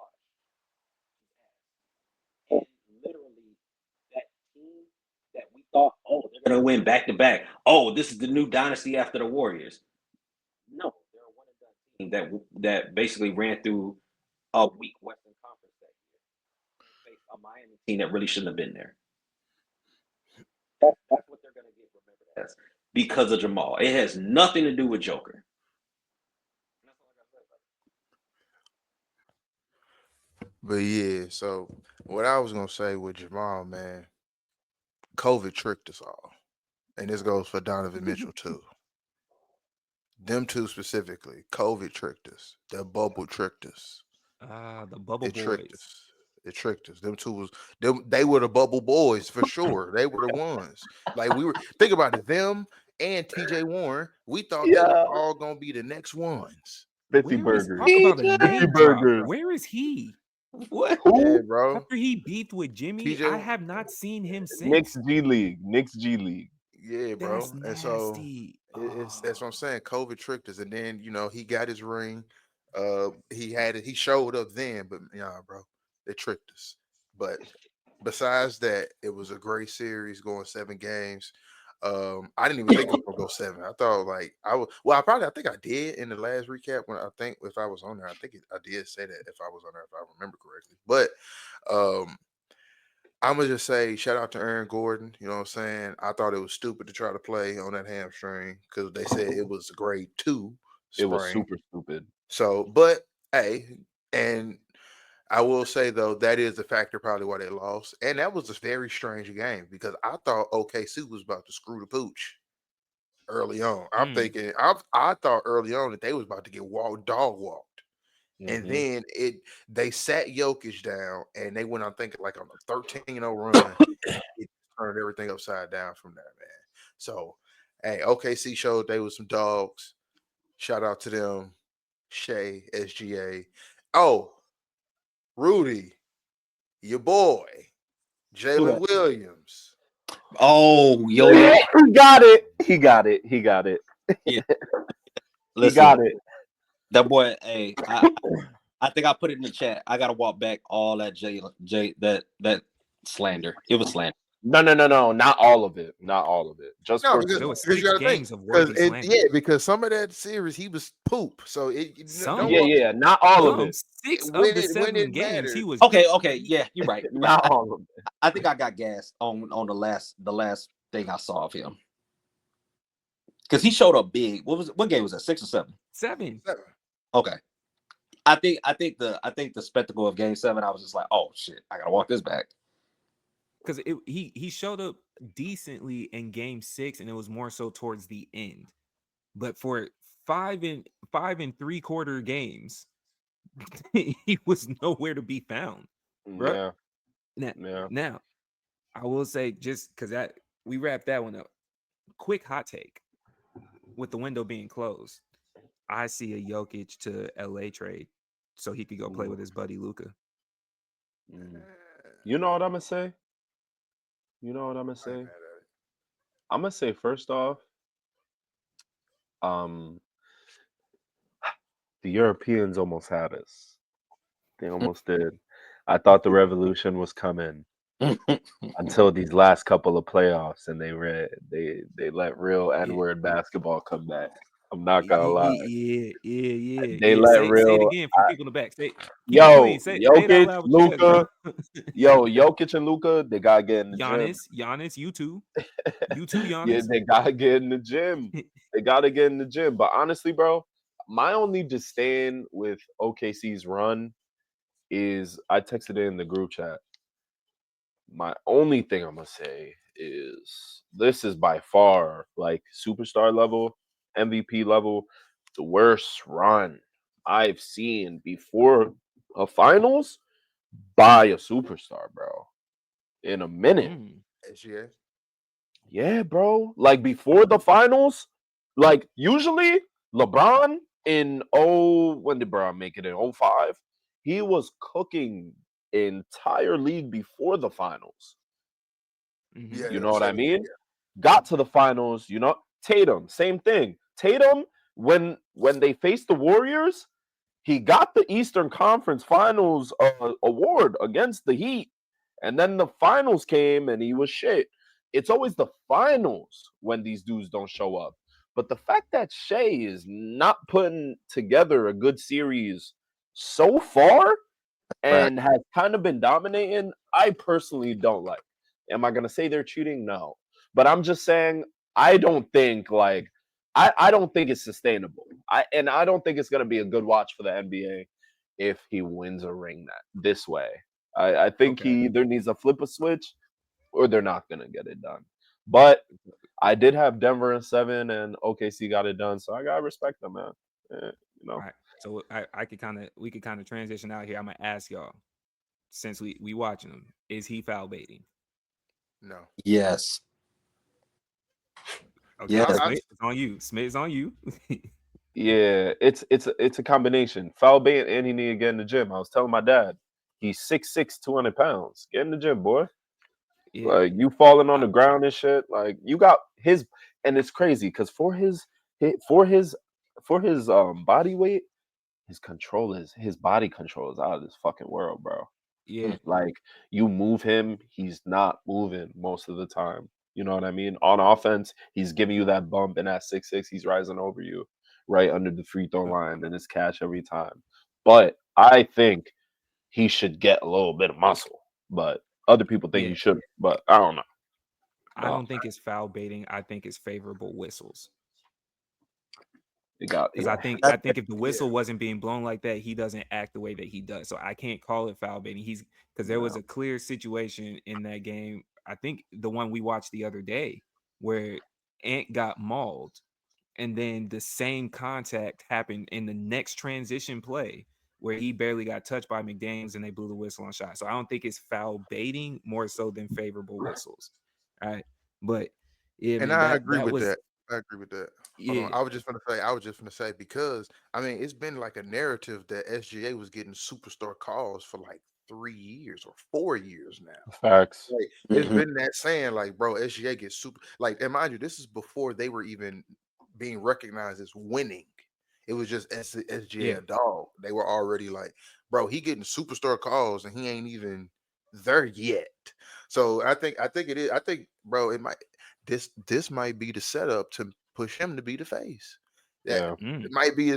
S4: and that we thought, oh, they're going to win back to back. Oh, this is the new dynasty after the Warriors. No, they're a one and done team that basically ran through a weak Western Conference that year. Faced a Miami team that really shouldn't have been there. That's what they're going to get remembered as because of Jamal. It has nothing to do with Joker.
S2: But yeah, so what I was gonna say with Jamal, man, COVID tricked us all. And this goes for Donovan Mitchell too. Them two specifically, COVID tricked us. That bubble tricked us.
S1: The bubble
S2: It tricked
S1: boys.
S2: us. It tricked us. Them two was they were the bubble boys for sure. They were the ones. Like we were think about it, them and TJ Warren, we thought they were
S3: Yeah,
S2: all gonna be the next ones.
S3: 50
S1: Where is
S3: burgers.
S1: talk about a
S3: 50
S1: name drop?
S3: burgers.
S1: Where is he?
S4: What?
S2: Yeah,
S3: Who?
S2: bro.
S1: After he beefed with Jimmy, I
S2: TJ,
S1: have not seen him
S3: Knicks
S1: since.
S3: G League. Knicks G League.
S2: yeah,
S1: That's
S2: bro. And so
S1: nasty.
S2: it's that's what I'm saying. COVID tricked us, and then he got his ring. He had it. He showed up then, but yeah, bro, they tricked us. But besides that, it was a great series going 7 games. I didn't even think it was gonna go 7. I thought like I was. Well, I think I did in the last recap when I think if I was on there, I did say that if I was on there, if I remember correctly. But um, I'm gonna just say shout out to Aaron Gordon. You know what I'm saying? I thought it was stupid to try to play on that hamstring because they said it was a grade 2
S3: It was
S2: sprain.
S3: super stupid.
S2: So, but hey, and I will say though that is the factor probably why they lost, and that was a very strange game because I thought OKC was about to screw the pooch early on. I'm
S1: Mm.
S2: thinking I thought early on that they was about to get dog walked. And
S3: Mhm.
S2: then they sat Jokic down and they went on thinking like on a 13-0 run. It turned everything upside down from there, man. So, hey, OKC showed they was some dogs. Shout out to them. Shay, SGA. Oh, Rudy, your boy,
S4: Who
S2: Jalen
S4: that?
S2: Williams.
S4: Oh, yo,
S3: He got it. He got it. He got it.
S4: yeah.
S3: He
S4: Listen,
S3: got it.
S4: that boy. Hey, I think I put it in the chat. I gotta walk back all that that slander. It was slander.
S3: No. Not all of it. Not all of it. Just
S2: No,
S3: for
S2: because
S1: There was
S2: because you
S1: 6
S2: got to think
S1: games of worthy slander.
S2: because some of that series he was poop. So don't
S1: Some,
S3: Yeah. Not all of
S1: some
S3: it.
S1: 6 of
S2: when
S1: the
S2: it
S1: 7 games he
S2: mattered.
S1: was
S4: Okay, yeah, you're right. You're right.
S3: Not all of it.
S4: I think I got gassed on the last thing I saw of him because he showed up big. What game was that? 6 or 7?
S1: 7
S4: Okay. I think the spectacle of Game 7. I was just like, oh shit, I gotta walk this back.
S1: because he showed up decently in game 6, and it was more so towards the end. But for 5 and 3/4 games, he was nowhere to be found, bro.
S3: Yeah.
S1: Now,
S3: Yeah.
S1: now I will say, just because that we wrapped that one up. Quick hot take: with the window being closed, I see a Jokic to LA trade so he could go play with his buddy Luca.
S3: You know what I'm gonna say? I'm gonna say first off, um, the Europeans almost had us. They almost did. I thought the revolution was coming until these last couple of playoffs, and they let real N-word basketball come back. I'm not gonna lie. They
S1: Yeah.
S3: let
S1: Say it
S3: real
S1: again for people in the back. Keep it
S3: yo
S1: clean. Say it out
S3: Jokic,
S1: loud with your chest,
S3: Luca,
S1: bro.
S3: Jokic and Luca, they gotta get in the gym.
S1: Giannis, you too,
S3: Yeah,
S1: Giannis.
S3: they gotta get in the gym. They gotta get in the gym. But honestly, bro, my only disdain with OKC's run is I texted it in the group chat. My only thing I'm gonna say is this is by far like superstar level, MVP level, the worst run I've seen before a finals by a superstar, bro. In a minute.
S2: SGA.
S3: Yeah, bro. Like before the finals, like usually LeBron in when did LeBron make it in 05? He was cooking entire league before the finals.
S2: Yeah,
S3: You
S2: in
S3: know what I
S2: 07.
S3: mean?
S2: Yeah.
S3: Got to the finals, Tatum, same thing. Tatum, when they faced the Warriors, he got the Eastern Conference Finals award against the Heat. And then the finals came and he was shit. it's always the finals when these dudes don't show up. But the fact that Shea is not putting together a good series so far and has kind of been dominating, I personally don't like. Am I gonna say they're cheating? No. But I'm just saying I don't think like I don't think it's sustainable. I don't think it's gonna be a good watch for the NBA if he wins a ring this way. I think
S1: Okay.
S3: he either needs to flip a switch or they're not gonna get it done. But I did have Denver in 7 and OKC got it done, so I gotta respect them, man. You know.
S1: All right. So we could kind of transition out here. I'm gonna ask y'all, since we watching him, is he foul baiting?
S2: No.
S5: Yes.
S1: Okay,
S5: Yes.
S1: Smith, it's on you. Smith, it's on you.
S3: Yeah, it's a combination. Foul bait and he need to get in the gym. I was telling my dad, he's 6'6", 200 pounds. Get in the gym, boy.
S1: Yeah.
S3: Like you falling on the ground and shit. Like you got his, and it's crazy because for his body weight, his body control is out of this fucking world, bro.
S1: Yeah.
S3: Like you move him, he's not moving most of the time. You know what I mean? On offense, he's giving you that bump, and at 6'6", he's rising over you right under the free throw line, and it's catch every time. But I think he should get a little bit of muscle. But other people think
S1: Yeah.
S3: he shouldn't. But I don't know.
S1: I don't think it's foul baiting. I think it's favorable whistles. Because I think if the whistle wasn't being blown like that, he doesn't act the way that he does. So I can't call it foul baiting. Because there was a clear situation in that game. I think the one we watched the other day where Ant got mauled, and then the same contact happened in the next transition play where he barely got touched by McDaniels and they blew the whistle on shot. So I don't think it's foul baiting more so than favorable whistles. All right. But yeah,
S2: And
S1: man,
S2: I agree
S1: that
S2: with
S1: was
S2: that. I agree with that. Hold
S1: yeah.
S2: on. I was just gonna say because I mean it's been like a narrative that SGA was getting superstar calls for like 3 years or 4 years now.
S3: Facts.
S2: Like it's been that saying like, bro, SGA gets super like, and mind you, this is before they were even being recognized as winning. It was just SGA
S1: Yeah.
S2: a dog. They were already like, bro, he getting superstar calls and he ain't even there yet. So I think it is. I think, bro, this might be the setup to push him to be the face. That
S3: Yeah.
S2: it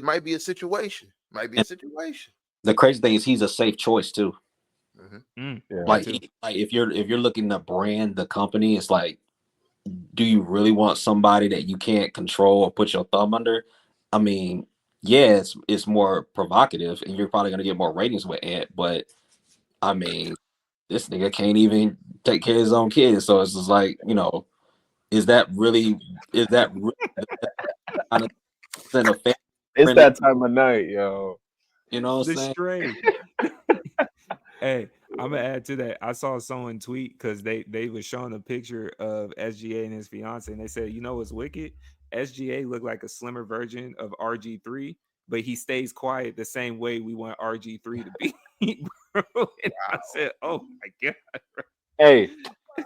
S2: might be a situation. Might be a
S5: And
S2: situation.
S5: the crazy thing is he's a safe choice too.
S2: Mm-hmm.
S3: Yeah.
S5: Like,
S1: too.
S5: like if you're looking to brand the company, it's like, do you really want somebody that you can't control or put your thumb under? I mean, yeah, it's more provocative, and you're probably gonna get more ratings with Ant. But I mean, this nigga can't even take care of his own kids, so it's just like, is that really kind of send a family
S3: It's
S5: friendly?
S3: that time of night, yo.
S5: You know what I'm
S1: The
S5: saying?
S1: stray. Hey, I'm gonna add to that. I saw someone tweet because they was showing a picture of SGA and his fiance, and they said, you know what's wicked? SGA looked like a slimmer version of RG3, but he stays quiet the same way we want RG3 to be. Bro. And I said, oh my god.
S3: Hey,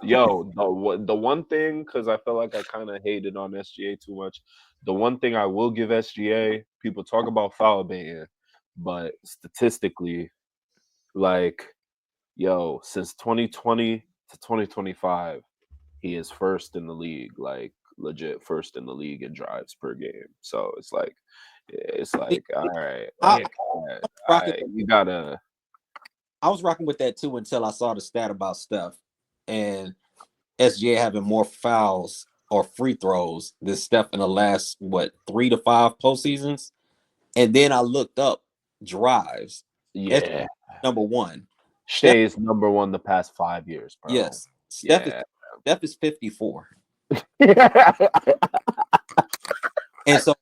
S3: yo, the one thing, because I feel like I kind of hated on SGA too much. The one thing I will give SGA, people talk about foul baiting, but statistically, like, yo, since 2020 to 2025, he is first in the league, like legit first in the league in drives per game. So it's like, all right,
S5: I,
S3: like,
S5: rocking,
S3: you gotta,
S5: I was rocking with that too until I saw the stat about Steph and SGA having more fouls or free throws than Steph in the last 3 to 5 postseasons. And then I looked up drives.
S3: yeah.
S5: Number one. Steph,
S3: Shea is number one the past 5 years, bro.
S5: yes. Steph
S3: Yeah.
S5: is 54. And so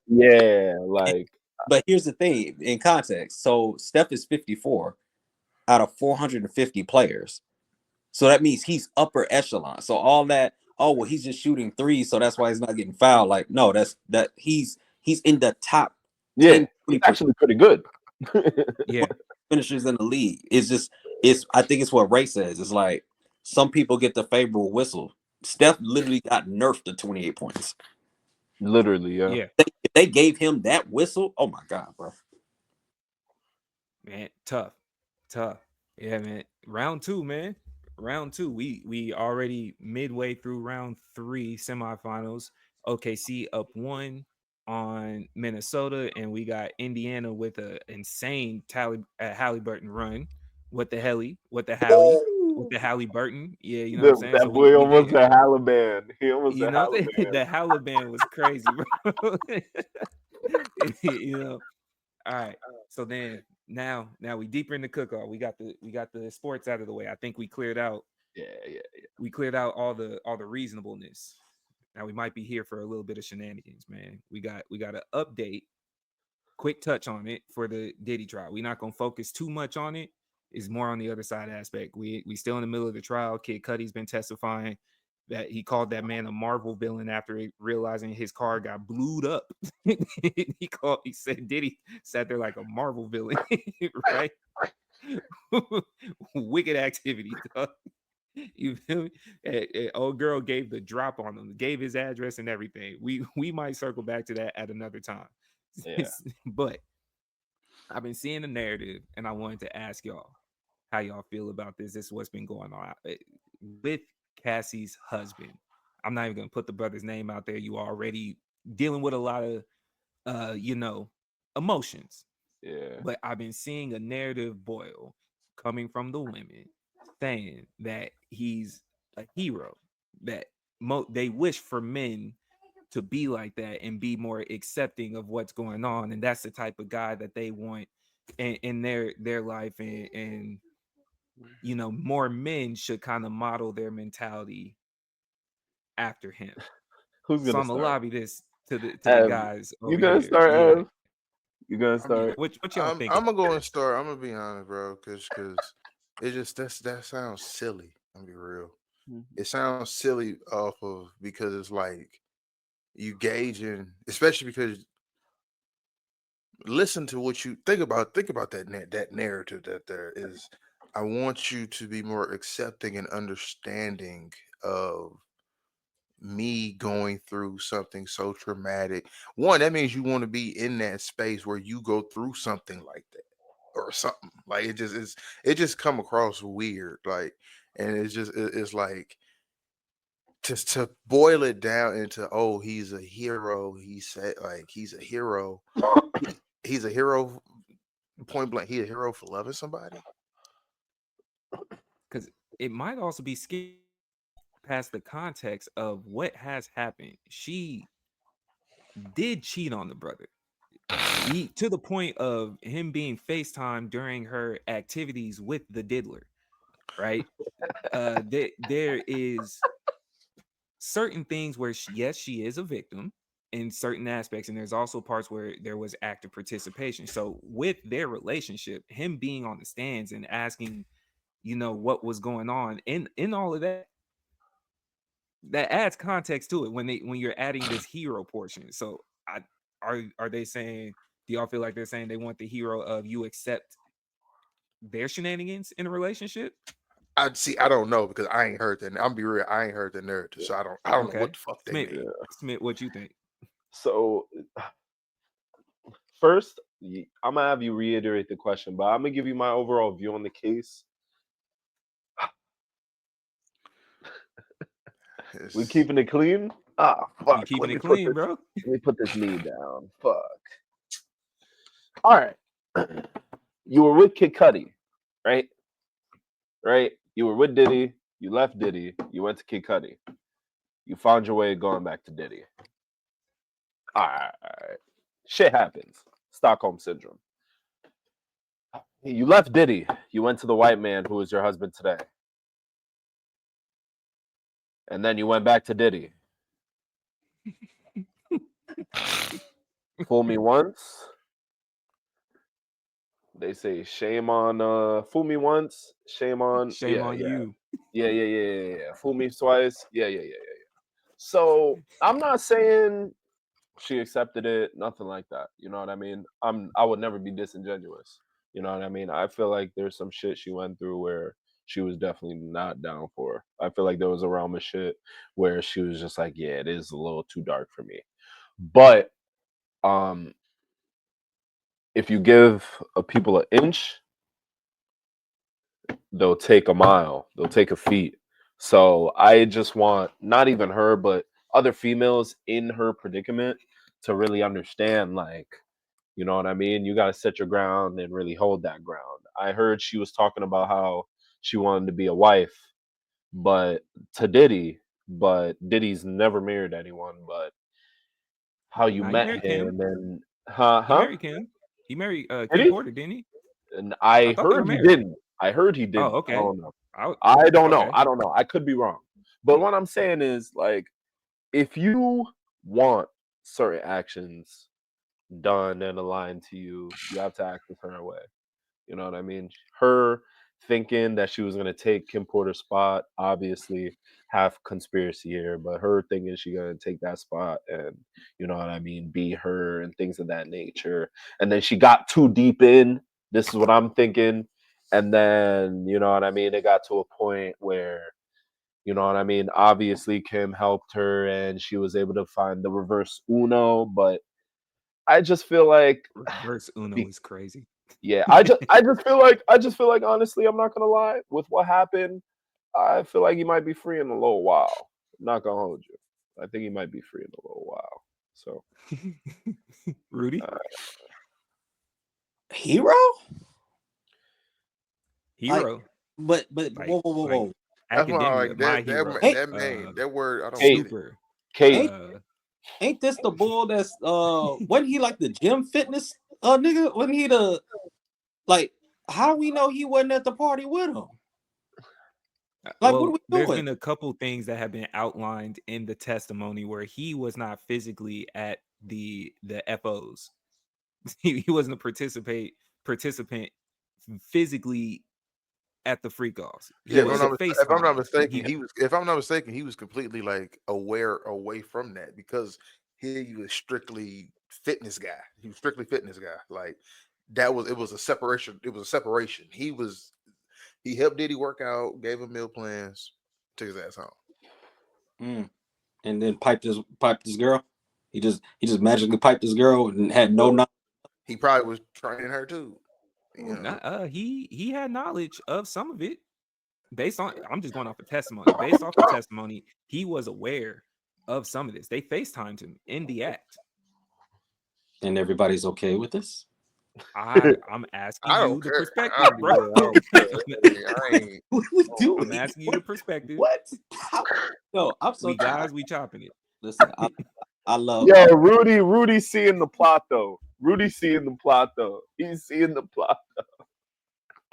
S3: like,
S5: but here's the thing in context. So Steph is 54 out of 450 players. So that means he's upper echelon. So all that, oh well, he's just shooting threes, so that's why he's not getting fouled. Like, no, that he's in the top
S3: yeah,
S5: 10,
S3: he's actually pretty good.
S1: Yeah.
S5: finishers in the league. It's I think it's what Ray says. It's like some people get the favorable whistle. Steph literally got nerfed to 28 points.
S3: Literally, yeah.
S1: Yeah.
S5: If they gave him that whistle, oh my god, bro.
S1: Man, tough. Yeah, man. Round 2, man. round two. We already midway through round three semifinals. OKC up one on Minnesota, and we got Indiana with a insane tally at Halliburton run. What the helly? What the Hally? With the Halliburton? Yeah, you know what I'm saying.
S3: That
S1: So
S3: boy
S1: we
S3: almost
S1: did.
S3: a Halaban. He almost
S1: You
S3: a
S1: know,
S3: Halaban.
S1: the Halliburton was crazy, bro. You know. All right. So then now we deeper in the cookout. We got the sports out of the way. I think
S3: Yeah, yeah.
S1: we cleared out all the reasonableness. Now we might be here for a little bit of shenanigans, man. We got an update, quick touch on it for the Diddy trial. We're not gonna focus too much on it. It's more on the other side aspect. We still in the middle of the trial. Kid Cudi's been testifying that he called that man a Marvel villain after realizing his car got blued up. He said Diddy sat there like a Marvel villain, right? Wicked activity, dog. You feel me? Old girl gave the drop on him, gave his address and everything. We might circle back to that at another time.
S3: Yeah.
S1: But I've been seeing the narrative, and I wanted to ask y'all how y'all feel about this. This is what's been going on with Cassie's husband. I'm not even gonna put the brother's name out there. You already dealing with a lot of emotions.
S3: Yeah.
S1: But I've been seeing a narrative boil coming from the women saying that he's a hero, that they wish for men to be like that and be more accepting of what's going on, and that's the type of guy that they want in their life, and more men should kind of model their mentality after him.
S3: Who's
S1: So
S3: gonna
S1: I'm gonna
S3: start?
S1: lobby this to the
S3: Ev,
S1: guys
S3: you
S1: over
S3: gonna
S1: here.
S3: start,
S1: Yeah,
S3: Ev? You gonna
S2: I'm
S3: start?
S1: what y'all
S2: I'm
S1: thinking?
S2: I'm gonna go and start. I'm gonna be honest, bro, because it just that sounds silly. I'm gonna be real. It sounds silly off of because it's like you gauging, especially because listen to what you think about. Think about that narrative that there is. I want you to be more accepting and understanding of me going through something so traumatic. One, that means you want to be in that space where you go through something like that or something. Like it just come across weird. Like, and it's like just to boil it down into, oh, he's a hero. He said like he's a hero. He's a hero, point blank. He a hero for loving somebody.
S1: Because it might also be skipped past the context of what has happened. She did cheat on the brother. He to the point of him being FaceTime during her activities with the diddler, right? There is certain things where yes, she is a victim in certain aspects, and there's also parts where there was active participation. So with their relationship, him being on the stands and asking, what was going on in all of that, that adds context to it when you're adding this hero portion. So are they saying, do y'all feel like they're saying they want the hero of you accept their shenanigans in a relationship?
S2: I see. I don't know because I ain't heard that. I'm be real. I ain't heard the narrative, so I don't know what
S1: Okay.
S2: the fuck they
S1: Smith,
S2: mean.
S1: Smith, what you think?
S3: So first, I'm gonna have you reiterate the question, but I'm gonna give you my overall view on the case. We
S2: It's,
S3: keeping it clean? Ah,
S1: We
S3: fuck.
S1: keeping it clean, bro.
S3: Let me put this knee down. Fuck. All right. You were with Kid Cudi, right? Right? You were with Diddy. You left Diddy. You went to Kid Cudi. You found your way going back to Diddy. All right. Shit happens. Stockholm syndrome. You left Diddy. You went to the white man who is your husband today. And then you went back to Diddy. Fool me once. They say shame on fool me once, shame on
S1: Shame on you.
S3: yeah. Fool me twice. Yeah. So I'm not saying she accepted it, nothing like that. You know what I mean? I would never be disingenuous. You know what I mean? I feel like there's some shit she went through where she was definitely not down for. I feel like there was a realm of shit where she was just like, yeah, it is a little too dark for me. But if you give people an inch, they'll take a mile, they'll take a feet. So I just want not even her, but other females in her predicament to really understand, like, you know what I mean? You got to set your ground and really hold that ground. I heard she was talking about how she wanted to be a wife, but to Diddy, but Diddy's never married anyone, but how you
S1: Nah, he
S3: met
S1: married Kim.
S3: him and
S1: He
S3: huh?
S1: married Kim. He married
S3: Did
S1: Kim
S3: he?
S1: Porter, didn't he?
S3: And
S1: I
S3: I
S1: thought they were
S3: heard he
S1: married.
S3: didn't. I heard he
S1: Oh,
S3: didn't. I
S1: okay.
S3: don't know.
S1: I
S3: I don't know.
S1: okay.
S3: I don't know. I could be wrong. But what I'm saying is, like, if you want certain actions done and aligned to you, you have to act a certain way. You know what I mean? Her thinking that she was gonna take Kim Porter's spot, obviously half conspiracy here, but her thinking she gonna take that spot and you know what I mean, be her and things of that nature. And then she got too deep in. This is what I'm thinking. And then, you know what I mean, it got to a point where, you know what I mean, obviously Kim helped her and she was able to find the reverse Uno, but I just feel like
S1: Reverse Uno is crazy.
S3: yeah, I just feel like honestly, I'm not gonna lie, with what happened, I feel like he might be free in a little while. I'm not gonna hold you. I think he might be free in a little while. So
S1: Rudy,
S3: uh,
S5: Hero? Like,
S1: hero,
S5: but
S1: like
S5: whoa.
S2: That's why I
S1: academia,
S2: like
S1: my
S2: that.
S1: hero,
S5: Ain't
S2: That main that word. I don't
S3: Kate,
S2: get it.
S1: super,
S3: Kate,
S5: ain't
S1: uh,
S5: ain't this the bull that's wasn't he like the gym fitness nigga? Wasn't he the like how do we know he wasn't at the party with him? Like what are
S1: well,
S5: we
S1: there's
S5: doing?
S1: been a couple things that have been outlined in the testimony where he was not physically at the FOs. He wasn't a participant physically at the freak offs. He
S2: Yeah,
S1: was
S2: if I'm not
S1: FaceTiming.
S2: mistaken,
S1: He
S2: he was completely like aware away from that because he was strictly fitness guy. He was strictly fitness guy. Like that was it was a separation. It was a separation. He helped Diddy work out, gave him meal plans, took his ass home.
S5: Mm. And then piped this girl. He just magically piped this girl and had no knowledge.
S2: He probably was training her too. You know,
S1: not he had knowledge of some of it based on I'm just going off of testimony. Based off the testimony, he was aware of some of this. They FaceTimed him in the act.
S5: And everybody's okay with this.
S1: I'm asking
S2: I
S1: you
S2: don't
S1: the
S2: care. I
S1: perspective,
S2: mean,
S1: bro.
S2: yeah, I don't care. I ain't.
S5: What are we
S1: I'm
S5: doing?
S1: asking you the perspective.
S5: What? How? No, I'm so
S1: We
S5: tired.
S1: guys, we chopping it.
S5: Listen, I love
S3: yo, Rudy seeing the plot though. Rudy seeing the plot though. He's seeing the plot.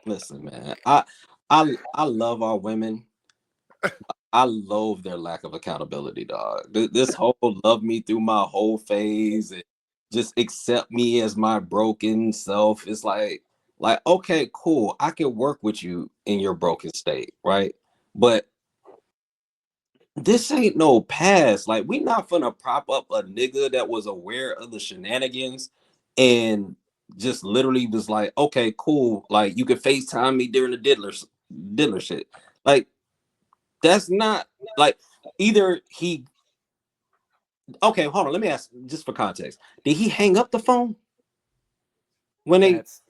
S5: listen, man. I love our women. I loathe their lack of accountability, dog. This whole love me through my whole phase and just accept me as my broken self. It's like okay, cool. I can work with you in your broken state, right? But this ain't no pass. Like, we not gonna prop up a nigga that was aware of the shenanigans and just literally was like, okay, cool. Like, you can FaceTime me during the diddler shit. Like, that's not like either he okay, hold on. Let me ask just for context. Did he hang up the phone when they
S1: That's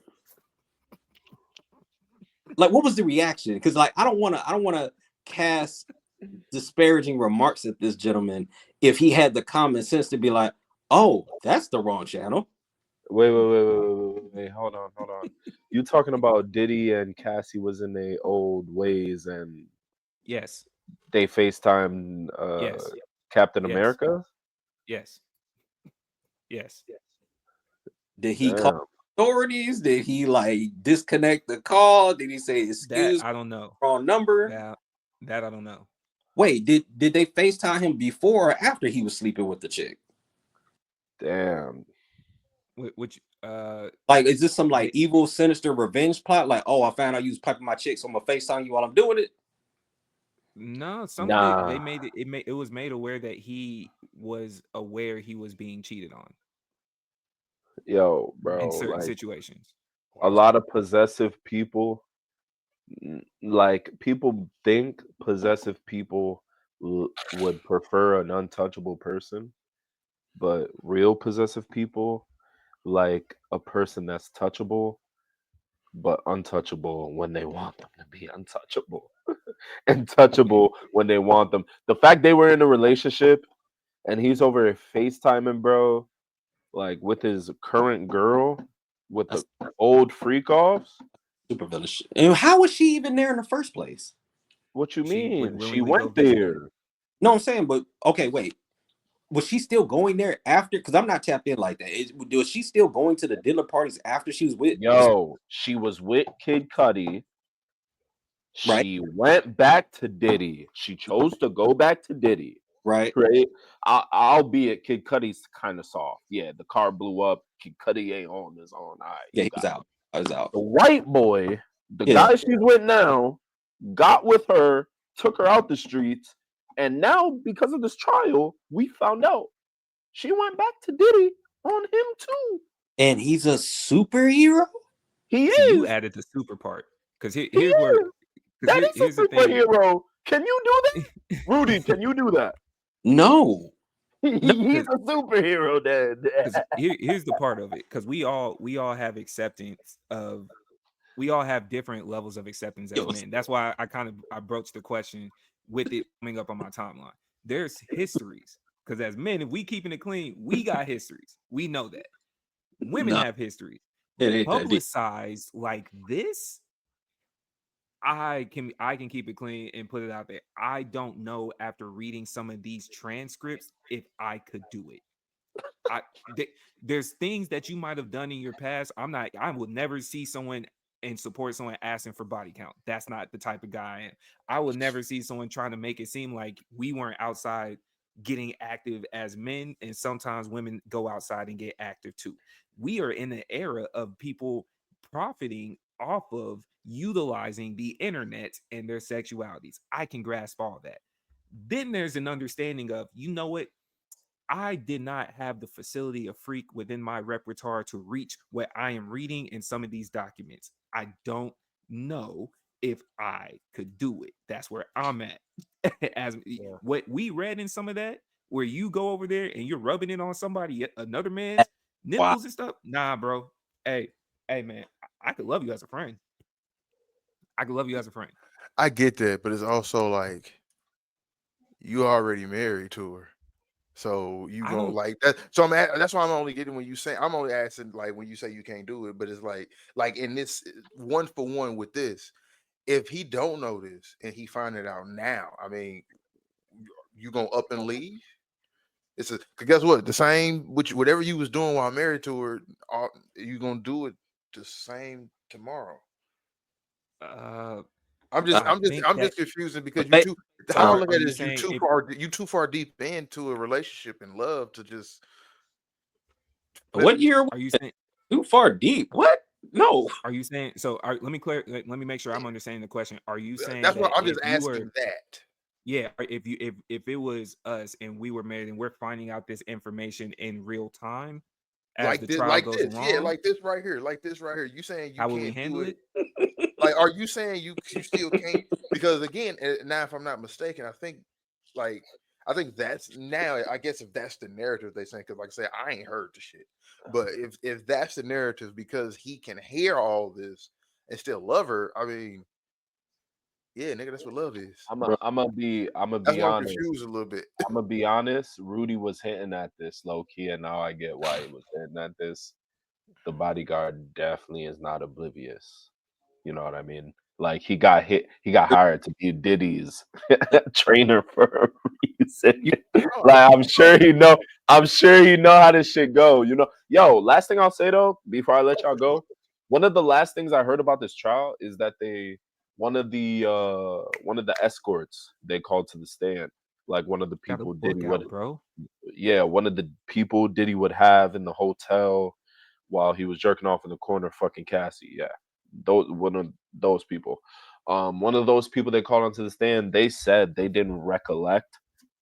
S5: like what was the reaction? Because like I don't wanna cast disparaging remarks at this gentleman if he had the common sense to be like, oh, that's the wrong channel.
S3: Wait. Hold on. You talking about Diddy and Cassie was in their old ways and
S1: yes,
S3: they FaceTime
S1: yes,
S3: Captain
S1: yes,
S3: America?
S1: yes, yes.
S5: Did he call
S3: Damn.
S5: authorities? Did he like disconnect the call? Did he say
S1: That
S5: excuse me,
S1: I don't know.
S5: wrong number?
S1: That that I don't know.
S5: Wait, did they FaceTime him before or after he was sleeping with the chick?
S3: Damn.
S1: Which
S5: Like, is this some like
S1: they,
S5: evil, sinister revenge plot? Like, oh, I found out you was piping my chick, so I'm gonna FaceTime you while I'm doing it.
S1: no, some of it they
S3: Nah.
S1: made it was made aware that he was aware he was being cheated on
S3: Yo,
S1: in
S3: bro,
S1: certain
S3: like
S1: situations.
S3: a
S2: Wow.
S3: lot of possessive people, like people think possessive people would prefer an untouchable person, but real possessive people like a person that's touchable. but untouchable when they want them to be untouchable, and touchable when they want them. The fact they were in a relationship and he's over here FaceTiming, bro, like with his current girl, with the
S5: That's
S3: old freak offs.
S5: super villain. And how was she even there in the first place?
S3: What you
S1: She would
S3: mean? She
S1: willingly go
S3: went
S1: visit him.
S3: there.
S5: No, I'm saying, but okay, wait. Was she still going there after? Because I'm not tapped in like that. Was she still going to the dinner parties after she was with this?
S3: Yo, she was with Kid Cudi.
S5: Right,
S3: She went back to Diddy. She chose to go back to Diddy.
S5: right.
S3: Right? Albeit Kid Cudi's kind of soft. Yeah, the car blew up. Kid Cudi ain't on his own. All right,
S5: Yeah,
S3: you
S5: he was
S3: got it.
S5: out. I was out.
S3: The white boy, the
S5: Yeah,
S3: guy she's with now, got with her, took her out the streets, and now because of this trial, we found out she went back to Diddy on him too.
S5: and he's a superhero.
S3: He
S1: See, you
S3: is.
S1: added the super part because
S3: He
S1: here's where
S3: is.
S1: because
S3: That is
S1: here's
S3: a
S1: the thing.
S3: superhero. Can you do that? Rudy, can you do that?
S5: No,
S3: He's
S5: no.
S3: a superhero then.
S1: Because here's the part of it because we all have acceptance of we all have different levels of acceptance as
S5: Yo,
S1: men. That's why I broached the question with it coming up on my timeline. There's histories because as men, if we keeping it clean, we got histories. We know that women
S5: no,
S1: have histories.
S5: it ain't that deep.
S1: Publicized like this, I can keep it clean and put it out there. I don't know after reading some of these transcripts if I could do it. I there's things that you might have done in your past. I will never see someone and support someone asking for body count. That's not the type of guy I am. I will never see someone trying to make it seem like we weren't outside getting active as men, and sometimes women go outside and get active too. We are in an era of people profiting off of utilizing the internet and their sexualities. I can grasp all that. Then there's an understanding of, you know what? I did not have the facility of freak within my repertoire to reach what I am reading in some of these documents. I don't know if I could do it. That's where I'm at. As
S3: Yeah.
S1: what we read in some of that, where you go over there and you're rubbing it on somebody, another
S5: That's
S1: man's
S5: wild.
S1: nipples and stuff. Nah, bro. Hey, man, I could love you as a friend. I could love you as a friend.
S2: I get that, but it's also like you already married to her. So you
S1: I
S2: gonna
S1: don't.
S2: like that. So that's why I'm only getting when you say I'm only asking like when you say you can't do it, but it's like in this one for one with this. If he don't know this and he find it out now, I mean, you gonna up and leave? It's a 'cause guess what? The same which whatever you was doing while married to her, you gonna do it the same tomorrow.
S1: Uh,
S2: I'm just
S1: I
S2: I'm just
S1: think
S2: I'm
S1: that.
S2: just confusing because
S5: But
S2: you too
S1: So
S2: how I
S5: are,
S2: look
S1: are
S2: at it
S1: you
S2: is
S1: saying if
S2: you too far deep into a relationship and love to just flip
S5: what year?
S1: are you saying
S5: Too far deep. What? No.
S1: Are you saying so? Let me clear. Let me make sure I'm understanding the question. Are you saying
S2: that's what
S1: that
S2: I'm just
S1: if you were,
S2: asking that.
S1: yeah, if it was us and we were married and we're finding out this information in real time as the trial
S2: Like
S1: goes
S2: this, yeah,
S1: along,
S2: like this right here. You saying you
S1: how would we
S2: can't do
S1: handle
S2: it?
S1: it?
S2: Like, are you saying you still can't? Because again, now if I'm not mistaken, like I think that's now. I guess if that's the narrative they saying, because like I said, I ain't heard the shit. But if that's the narrative, because he can hear all this and still love her, I mean, yeah, nigga, that's what love is.
S5: Bro,
S3: I'm gonna
S2: That's
S3: be
S2: why I'm
S3: honest.
S2: confused a little bit.
S3: I'm gonna be honest. Rudy was hitting at this low key, and now I get why he was hitting at this. The bodyguard definitely is not oblivious. You know what I mean? Like he got hired to be Diddy's trainer for a reason.
S5: you,
S2: Oh,
S3: Like I'm sure he know how this shit go. You know, yo. Last thing I'll say though, before I let y'all go, one of the last things I heard about this trial is that one of the escorts they called to the stand, like one of the
S1: Got a
S3: people Diddy
S1: book
S3: would,
S1: out, bro.
S3: yeah, one of the people Diddy would have in the hotel while he was jerking off in the corner, fucking Cassie. Yeah, those one of those people. One of those people they called onto the stand. They said they didn't recollect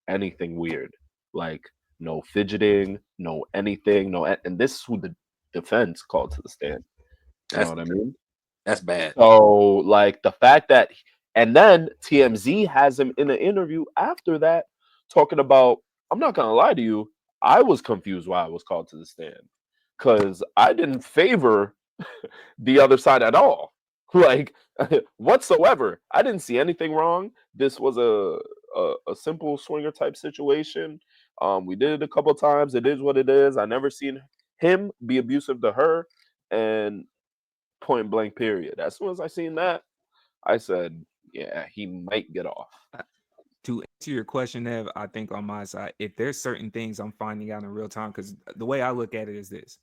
S3: anything weird, like no fidgeting, no anything, and this is who the defense called to the stand. You know
S5: that's
S3: what I mean?
S5: that's bad.
S3: So, like the fact that, and then TMZ has him in an interview after that talking about, I'm not gonna lie to you, I was confused why I was called to the stand because I didn't favor the other side at all, like whatsoever. I didn't see anything wrong. This was a simple swinger type situation. We did it a couple times. It is what it is. I never seen him be abusive to her, and point blank period. As soon as I seen that, I said, yeah, he might get off.
S1: To answer your question, Ev, I think on my side, if there's certain things I'm finding out in real time, because the way I look at it is this: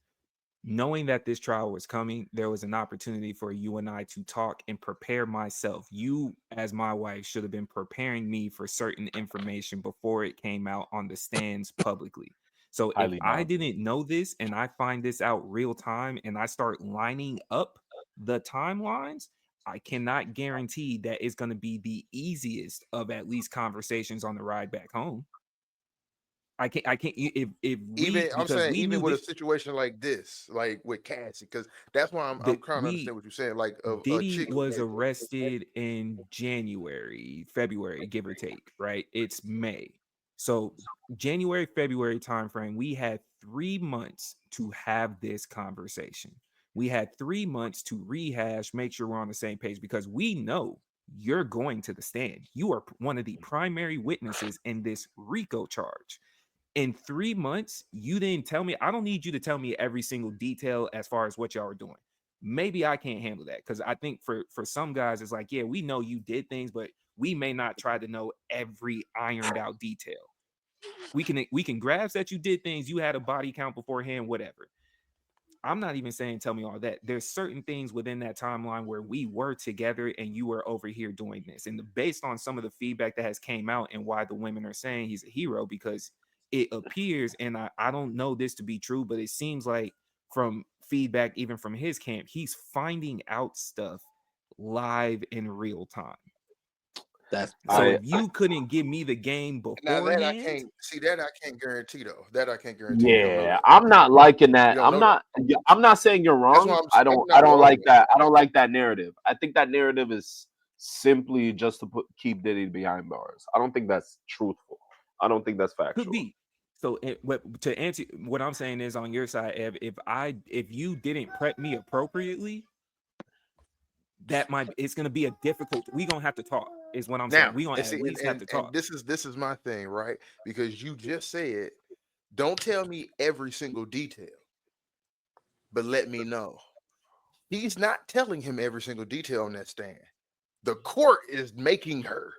S1: knowing that this trial was coming, there was an opportunity for you and I to talk and prepare myself. You, as my wife, should have been preparing me for certain information before it came out on the stands publicly. So if
S3: Highly
S1: I
S3: doubt.
S1: didn't know this and I find this out real time and I start lining up the timelines, I cannot guarantee that it's going to be the easiest of at least conversations on the ride back home. I can't if we,
S2: Even I'm
S1: because
S2: saying,
S1: we
S2: even
S1: knew
S2: with a
S1: this,
S2: situation like this, like with Cassie, because that's why I'm
S1: that
S2: trying to
S1: we
S2: understand what you're saying. Like a
S1: Diddy
S2: chick.
S1: was arrested in January, February, give or take, right? It's May. So January, February timeframe, we had 3 months to have this conversation. We had 3 months to rehash, make sure we're on the same page, because we know you're going to the stand. You are one of the primary witnesses in this RICO charge. In 3 months, you didn't tell me. I don't need you to tell me every single detail as far as what y'all are doing. Maybe I can't handle that, because I think for some guys, it's like, yeah, we know you did things, but we may not try to know every ironed out detail. We can grasp that you did things, you had a body count beforehand, whatever. I'm not even saying tell me all that. There's certain things within that timeline where we were together and you were over here doing this. And based on some of the feedback that has came out and why the women are saying he's a hero, because it appears, and I don't know this to be true, but it seems like from feedback, even from his camp, he's finding out stuff live in real time.
S5: That's
S1: So
S3: I
S1: if you couldn't give me the game
S2: Now that I
S1: beforehand,
S2: can't see, that I can't guarantee though. That I can't guarantee. We don't know
S3: yeah,
S2: that.
S3: I'm not liking that.
S2: We don't know that.
S3: I'm not saying you're
S2: That's why
S3: wrong.
S2: I'm
S3: I
S2: not
S3: don't
S2: wrong
S3: like
S2: with
S3: that. I don't like that narrative. I think that narrative is simply just to keep Diddy behind bars. I don't think that's truthful. I don't think that's
S1: could
S3: factual.
S1: be. So to answer what I'm saying is, on your side, Ev, if you didn't prep me appropriately, it's gonna be a difficult. We gonna have to talk. Is what I'm saying.
S2: now.
S1: We gonna
S2: And
S1: at
S2: see,
S1: least have to
S2: and
S1: talk.
S2: this is my thing, right? Because you just said, don't tell me every single detail, but let me know. He's not telling him every single detail on that stand. The court is making her.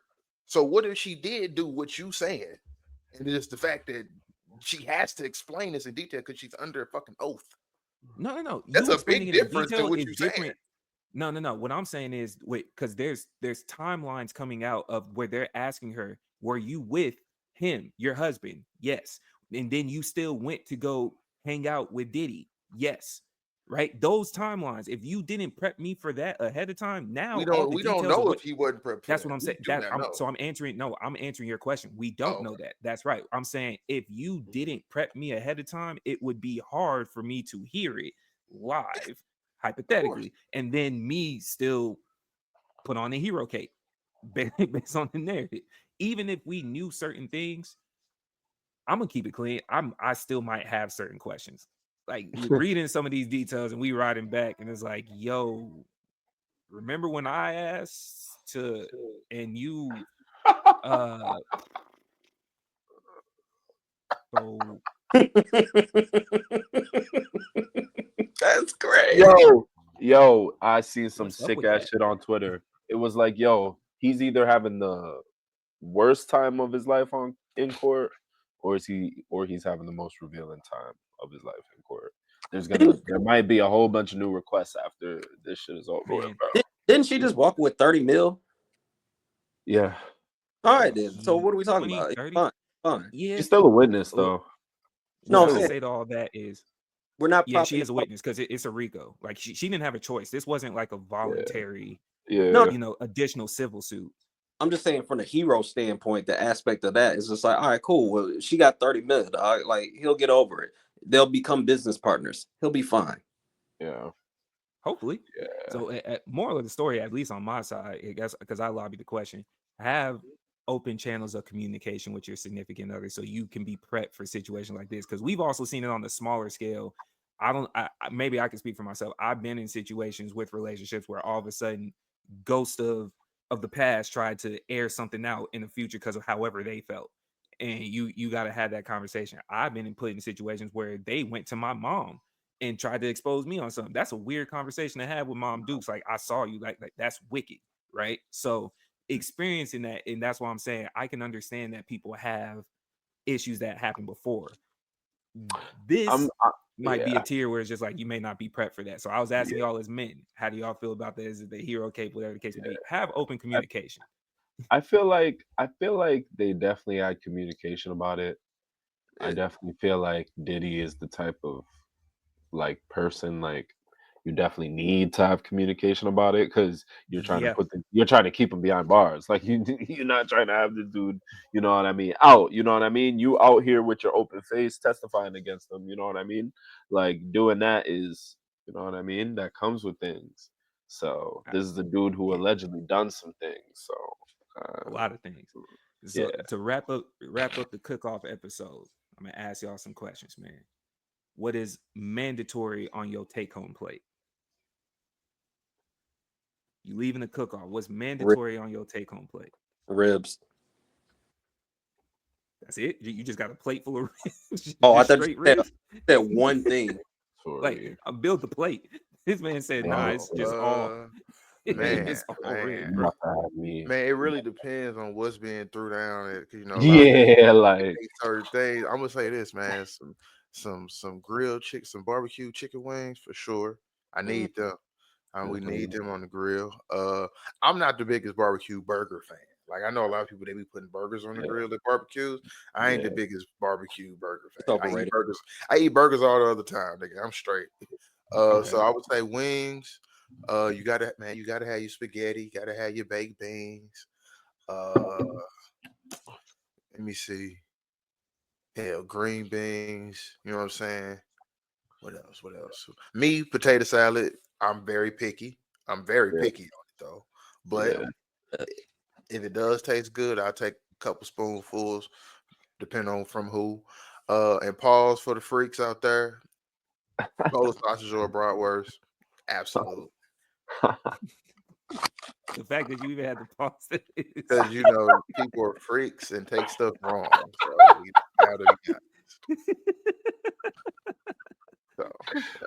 S2: So what if she did do what you saying? And it's the fact that she has to explain this in detail because she's under a fucking oath.
S1: No.
S2: That's
S1: You
S2: a
S1: explaining
S2: big
S1: it in
S2: difference than
S1: detail
S2: what
S1: is
S2: you're saying.
S1: different. No. What I'm saying is, wait, because there's timelines coming out of where they're asking her, were you with him, your husband? Yes. And then you still went to go hang out with Diddy? Yes. Right? Those timelines. If you didn't prep me for that ahead of time, now all the
S2: We don't
S1: details of
S2: know
S1: what,
S2: if he wasn't prepped for
S1: that's what
S2: that.
S1: I'm
S2: We
S1: saying.
S2: do not know.
S1: I'm answering. No, I'm answering your question. We don't
S2: Oh,
S1: know that. That's right. I'm saying if you didn't prep me ahead of time, it would be hard for me to hear it live,
S2: of course.
S1: hypothetically, and then me still put on the hero cape based on the narrative. Even if we knew certain things, I'm gonna keep it clean. I still might have certain questions. Like reading some of these details and we riding back, and it's like, yo, remember when I asked to, and you uh so
S5: That's great.
S3: Yo, I seen some
S1: what's up
S3: sick
S1: with
S3: ass
S1: that?
S3: shit on Twitter. It was like, yo, he's either having the worst time of his life on in court, or he's having the most revealing time of his life in court. There might be a whole bunch of new requests after this shit is over with,
S1: Man,
S3: bro.
S5: Didn't she just walk with 30 mil?
S3: Yeah,
S5: All right, then. So what are we talking
S1: 20,
S5: about?
S1: 30.
S5: Fine, fine.
S1: Yeah.
S3: she's still a witness
S1: Well,
S3: though. She's
S1: what
S5: No, I'm
S1: I
S3: still
S1: would
S3: a
S5: saying
S1: say to all that is,
S5: we're not
S1: yeah, she
S5: propping
S1: is a
S5: up.
S1: witness because it's a RICO. Like she didn't have a choice. This wasn't like a voluntary,
S5: No,
S3: yeah.
S1: additional civil suit.
S5: I'm just saying from the hero standpoint, the aspect of that is just like, all right, cool. Well, she got 30 million. Dog. Like he'll get over it. They'll become business partners. He'll be fine.
S3: Yeah.
S1: Hopefully.
S3: Yeah.
S1: So, moral of the story, at least on my side, I guess, because I lobbied the question, have open channels of communication with your significant other so you can be prepped for situations like this. Because we've also seen it on the smaller scale. maybe I can speak for myself. I've been in situations with relationships where all of a sudden ghosts of the past tried to air something out in the future because of however they felt. And you got to have that conversation. I've been put in situations where they went to my mom and tried to expose me on something. That's a weird conversation to have with Mom Dukes. Like, I saw you, like that's wicked, right? So experiencing that, and that's why I'm saying I can understand that people have issues that happened before. This might be a
S3: Yeah,
S1: tier where it's just like you may not be prepped for that. So I was asking y'all as men, how do y'all feel about that? Is it the hero cape, whatever the case may be? Have open communication.
S3: I feel like they definitely had communication about it. I definitely feel like Diddy is the type of like person like you definitely need to have communication about it because
S1: Yeah,
S3: you're trying to keep him behind bars. Like you're not trying to have this dude, you know what I mean, out. You know what I mean? You out here with your open face testifying against them. You know what I mean? Like doing that is, you know what I mean? That comes with things. So
S1: I-
S3: this is the dude who
S1: yeah,
S3: allegedly done some things. So
S1: a
S3: uh,
S1: lot of things. So
S3: yeah,
S1: to wrap up the cook-off episode, I'm gonna ask y'all some questions, man. What is mandatory on your take-home plate? You leaving the cook-off. What's mandatory on your take-home plate?
S5: Ribs.
S1: That's it. You just got a plate full of ribs,
S5: Oh, I
S1: just
S5: thought you
S1: straight
S5: said
S1: ribs.
S5: that one thing.
S1: Like,
S3: sorry.
S1: I built the plate. This man said, "Nah,
S3: Damn,
S1: it's
S2: Oh,
S1: just all,
S3: damn.
S1: it's all ribs,
S3: You
S2: man.
S1: bro."
S3: about to have me.
S2: Man, it really depends on what's being threw down. A lot of people
S3: Yeah, like
S2: eat certain things. I'm gonna say this, man. Some grilled chicken, some barbecue chicken wings for sure. I
S5: Mm.
S2: need them. We need
S3: mhm,
S2: them on the grill. I'm not the biggest barbecue burger fan. Like I know a lot of people they be putting burgers on the
S3: yeah,
S2: grill, the barbecues. I ain't the
S3: yeah.
S2: biggest barbecue burger
S5: It's
S2: fan. I eat
S5: overrated.
S2: burgers. I eat burgers all the other time, nigga. I'm straight.
S1: Okay.
S2: So I would say wings. You gotta have your spaghetti. You gotta have your baked beans. Let me see. Hell, green beans. You know what I'm saying? What else? What else? Me, potato salad. I'm very picky. I'm very
S3: Yeah,
S2: picky on it though. But
S3: yeah.
S5: Uh,
S2: if it does taste good, I'll take a couple spoonfuls, depending on from who. And pause for the freaks out there. Polish sausage or bratwurst. Absolutely.
S1: The fact that you even had to pause it is
S2: Because people are freaks and take stuff wrong. So we gotta be honest. So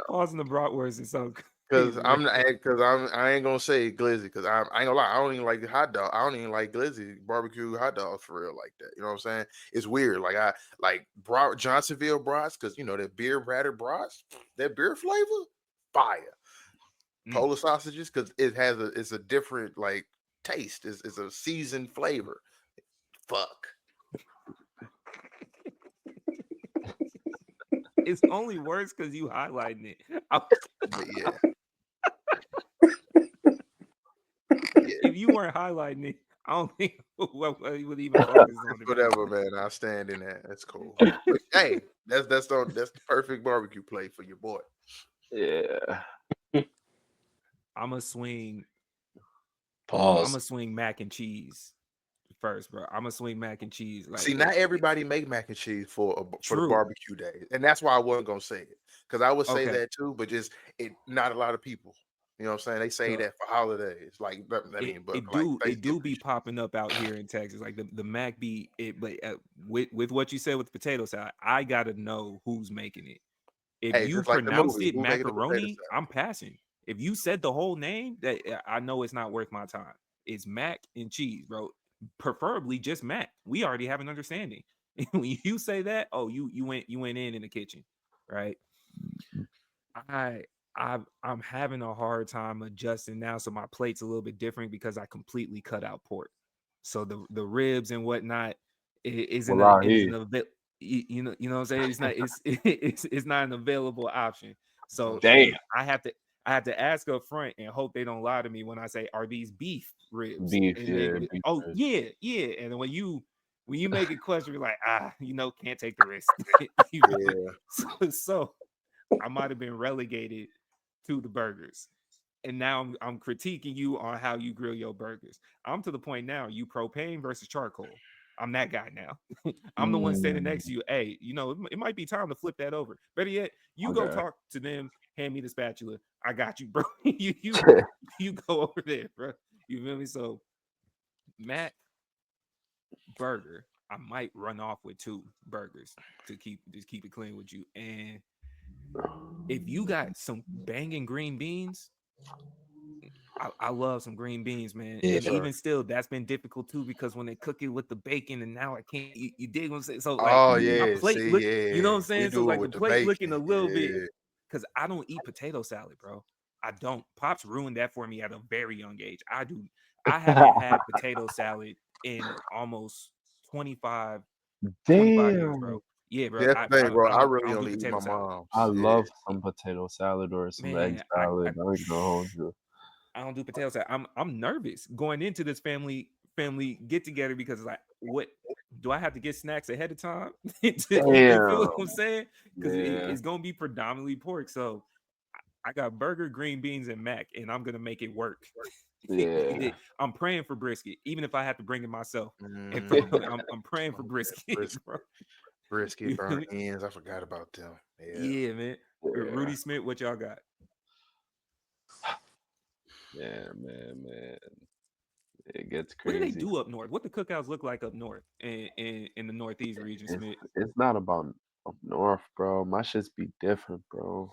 S1: pausing the bratwurst is so
S2: because
S1: crazy, man.
S2: I'm not because I ain't gonna say glizzy because I ain't gonna lie, I don't even like the hot dog. I don't even like glizzy barbecue hot dogs for real like that. You know what I'm saying? It's weird. Like I like Johnsonville brats because that beer battered brats, that beer flavor, fire.
S1: Mm.
S2: Polar sausages because it's a different like taste. It's a seasoned flavor. Fuck.
S1: It's only worse because you highlighting it.
S2: But yeah, yeah.
S1: If you weren't highlighting it, I don't think you would even focus on it, bro.
S2: Whatever, man. I stand in that. That's cool. But hey, that's the perfect barbecue plate for your boy.
S3: Yeah.
S1: I'm gonna swing. I'm
S5: Pause.
S1: gonna swing mac and cheese first, bro. I'm gonna swing mac and cheese. Like
S2: See, not everybody make mac and cheese for the
S1: true.
S2: barbecue days, and that's why I wasn't gonna say it because I would say
S1: Okay.
S2: that too, but just not a lot of people. You know what I'm saying? They say
S1: So
S2: that for holidays, like I
S1: it
S2: mean, but
S1: it
S2: like
S1: do it do
S2: Thanksgiving and
S1: be
S2: shit.
S1: popping up out here in Texas. Like the mac be it, but with what you said with the potato salad, I gotta know who's making it. If
S2: Hey,
S1: you
S2: just like the
S1: pronounced
S2: movie,
S1: it
S2: who making the potato
S1: macaroni,
S2: salad?
S1: I'm passing. If you said the whole name, that I know it's not worth my time. It's mac and cheese, bro. Preferably just mac. We already have an understanding. When you say that, oh, you went in the kitchen, right? I I'm having a hard time adjusting now, so my plate's a little bit different because I completely cut out pork. So the ribs and whatnot isn't a isn't
S3: Wallahi.
S1: a bit you know what I'm saying. It's not it's not an available option.
S2: Oh
S1: So
S2: shit!
S3: Damn.
S1: I have to ask up front and hope they don't lie to me when I say, are these beef ribs?
S3: Beef,
S1: And
S3: yeah,
S1: they
S3: beef
S1: oh
S3: ribs.
S1: yeah yeah. And then when you make a question, you're like, can't take the risk.
S2: Yeah,
S1: So I might have been relegated to the burgers. And now I'm critiquing you on how you grill your burgers. I'm to the point now, you propane versus charcoal. I'm that guy now. I'm the one standing next to you. Hey, it might be time to flip that over. Better yet, you go
S3: Okay.
S1: talk to them. Hand me the spatula. I got you, bro. you go over there, bro. You feel me? So, Mac burger. I might run off with 2 burgers to keep it clean with you. And if you got some banging green beans, I love some green beans, man.
S5: Yeah.
S1: And even still, that's been difficult too because when they cook it with the bacon, and now I can't. You dig what I'm saying? So like
S2: Oh
S1: my
S2: yeah,
S1: plate
S2: see,
S1: look, you know what
S2: yeah,
S1: I'm
S2: we
S1: saying? So
S2: do it
S1: like the
S2: with the
S1: plate looking a
S2: bacon.
S1: little bit
S2: Yeah.
S1: because I don't eat potato salad, bro. I don't. Pops ruined that for me at a very young age. I do. I haven't had potato salad in almost 25 years,
S3: Damn.
S1: bro. Yeah,
S2: See,
S1: bro.
S2: that's the thing, bro. I
S1: I
S2: really
S1: don't do
S2: only eat
S1: potato
S2: my
S1: salad.
S2: mom's.
S3: I
S2: Yeah.
S3: love some potato salad or some egg
S1: Man,
S3: salad. I ain't gonna hold you.
S1: I don't do potato salad. I'm nervous going into this family get together because like what do I have to get snacks ahead of time? You feel what I'm
S3: Damn.
S1: saying? Because
S3: Yeah.
S1: it's gonna be predominantly pork. So I got burger, green beans, and mac, and I'm gonna make it work.
S3: Yeah.
S1: I'm praying for brisket, even if I have to bring it myself. And
S2: Mm,
S1: I'm praying for
S2: oh, man,
S1: brisket, bro.
S2: brisket,
S1: You feel
S2: burnt
S1: me?
S2: ends. I forgot about them. Yeah.
S1: Yeah, man.
S3: Yeah.
S1: Rudy Smith, what y'all got?
S3: Yeah, man. It gets
S1: What do they
S3: crazy.
S1: do up north? What the cookouts look like up north in the Northeast region, Smith?
S3: It's not about up north, bro. My shits be different, bro.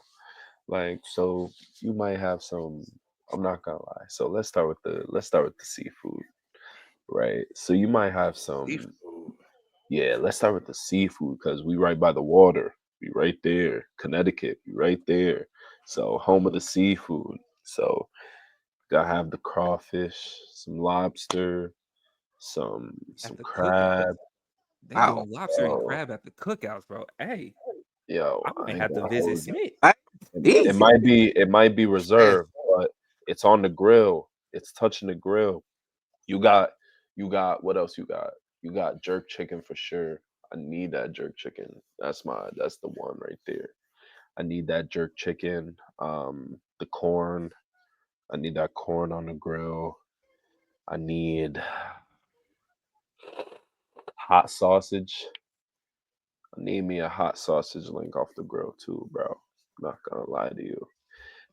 S3: Like, so you might have some. I'm not gonna lie. So let's start with the seafood, right? So you might have some.
S2: Seafood.
S3: Yeah, let's start with the seafood because we right by the water. We right there, Connecticut. We right there. So home of the seafood. So gotta have the crawfish, some lobster,
S1: At
S3: some
S1: the cookouts.
S3: crab.
S1: They
S5: Wow.
S1: doing lobster and
S3: Bro,
S1: crab at the cookouts, bro. Hey,
S3: yo,
S1: I
S3: I
S1: might
S3: ain't
S1: have to
S3: gonna
S1: visit
S3: hold you.
S1: Smith.
S3: It
S5: Easy.
S3: might be
S2: Yes.
S3: reserved, but it's on the grill. It's touching the grill. You got what else you got? You got jerk chicken for sure. I need that jerk chicken. That's the one right there. I need that jerk chicken. The corn. I need that corn on the grill. I need hot sausage. I need me a hot sausage link off the grill too, bro. Not gonna lie to you.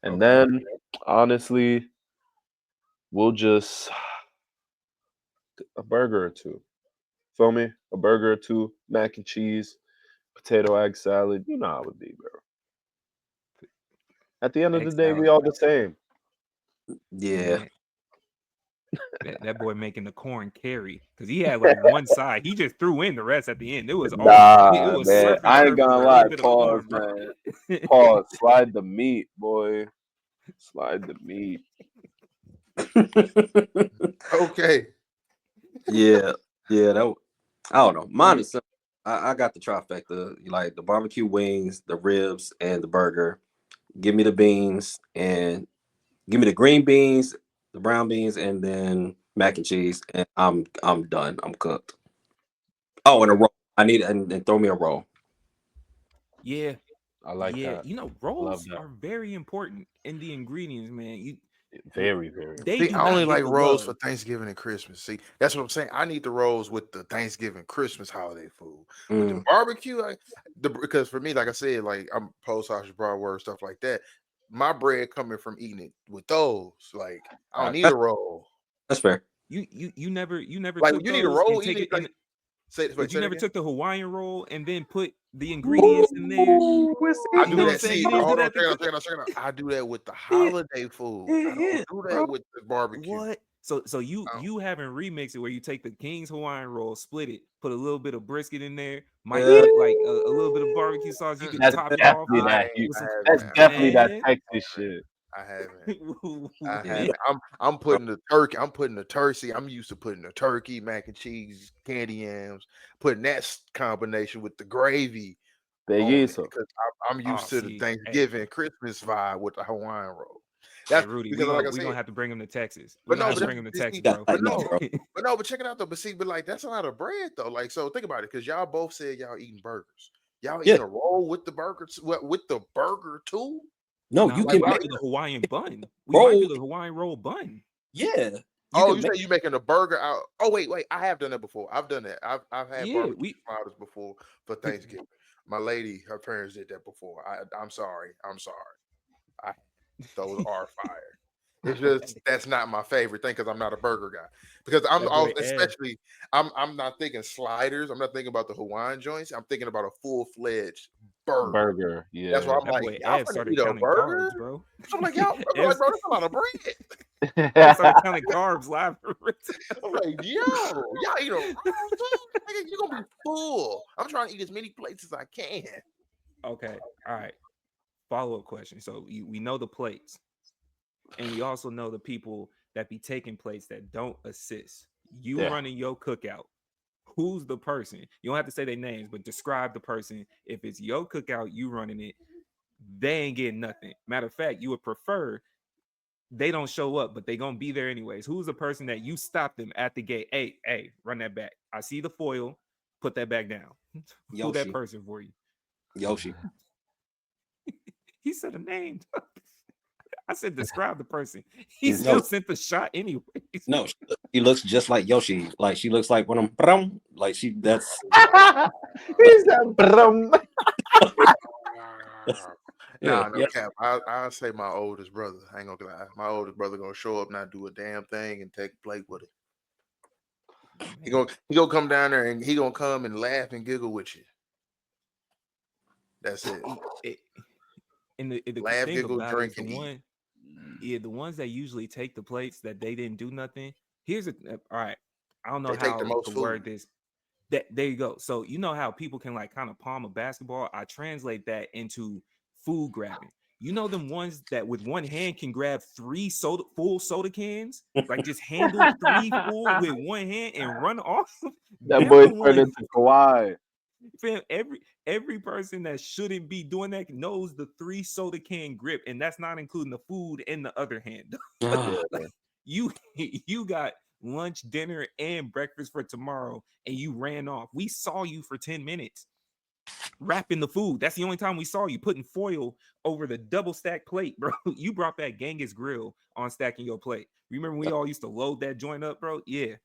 S3: And
S2: Okay.
S3: then honestly, we'll just a burger or two. Feel me? A burger or two, mac and cheese, potato egg salad. You know how it would be, bro. At the end of
S1: Egg
S3: the day, we
S1: salad,
S3: all the same.
S5: Yeah.
S1: man. That boy making the corn carry because he had like one side. He just threw in the rest at the end. It was all it
S3: Nah,
S1: was
S3: man.
S1: surf and
S3: I ain't
S1: turf
S3: gonna
S1: for a little
S3: lie.
S1: bit of
S3: Pause,
S1: corn, bro.
S3: man. Pause. Slide the meat, boy. Slide the meat.
S2: Okay.
S5: Yeah. Yeah. I don't know. Mine
S1: Yeah,
S5: is simple. I got the trifecta, like the barbecue wings, the ribs, and the burger. Give me the beans and give me the green beans, the brown beans, and then mac and cheese, and I'm done. I'm cooked. Oh, and a
S2: Okay.
S5: roll. I need and throw me a roll.
S1: yeah,
S3: I like
S1: yeah.
S3: that.
S1: Rolls
S3: Love that.
S1: are very important in the ingredients, man.
S3: Very, very
S1: They
S2: See,
S1: do
S2: I
S3: important.
S2: only
S1: not get
S2: like
S1: the
S2: rolls for
S1: love.
S2: Thanksgiving and Christmas. See, that's what I'm saying. I need the rolls with the Thanksgiving, Christmas holiday food. With the
S5: Mm.
S2: barbecue, because for me, like I said, like I'm post sausage, broadwurst, stuff like that. My bread coming from eating it with those. Like I don't need
S5: That's
S2: a roll.
S5: that's fair.
S1: You never
S2: Like
S1: took
S2: you need a
S1: those and
S2: roll. You
S1: take
S2: need
S1: it
S2: like
S1: in. But you
S2: say it
S1: never
S2: again.
S1: took the Hawaiian roll and then put the ingredients in there.
S2: I
S1: You
S2: do
S1: know what I'm
S2: that.
S1: saying?
S2: See,
S1: You didn't do
S2: hold on,
S1: that to cook it.
S2: check it out. I do that with the
S5: It,
S2: holiday food. I
S5: it
S2: don't
S5: hit,
S2: do
S5: bro.
S2: that with the barbecue.
S1: What? So you
S2: I
S1: you haven't remixed it where you take the King's Hawaiian roll, split it, put a little bit of brisket in there, might
S5: Yeah.
S1: put like a little bit of barbecue sauce. You could
S3: That's
S1: top it off
S3: definitely
S1: with
S3: that.
S1: with
S2: I
S1: some
S3: That's
S2: haven't.
S3: definitely that
S1: man.
S3: Texas shit.
S2: I haven't. I
S5: Yeah.
S1: Man.
S2: haven't. I'm putting the turkey. I'm putting the turkey. I'm used to putting the turkey, mac and cheese, candy yams, putting that combination with the gravy on it
S3: Bellizo.
S2: because I'm
S1: Oh,
S2: used to the
S1: see,
S2: Thanksgiving Christmas vibe with the Hawaiian roll.
S1: hey
S2: That's
S1: Rudy,
S2: because, like I
S1: we
S2: said,
S1: gonna have to bring him to Texas. We're
S2: but
S1: gonna
S2: no,
S1: have to
S2: but
S1: bring him to
S2: that's
S1: Texas,
S2: see,
S5: Gotta
S1: bro.
S2: but
S5: tighten up,
S2: no,
S5: bro.
S2: but check it out though. But see, but like that's a lot of bread though. Like so, think about it because y'all both said y'all eating burgers. Y'all
S5: Yeah.
S2: eating a roll with the burger, with the burger too.
S5: No,
S1: Nah,
S5: you
S1: we
S2: Like
S5: can
S2: why?
S1: might
S5: make
S1: do the Hawaiian bun. We might
S5: roll.
S1: do the Hawaiian roll bun.
S5: Yeah.
S2: Oh,
S5: can
S2: you
S5: make
S2: say you making a burger out? Oh, wait. I have done that before. I've done that. I've had
S1: Yeah,
S2: barbecue sliders before for Thanksgiving. My lady, her parents did that before. I'm sorry. I, those are fire. It's just that's not my favorite thing because I'm not a burger guy. Because
S1: that boy Ev.
S2: especially I'm not thinking sliders. I'm not thinking about the Hawaiian joints. I'm thinking about a full-fledged burger.
S3: Burger.
S2: That's why
S3: Yeah.
S2: I'm
S1: That
S2: like,
S1: boy
S2: y'all
S1: Ev
S2: finna
S1: started
S2: eat a
S1: counting
S2: burger?
S1: carbs, bro.
S2: I'm like, y'all. I'm
S1: Ev,
S2: like, bro, that's a lot of bread.
S1: Ev started counting carbs live.
S2: I'm like, yo, y'all eat a raw food? Nigga, you gonna be full. I'm trying to eat as many plates as I can.
S1: Okay, all right. Follow-up question. So we know the plates, and we also know the people that be taking plates that don't assist. You
S3: Yeah.
S1: running your cookout. Who's the person? You don't have to say their names, but describe the person. If it's your cookout, you running it, they ain't getting nothing. Matter of fact, you would prefer they don't show up, but they gonna be there anyways. Who's the person that you stop them at the gate? Hey, run that back. I see the foil. Put that back down. Who that
S5: Yoshi.
S1: person for you?
S5: Yoshi.
S1: He said a name. I said describe the person. He
S3: He's-
S1: still
S5: No.
S1: sent the shot anyways.
S5: No, she looks just like Yoshi. Like she looks like one of them. Like she. That's
S3: He's a brum.
S5: yeah.
S2: Nah, no
S5: Yeah.
S2: cap. I say my oldest brother. I ain't gonna lie. My oldest brother gonna show up, not do a damn thing, and take a plate with it. He gonna come down there and he gonna come and laugh and giggle with you. That's it.
S1: And the
S2: Laugh,
S1: thing
S2: giggle,
S1: about it is
S2: drink, and eat.
S1: the ones that usually take the plates that they didn't do nothing. Here's a all right. I don't know
S2: They take the
S1: how
S2: most
S1: to
S2: food.
S1: word this. That there you go. So you know how people can like kind of palm a basketball. I translate that into food grabbing. You know them ones that with one hand can grab full soda cans, like just handle 3 full with one hand and run off.
S3: That
S1: Them
S3: boy
S1: the
S3: turned
S1: ones.
S3: into Kawhi.
S1: Fam, every person that shouldn't be doing that knows the 3 soda can grip, and that's not including the food in the other hand.
S5: Ah,
S1: Like, you got lunch, dinner, and breakfast for tomorrow, and you ran off. We saw you for 10 minutes wrapping the food. That's the only time we saw you putting foil over the double stack plate, bro. You brought that Genghis grill on stacking your plate. Remember we all used to load that joint up, bro? Yeah,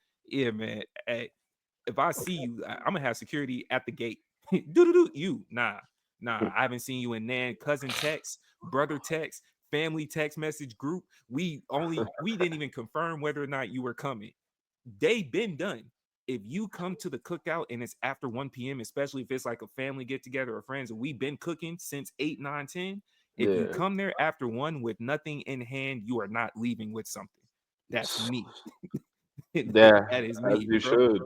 S1: man. Hey, if I see you, I'm gonna have security at the gate. Do you? Nah. I haven't seen you in Nan cousin text, brother text, family text message group. We didn't even confirm whether or not you were coming. They been done. If you come to the cookout and it's after 1 p.m., especially if it's like a family get together or friends, and we've been cooking since 8, 9, 10. If you
S3: Yeah.
S1: come there after 1 with nothing in hand, you are not leaving with something. That's me.
S3: Yeah,
S1: That is
S3: as
S1: me,
S3: you
S1: bro.
S3: should.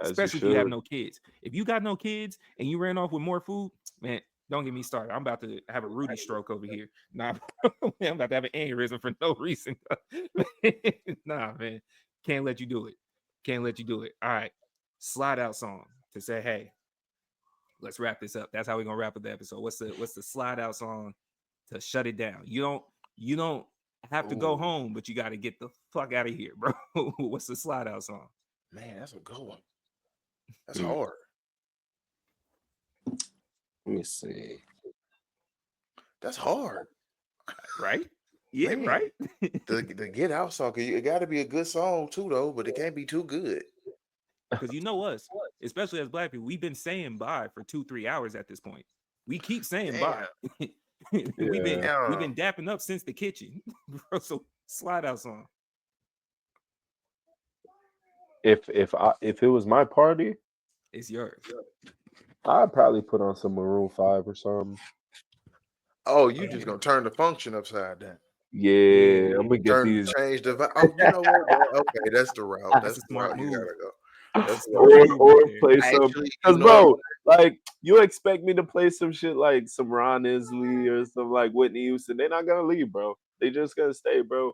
S3: As you
S1: Especially if you have
S3: should.
S1: no kids. If you got no kids and you ran off with more food, man, don't get me started. I'm about to have a Rudy stroke over here. Nah, bro, I'm about to have an aneurysm for no reason. Nah, man, can't let you do it. Can't let you do it. All right, slide out song to say, hey, let's wrap this up. That's how we're gonna wrap up the episode. What's the slide out song to shut it down? You don't have to go
S2: Ooh,
S1: home, but you got to get the fuck out of here, bro. What's the slide out song?
S2: man, that's a good one. That's
S5: Hmm.
S2: hard.
S5: Let me see.
S2: That's hard,
S1: Right? Yeah,
S2: man.
S1: right.
S2: The Get Out song. It got to be a good song too, though. But it can't be too good.
S1: Because you know us, especially as black people, we've been saying bye for 2-3 hours at this point. We keep saying bye.
S2: Damn.
S1: we've been
S2: Damn.
S1: dapping up since the kitchen, bro. So slide out song.
S3: If it was my party,
S1: It's yours.
S3: I'd probably put on some Maroon 5 or something.
S2: Oh, you just gonna turn the function upside down.
S3: Yeah, I'm gonna get these
S2: Change the vibe. Oh, you know what? Okay, that's the route.
S1: That's
S2: That's
S1: a
S2: the
S1: smart
S2: route you
S1: move.
S2: gotta go.
S1: That's a
S2: That's the
S1: smart
S2: route.
S1: move
S3: or
S1: right there.
S3: play some.
S2: Actually, you
S3: Cause
S2: know
S3: bro,
S2: what?
S3: like you expect me to play some shit like some Ron Isley or some like Whitney Houston. They're not gonna leave, bro. They just gonna stay, bro.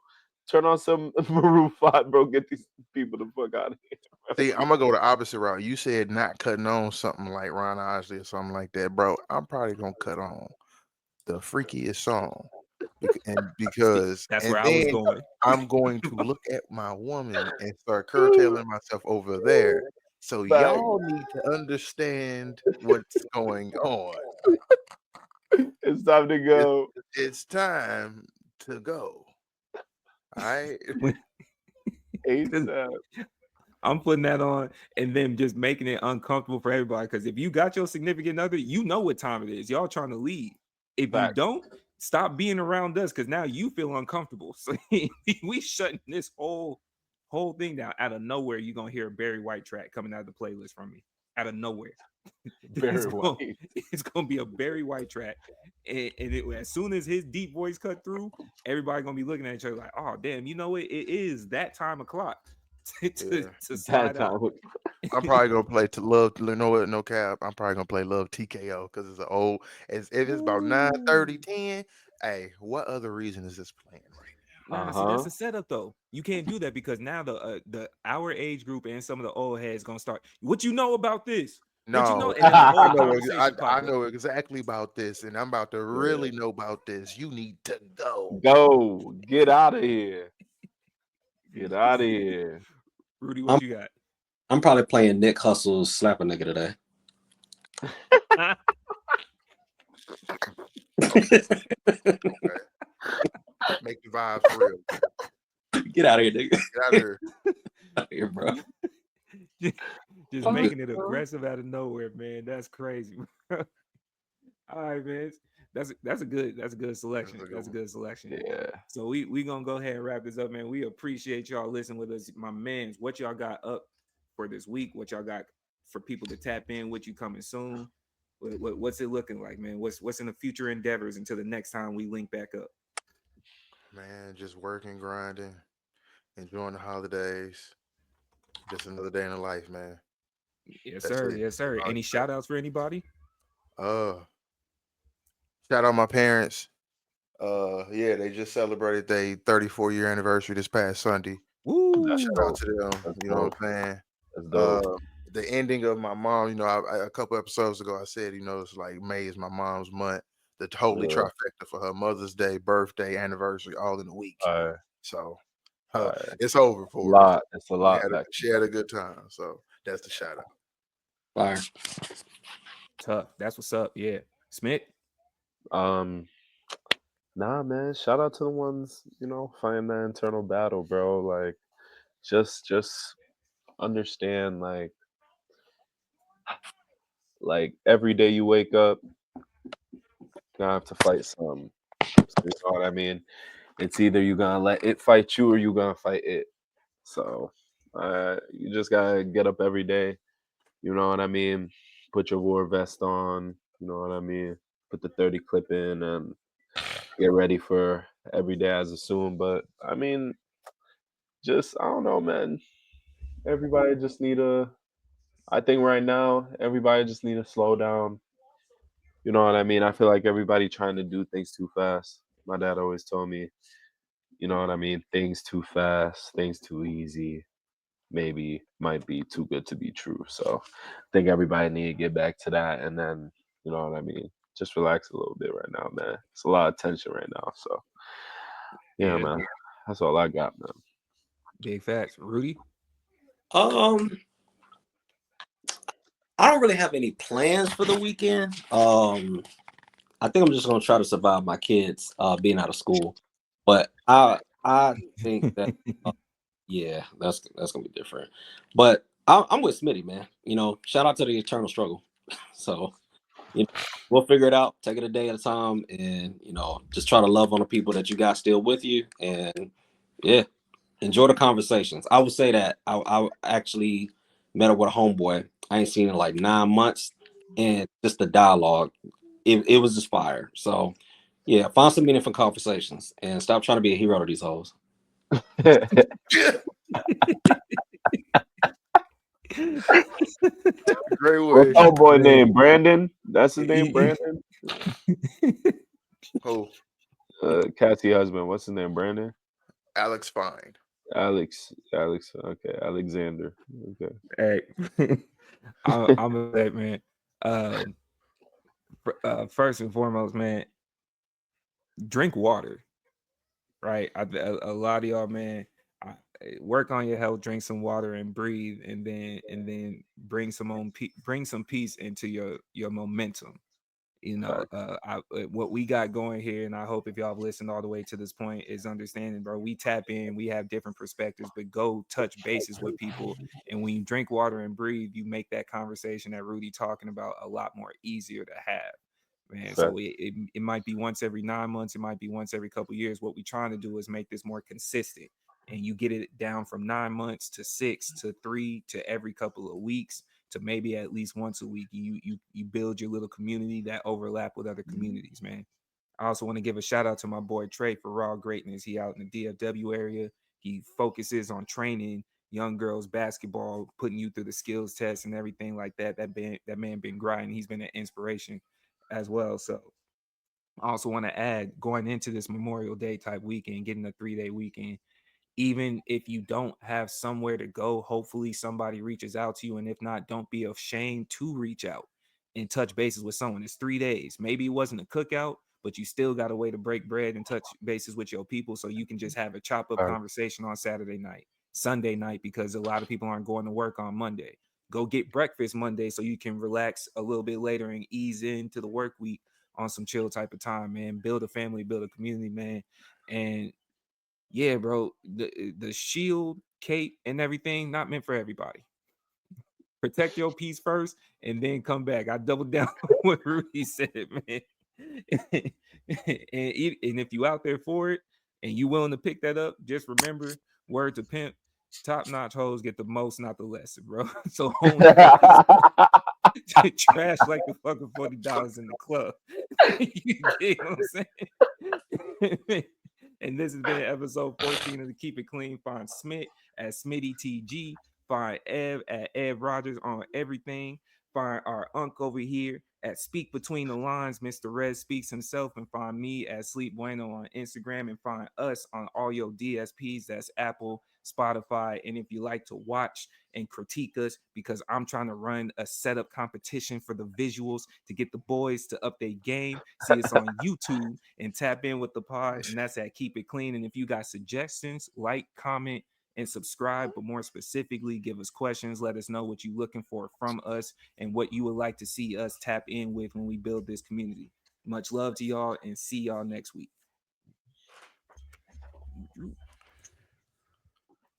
S3: Turn on some Maroon 5, bro. Get these people the fuck out of here.
S2: See, I'm gonna go the opposite route. You said not cutting on something like Ron Isley or something like that, bro. I'm probably gonna cut on the freakiest song, because
S1: That's
S2: and
S1: where I was
S2: then
S1: going.
S2: I'm going to look at my woman and start curtailing myself over there. So
S3: Back.
S2: y'all need to understand what's going on.
S3: It's time to go.
S2: It's time to go. All right.
S1: When
S3: ASAP.
S1: I'm putting that on and then just making it uncomfortable for everybody. Because if you got your significant other, you know what time it is. Y'all trying to leave. If you
S3: Facts.
S1: don't, stop being around us because now you feel uncomfortable. So we shutting this whole thing down. Out of nowhere, you're gonna hear a Barry White track coming out of the playlist from me. Out of nowhere.
S3: Very white.
S1: It's gonna be a Barry White track. As soon as his deep voice cut through, everybody gonna be looking at each other like, oh damn, you know what? It is that time o'clock to
S3: That
S1: slide out.
S3: time.
S2: I'm probably gonna play to love. You know what? No cap. I'm probably gonna play Love TKO because it's an old. If it's about 9:30, 10. Hey, what other reason is this playing right
S1: Nah, see that's the setup though. You can't do that because now the our age group and some of the old heads gonna start. What you know about this? What you know?
S2: now? No,
S1: And then a
S2: I
S1: whole
S2: know.
S1: conversation
S2: I
S1: pop up.
S2: know exactly about this, and I'm about to really know about this. You need to go.
S3: Go. Get out of here. Get out of here.
S1: Rudy,
S5: I'm
S1: what you got?
S5: I'm probably playing Nick Hustle's Slap a Nigga today.
S2: Make the vibes real.
S5: Get out of here, nigga.
S2: Get out of here.
S5: Out of here, bro.
S1: Just making it aggressive out of nowhere, man. That's crazy. Bro. All right, man. That's a good selection. That's a good selection.
S3: Yeah.
S1: So we gonna go ahead and wrap this up, man. We appreciate y'all listening with us, my mans. What y'all got up for this week? What y'all got for people to tap in? What you coming soon? What's it looking like, man? What's in the future endeavors until the next time we link back up?
S2: Man, just working, grinding, enjoying the holidays. Just another day in the life, man.
S1: Yes,
S2: That's
S1: sir.
S2: it.
S1: Yes, sir. Any shout outs for anybody?
S2: Uh, shout out my parents. Yeah, they just celebrated their 34-year anniversary this past Sunday.
S1: Woo!
S2: Shout out to them.
S3: That's
S2: You know
S3: dope.
S2: what I'm saying?
S3: That's dope.
S2: The ending of my mom. You know, a couple episodes ago, I said, it's like May is my mom's month. The holy
S3: Yeah.
S2: trifecta for her Mother's Day, birthday, anniversary, all in a week.
S3: Alright.
S2: So
S3: Alright.
S2: it's over for her.
S3: Lot. It's a lot back.
S2: She had a good time. So that's the shout out.
S5: Fire.
S1: Tough. That's what's up. Yeah. Smith.
S3: Nah, man. Shout out to the ones, fighting that internal battle, bro. Like, just understand, like every day you wake up, you're gonna have to fight some. So, you know what I mean? It's either you're gonna let it fight you or you're gonna fight it. So, you just gotta get up every day. You know what I mean? Put your war vest on. You know what I mean? Put the 30 clip in and get ready for every day as assumed. But I mean, just I don't know, man. Everybody just need a. I think right now everybody just need to slow down. You know what I mean? I feel like everybody trying to do things too fast. My dad always told me, you know what I mean? Things too fast, things too easy, maybe might be too good to be true. So I think everybody need to get back to that and then, you know what I mean? Just relax a little bit right now, man. It's a lot of tension right now. So yeah, man. That's all I got, man.
S1: Big facts. Rudy.
S5: I don't really have any plans for the weekend. I think I'm just gonna try to survive my kids being out of school. But I think that yeah, that's gonna be different. But I'm with Smitty, man. Shout out to the eternal struggle. So we'll figure it out. Take it a day at a time, and just try to love on the people that you got still with you, and yeah, enjoy the conversations. I would say that I actually met up with a homeboy I ain't seen in like 9 months, and just the dialogue, it was just fire. So yeah, find some meaningful conversations and stop trying to be a hero to these hoes.
S2: Great
S3: What's
S2: way.
S3: old boy name? Brandon? That's his name, Brandon?
S2: Oh,
S3: Cassie husband. What's his name? Brandon?
S2: Alex Fine.
S3: Alex. Okay. Alexander. Okay.
S1: Hey, I'm gonna say, man. First and foremost, man, drink water. Right, a lot of y'all, man, work on your health. Drink some water and breathe, and then bring some peace into your momentum. You know, what we got going here, and I hope if y'all have listened all the way to this point, is understanding, bro. We tap in, we have different perspectives, but go touch bases with people. And when you drink water and breathe, you make that conversation that Rudy talking about a lot more easier to have, man. So it might be once every 9 months, it might be once every couple years. What we're trying to do is make this more consistent, and you get it down from 9 months to 6 to 3 to every couple of weeks to maybe at least once a week. You build your little community that overlap with other communities, man. I also want to give a shout out to my boy Trey for Raw Greatness. He out in the DFW area. He focuses on training young girls basketball, putting you through the skills test and everything like that. That man been grinding. He's been an inspiration as well. So I also want to add, going into this Memorial Day type weekend, getting a 3-day weekend, even if you don't have somewhere to go, hopefully somebody reaches out to you. And if not, don't be ashamed to reach out and touch bases with someone. It's 3 days. Maybe it wasn't a cookout, but you still got a way to break bread and touch bases with your people, so you can just have a chop up conversation on Saturday night, Sunday night, because a lot of people aren't going to work on Monday. Go get breakfast Monday so you can relax a little bit later and ease into the work week on some chill type of time, man. Build a family, build a community, man. And yeah, bro, the shield, cape, and everything not meant for everybody. Protect your peace first, and then come back. I double down on what Rudy said, man. and if you out there for it, and you willing to pick that up, just remember, word to pimp, top notch hoes get the most, not the less, bro. So only hoes trash like the fucking $40 in the club. You get what I'm saying? And this has been episode 14 of the Keep It Clean. Find Smith at SmittyTG. Find Ev at Ev Rogers on everything. Find our Unc over here at Speak Between the Lines. Mr. Red speaks himself. And find me at Sleep Bueno on Instagram. And find us on all your DSPs. That's Apple, Spotify. And if you like to watch and critique us, because I'm trying to run a setup competition for the visuals to get the boys to up their game, see us on YouTube and tap in with the pod. And that's at Keep It Clean. And if you got suggestions, like, comment, and subscribe, but more specifically, give us questions. Let us know what you're looking for from us and what you would like to see us tap in with when we build this community. Much love to y'all, and see y'all next week.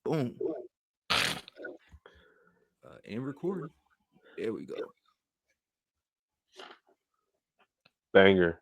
S1: Boom. And recording. There we go.
S3: Banger.